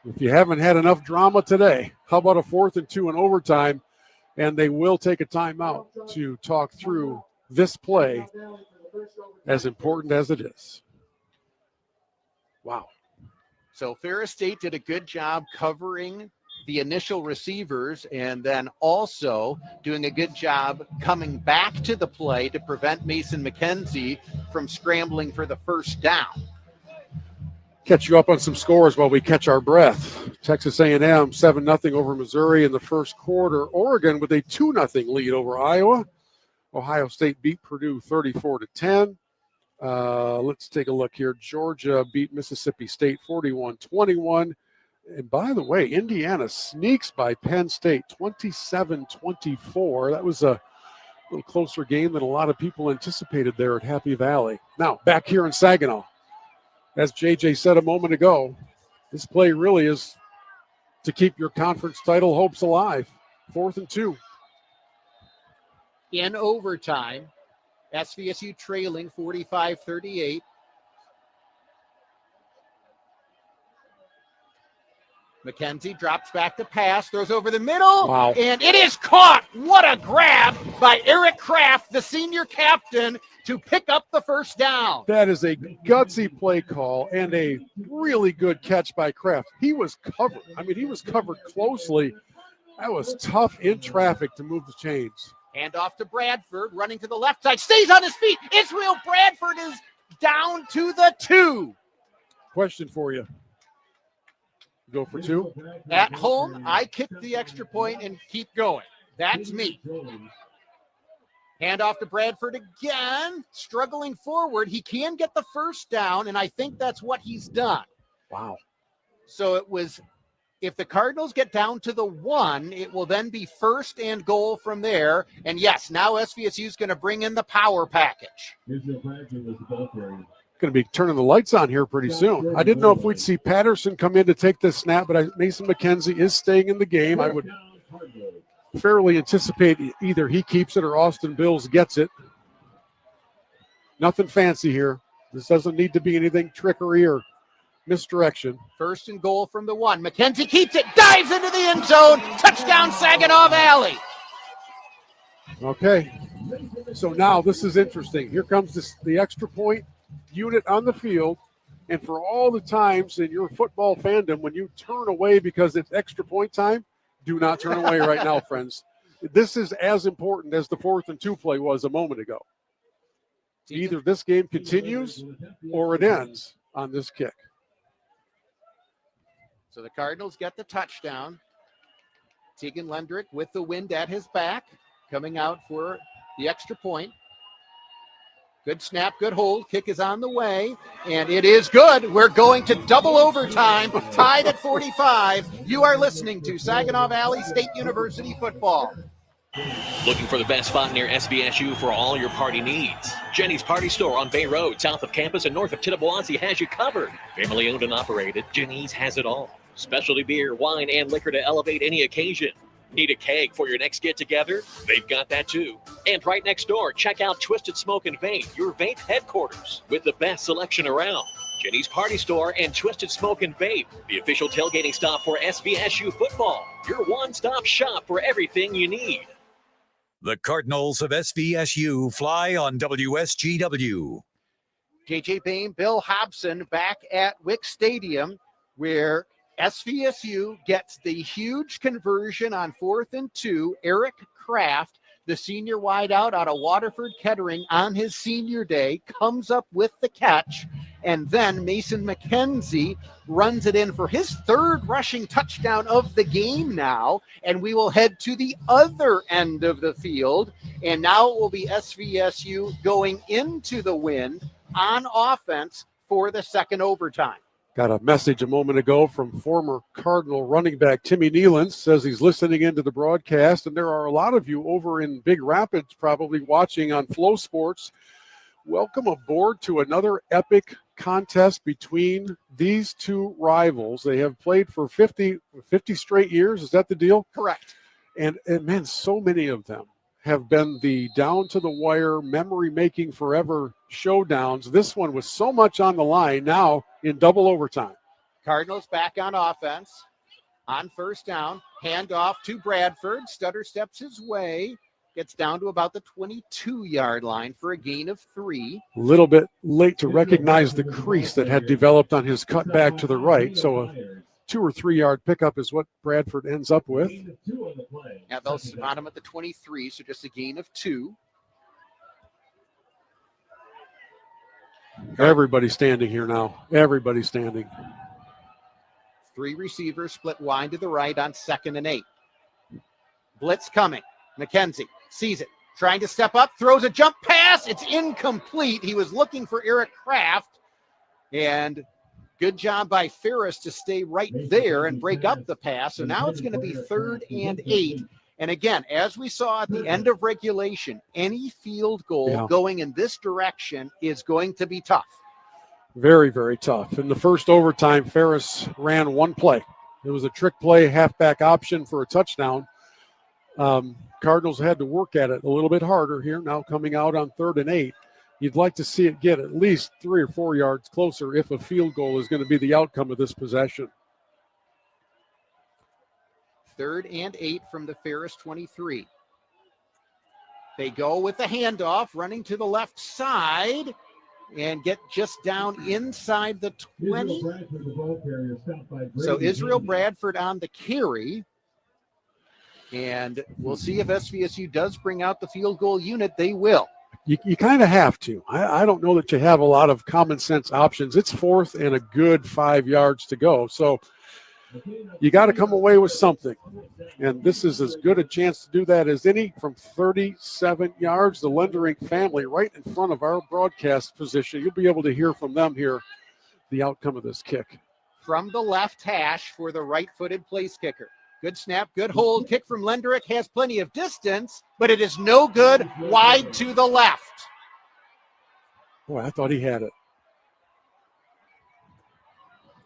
If you haven't had enough drama today, how about a 4th and 2 in overtime? And they will take a timeout to talk through this play, as important as it is. Wow. So Ferris State did a good job covering the initial receivers and then also doing a good job coming back to the play to prevent Mason McKenzie from scrambling for the first down. Catch you up on some scores while we catch our breath. Texas A&M 7-0 over Missouri in the first quarter. Oregon with a 2-0 lead over Iowa. Ohio State beat Purdue 34-10. Let's take a look here. Georgia beat Mississippi State 41-21. And by the way, Indiana sneaks by Penn State 27-24. That was a little closer game than a lot of people anticipated there at Happy Valley. Now, back here in Saginaw. As JJ said a moment ago, this play really is to keep your conference title hopes alive. 4th and 2. In overtime, SVSU trailing 45-38. McKenzie drops back to pass, throws over the middle, and it is caught. What a grab by Eric Kraft, the senior captain, to pick up the first down. That is a gutsy play call and a really good catch by Kraft. He was covered. I mean, he was covered closely. That was tough in traffic to move the chains. Hand off to Bradford, running to the left side, stays on his feet. Israel Bradford is down to the 2. Question for you. Go for 2? At home, I kick the extra point and keep going. That's me. Hand off to Bradford again, struggling forward. He can get the first down, and I think that's what he's done. Wow. So it was, if the Cardinals get down to the 1, it will then be 1st and goal from there. And yes, now SVSU is going to bring in the power package. Going to be turning the lights on here pretty soon. I didn't know if we'd see Patterson come in to take this snap, but Mason McKenzie is staying in the game. I would fairly anticipate either he keeps it or Austin Bills gets it. Nothing fancy here. This doesn't need to be anything trickery or misdirection. 1st and goal from the 1. McKenzie keeps it, dives into the end zone. Touchdown, Saginaw Valley. Okay. So now this is interesting. Here comes the extra point unit on the field, and for all the times in your football fandom when you turn away because it's extra point time, do not turn away right now, friends. This is as important as the 4th and 2 play was a moment ago. Either this game continues or it ends on this kick. So the Cardinals get the touchdown. Tegan Lendrick with the wind at his back, coming out for the extra point. Good snap, good hold. Kick is on the way, and it is good. We're going to double overtime, tied at 45. You are listening to Saginaw Valley State University football. Looking for the best spot near SVSU for all your party needs? Jenny's Party Store on Bay Road, south of campus and north of Tittabawassee has you covered. Family owned and operated, Jenny's has it all. Specialty beer, wine, and liquor to elevate any occasion. Need a keg for your next get-together? They've got that too. And right next door, check out Twisted Smoke and Vape, your vape headquarters, with the best selection around. Jenny's Party Store and Twisted Smoke and Vape, the official tailgating stop for SVSU football. Your one-stop shop for everything you need. The Cardinals of SVSU fly on WSGW. JJ Bain, Bill Hobson back at Wick Stadium, where SVSU gets the huge conversion on 4th and 2. Eric Kraft, the senior wideout out of Waterford Kettering on his senior day, comes up with the catch. And then Mason McKenzie runs it in for his 3rd rushing touchdown of the game now. And we will head to the other end of the field. And now it will be SVSU going into the wind on offense for the 2nd overtime. Got a message a moment ago from former Cardinal running back Timmy Nealon. Says he's listening into the broadcast, and there are a lot of you over in Big Rapids probably watching on Flow Sports. Welcome aboard to another epic contest between these two rivals. They have played for 50 straight years. Is that the deal? Correct. And man, so many of them have been the down to the wire, memory making forever showdowns. This one was so much on the line now in double overtime. Cardinals back on offense on first down. Handoff to Bradford. Stutter steps his way. Gets down to about the 22-yard line for a gain of 3. A little bit late to recognize the crease that had developed on his cut back to the right. So a 2 or 3 yard pickup is what Bradford ends up with. Yeah, they'll spot him at the 23, so just a gain of 2. Everybody's standing here now. Everybody's standing. 3 receivers split wide to the right on 2nd and 8. Blitz coming. McKenzie sees it, trying to step up, throws a jump pass. It's incomplete. He was looking for Eric Kraft, and good job by Ferris to stay right there and break up the pass. So now it's going to be 3rd and 8. And again, as we saw at the end of regulation, any field goal going in this direction is going to be tough. Very, very tough. In the first overtime, Ferris ran one play. It was a trick play, halfback option for a touchdown. Cardinals had to work at it a little bit harder here. Now coming out on 3rd and 8. You'd like to see it get at least 3 or 4 yards closer if a field goal is going to be the outcome of this possession. 3rd and 8 from the Ferris 23. They go with the handoff, running to the left side and get just down inside the 20. So Israel Bradford on the carry. And we'll see if SVSU does bring out the field goal unit. They will. You kind of have to. I don't know that you have a lot of common sense options. It's 4th and a good 5 yards to go. So you got to come away with something. And this is as good a chance to do that as any from 37 yards. The Lendering family right in front of our broadcast position. You'll be able to hear from them here the outcome of this kick. From the left hash for the right-footed place kicker. Good snap, good hold. Kick from Lenderick has plenty of distance, but it is no good. Wide to the left. Boy, I thought he had it.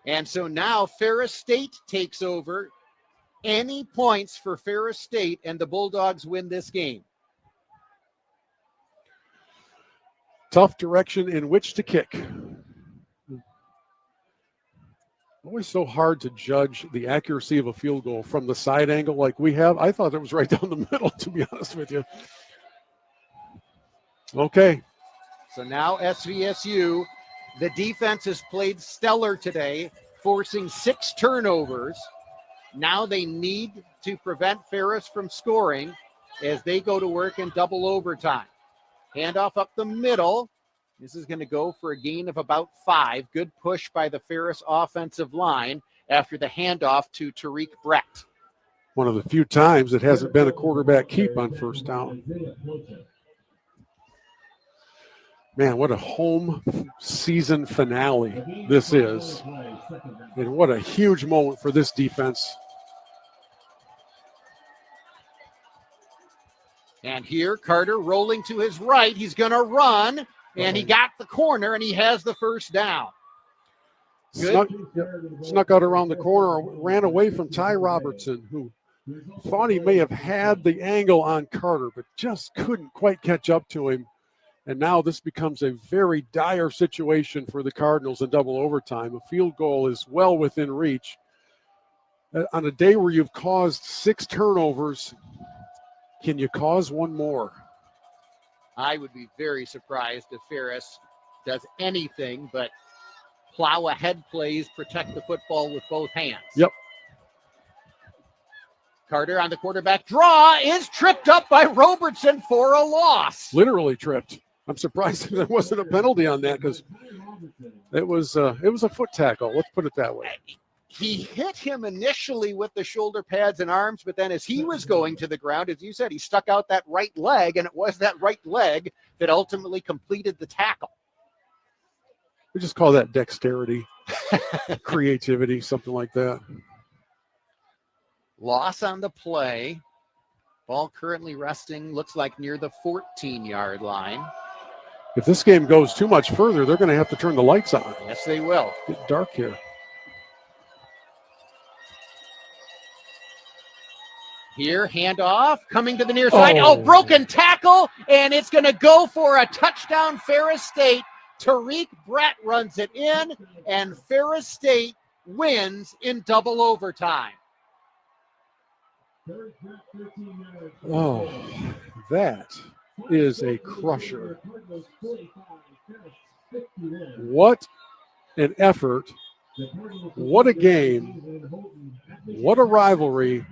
And so now Ferris State takes over. Any points for Ferris State, and the Bulldogs win this game. Tough direction in which to kick. Always so hard to judge the accuracy of a field goal from the side angle like we have. I thought it was right down the middle, to be honest with you. Okay. So now SVSU, the defense has played stellar today, forcing 6 turnovers. Now they need to prevent Ferris from scoring as they go to work in double overtime. Handoff up the middle. This is going to go for a gain of about 5. Good push by the Ferris offensive line after the handoff to Tariq Brett. One of the few times it hasn't been a quarterback keep on first down. Man, what a home season finale this is. And what a huge moment for this defense. And here, Carter rolling to his right. He's going to run. And he got the corner, and he has the first down. Snuck out around the corner, ran away from Ty Robertson, who thought he may have had the angle on Carter, but just couldn't quite catch up to him. And now this becomes a very dire situation for the Cardinals in double overtime. A field goal is well within reach. On a day where you've caused 6 turnovers, can you cause one more? I would be very surprised if Ferris does anything but plow ahead plays, protect the football with both hands. Yep. Carter on the quarterback draw is tripped up by Robertson for a loss. Literally tripped. I'm surprised there wasn't a penalty on that because it was a foot tackle. Let's put it that way. He hit him initially with the shoulder pads and arms, but then as he was going to the ground, as you said, he stuck out that right leg, and it was that right leg that ultimately completed the tackle. We just call that dexterity, creativity, something like that. Loss on the play. Ball currently resting, looks like near the 14-yard line. If this game goes too much further, they're going to have to turn the lights on. Yes, they will. It's dark here. Here, handoff, coming to the near side. Oh, broken tackle, and it's going to go for a touchdown, Ferris State. Tariq Brett runs it in, and Ferris State wins in double overtime. Oh, that is a crusher. What an effort. What a game. What a rivalry.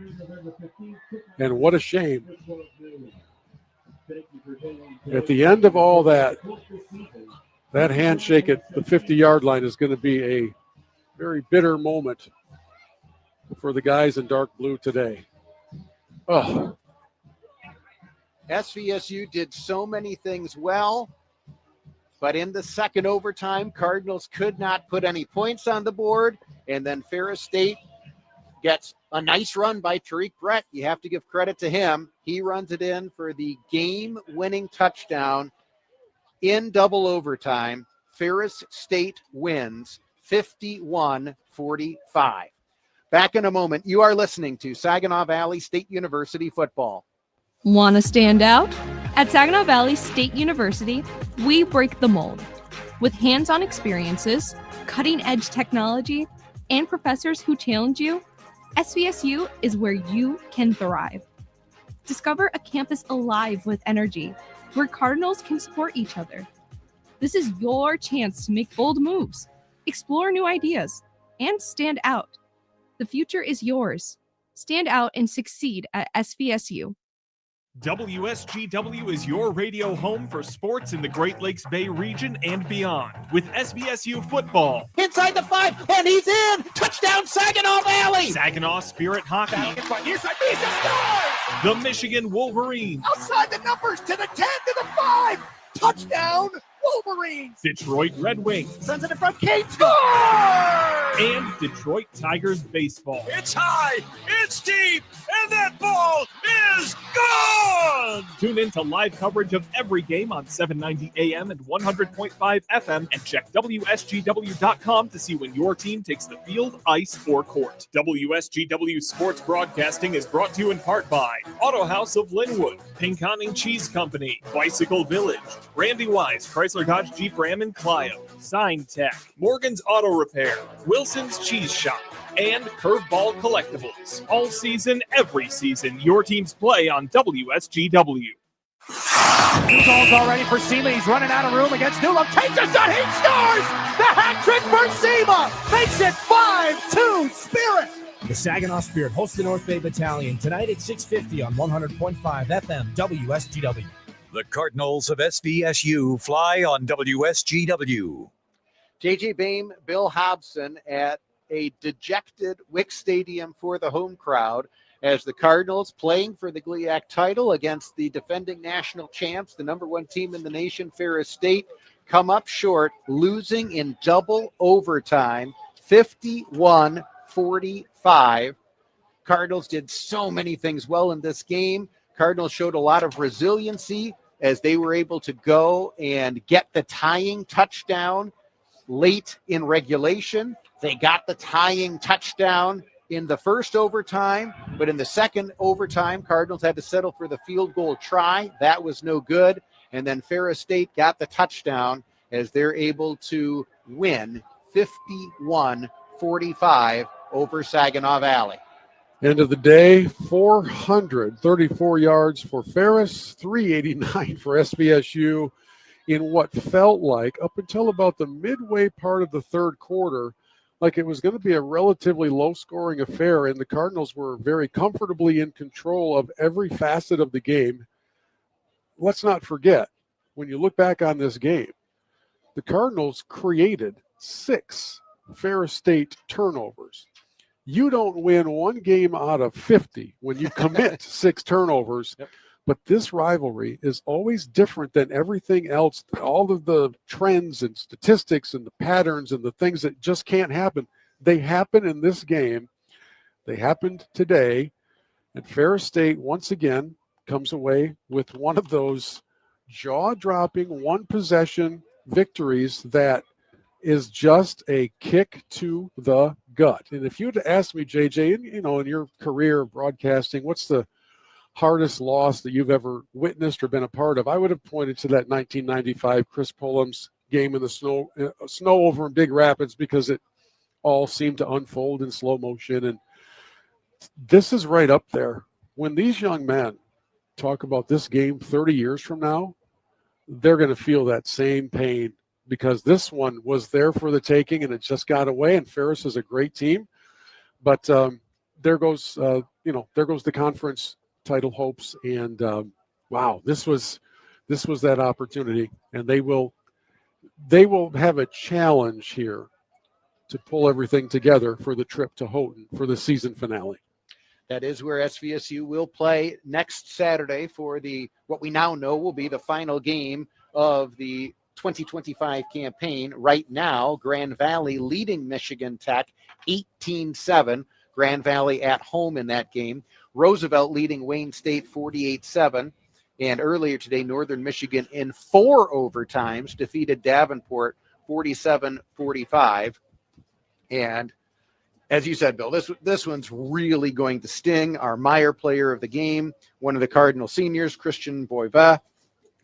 And what a shame. At the end of all that, that handshake at the 50-yard line is going to be a very bitter moment for the guys in dark blue today. Oh. SVSU did so many things well, but in the second overtime, Cardinals could not put any points on the board, and then Ferris State gets a nice run by Tariq Brett. You have to give credit to him. He runs it in for the game-winning touchdown in double overtime. Ferris State wins 51-45. Back in a moment. You are listening to Saginaw Valley State University football. Want to stand out? At Saginaw Valley State University, we break the mold. With hands-on experiences, cutting-edge technology, and professors who challenge you, SVSU is where you can thrive. Discover a campus alive with energy, where Cardinals can support each other. This is your chance to make bold moves, explore new ideas, and stand out. The future is yours. Stand out and succeed at SVSU. WSGW is your radio home for sports in the Great Lakes Bay region and beyond with SVSU football. Inside the 5, and he's in! Touchdown, Saginaw Valley! Saginaw Spirit Hockey. Near side, he scores! The Michigan Wolverines. Outside the numbers to the 10 to the 5! Touchdown, Wolverines! Detroit Red Wings. Sends it in front, Kate scores! And Detroit Tigers baseball. It's high, it's deep, and that ball is gone! Tune in to live coverage of every game on 790 AM and 100.5 FM and check WSGW.com to see when your team takes the field, ice, or court. WSGW Sports Broadcasting is brought to you in part by Auto House of Linwood, Pinconning Cheese Company, Bicycle Village, Randy Wise, Chrysler Dodge Jeep Ram and Clio, Sign Tech, Morgan's Auto Repair, Wilson's Cheese Shop, and Curveball Collectibles. All season, every season, your teams play on WSGW. Ball's already for Seema. He's running out of room against Newland. Takes a shot. He scores! The hat trick for Seema! Makes it 5-2 Spirit! The Saginaw Spirit hosts the North Bay Battalion tonight at 6:50 on 100.5 FM WSGW. The Cardinals of SVSU fly on WSGW. J.J. Boehm, Bill Hobson at a dejected Wick Stadium for the home crowd as the Cardinals, playing for the GLIAC title against the defending national champs, the number one team in the nation, Ferris State, come up short, losing in double overtime, 51-45. Cardinals did so many things well in this game. Cardinals showed a lot of resiliency as they were able to go and get the tying touchdown late in regulation. They got the tying touchdown in the first overtime, but in the second overtime, Cardinals had to settle for the field goal try. That was no good. And then Ferris State got the touchdown as they're able to win 51-45 over Saginaw Valley. End of the day, 434 yards for Ferris, 389 for SVSU in what felt like, up until about the midway part of the third quarter, like it was going to be a relatively low-scoring affair, and the Cardinals were very comfortably in control of every facet of the game. Let's not forget, when you look back on this game, the Cardinals created 6 Ferris State turnovers. You don't win one game out of 50 when you commit 6 turnovers. Yep. But this rivalry is always different than everything else. All of the trends and statistics and the patterns and the things that just can't happen, they happen in this game. They happened today. And Ferris State, once again, comes away with one of those jaw-dropping, one-possession victories that is just a kick to the gut. And if you'd asked me, JJ, in your career broadcasting, what's the hardest loss that you've ever witnessed or been a part of, I would have pointed to that 1995 Chris Pullum's game in the snow over in Big Rapids, because it all seemed to unfold in slow motion. And this is right up there. When these young men talk about this game 30 years from now, they're going to feel that same pain, because this one was there for the taking and it just got away. And Ferris is a great team, but there goes the conference title hopes. And wow, this was that opportunity, and they will have a challenge here to pull everything together for the trip to Houghton for the season finale. That is where SVSU will play next Saturday for what we now know will be the final game of the 2025 campaign. Right now, Grand Valley leading Michigan Tech 18-7. Grand Valley at home in that game. Roosevelt leading Wayne State 48-7. And earlier today, Northern Michigan in 4 overtimes defeated Davenport 47-45. And as you said, Bill, this one's really going to sting. Our Meyer player of the game, one of the Cardinal seniors, Christian Boivin,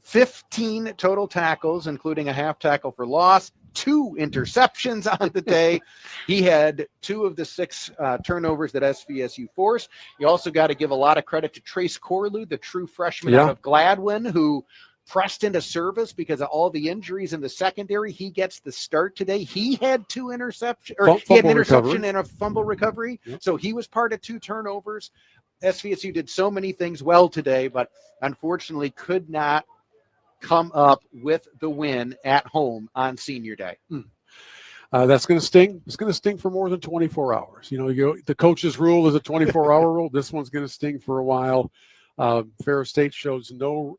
15 total tackles, including a half tackle for loss, 2 interceptions on the day. He had 2 of the 6 turnovers that SVSU forced. You also got to give a lot of credit to Trace Corlew, the true freshman out of Gladwin, who pressed into service because of all the injuries in the secondary. He gets the start today. He had 2 interceptions, or he had an interception and a fumble recovery. Yep. So he was part of 2 turnovers. SVSU did so many things well today, but unfortunately could not come up with the win at home on senior day. That's going to sting. It's going to sting for more than 24 hours. The coach's rule is a 24-hour rule. This one's going to sting for a while. Ferris State shows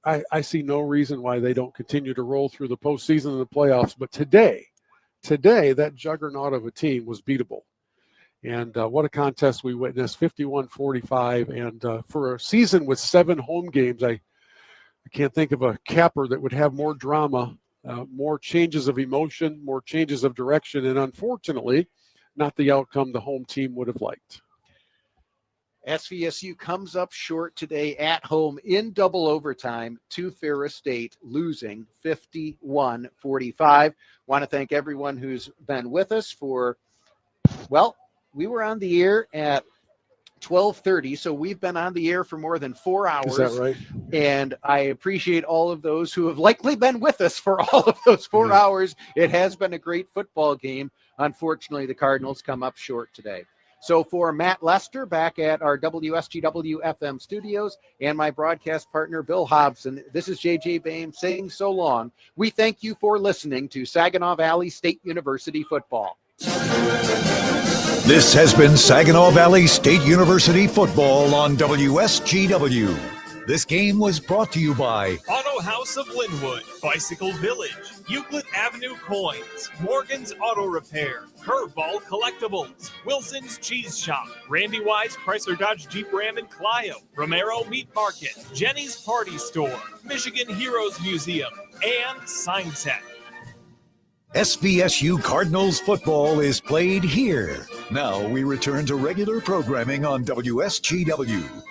I see no reason why they don't continue to roll through the postseason and the playoffs. But today, that juggernaut of a team was beatable. And what a contest we witnessed, 51-45. And for a season with 7 home games, I can't think of a capper that would have more drama, more changes of emotion, more changes of direction, and unfortunately, not the outcome the home team would have liked. SVSU comes up short today at home in double overtime to Ferris State, losing 51-45. Want to thank everyone who's been with us for, we were on the air at 12:30, so we've been on the air for more than 4 hours. Is that right? And I appreciate all of those who have likely been with us for all of those 4 hours. It has been a great football game. Unfortunately, the Cardinals come up short today. So for Matt Lester back at our WSGW FM studios and my broadcast partner, Bill Hobson, this is JJ Boehm saying so long. We thank you for listening to Saginaw Valley State University football. This has been Saginaw Valley State University football on WSGW. This game was brought to you by Auto House of Linwood, Bicycle Village, Euclid Avenue Coins, Morgan's Auto Repair, Curveball Collectibles, Wilson's Cheese Shop, Randy Wise Chrysler Dodge Jeep Ram in Clio, Romero Meat Market, Jenny's Party Store, Michigan Heroes Museum, and Sign Tech. SVSU Cardinals football is played here. Now we return to regular programming on WSGW.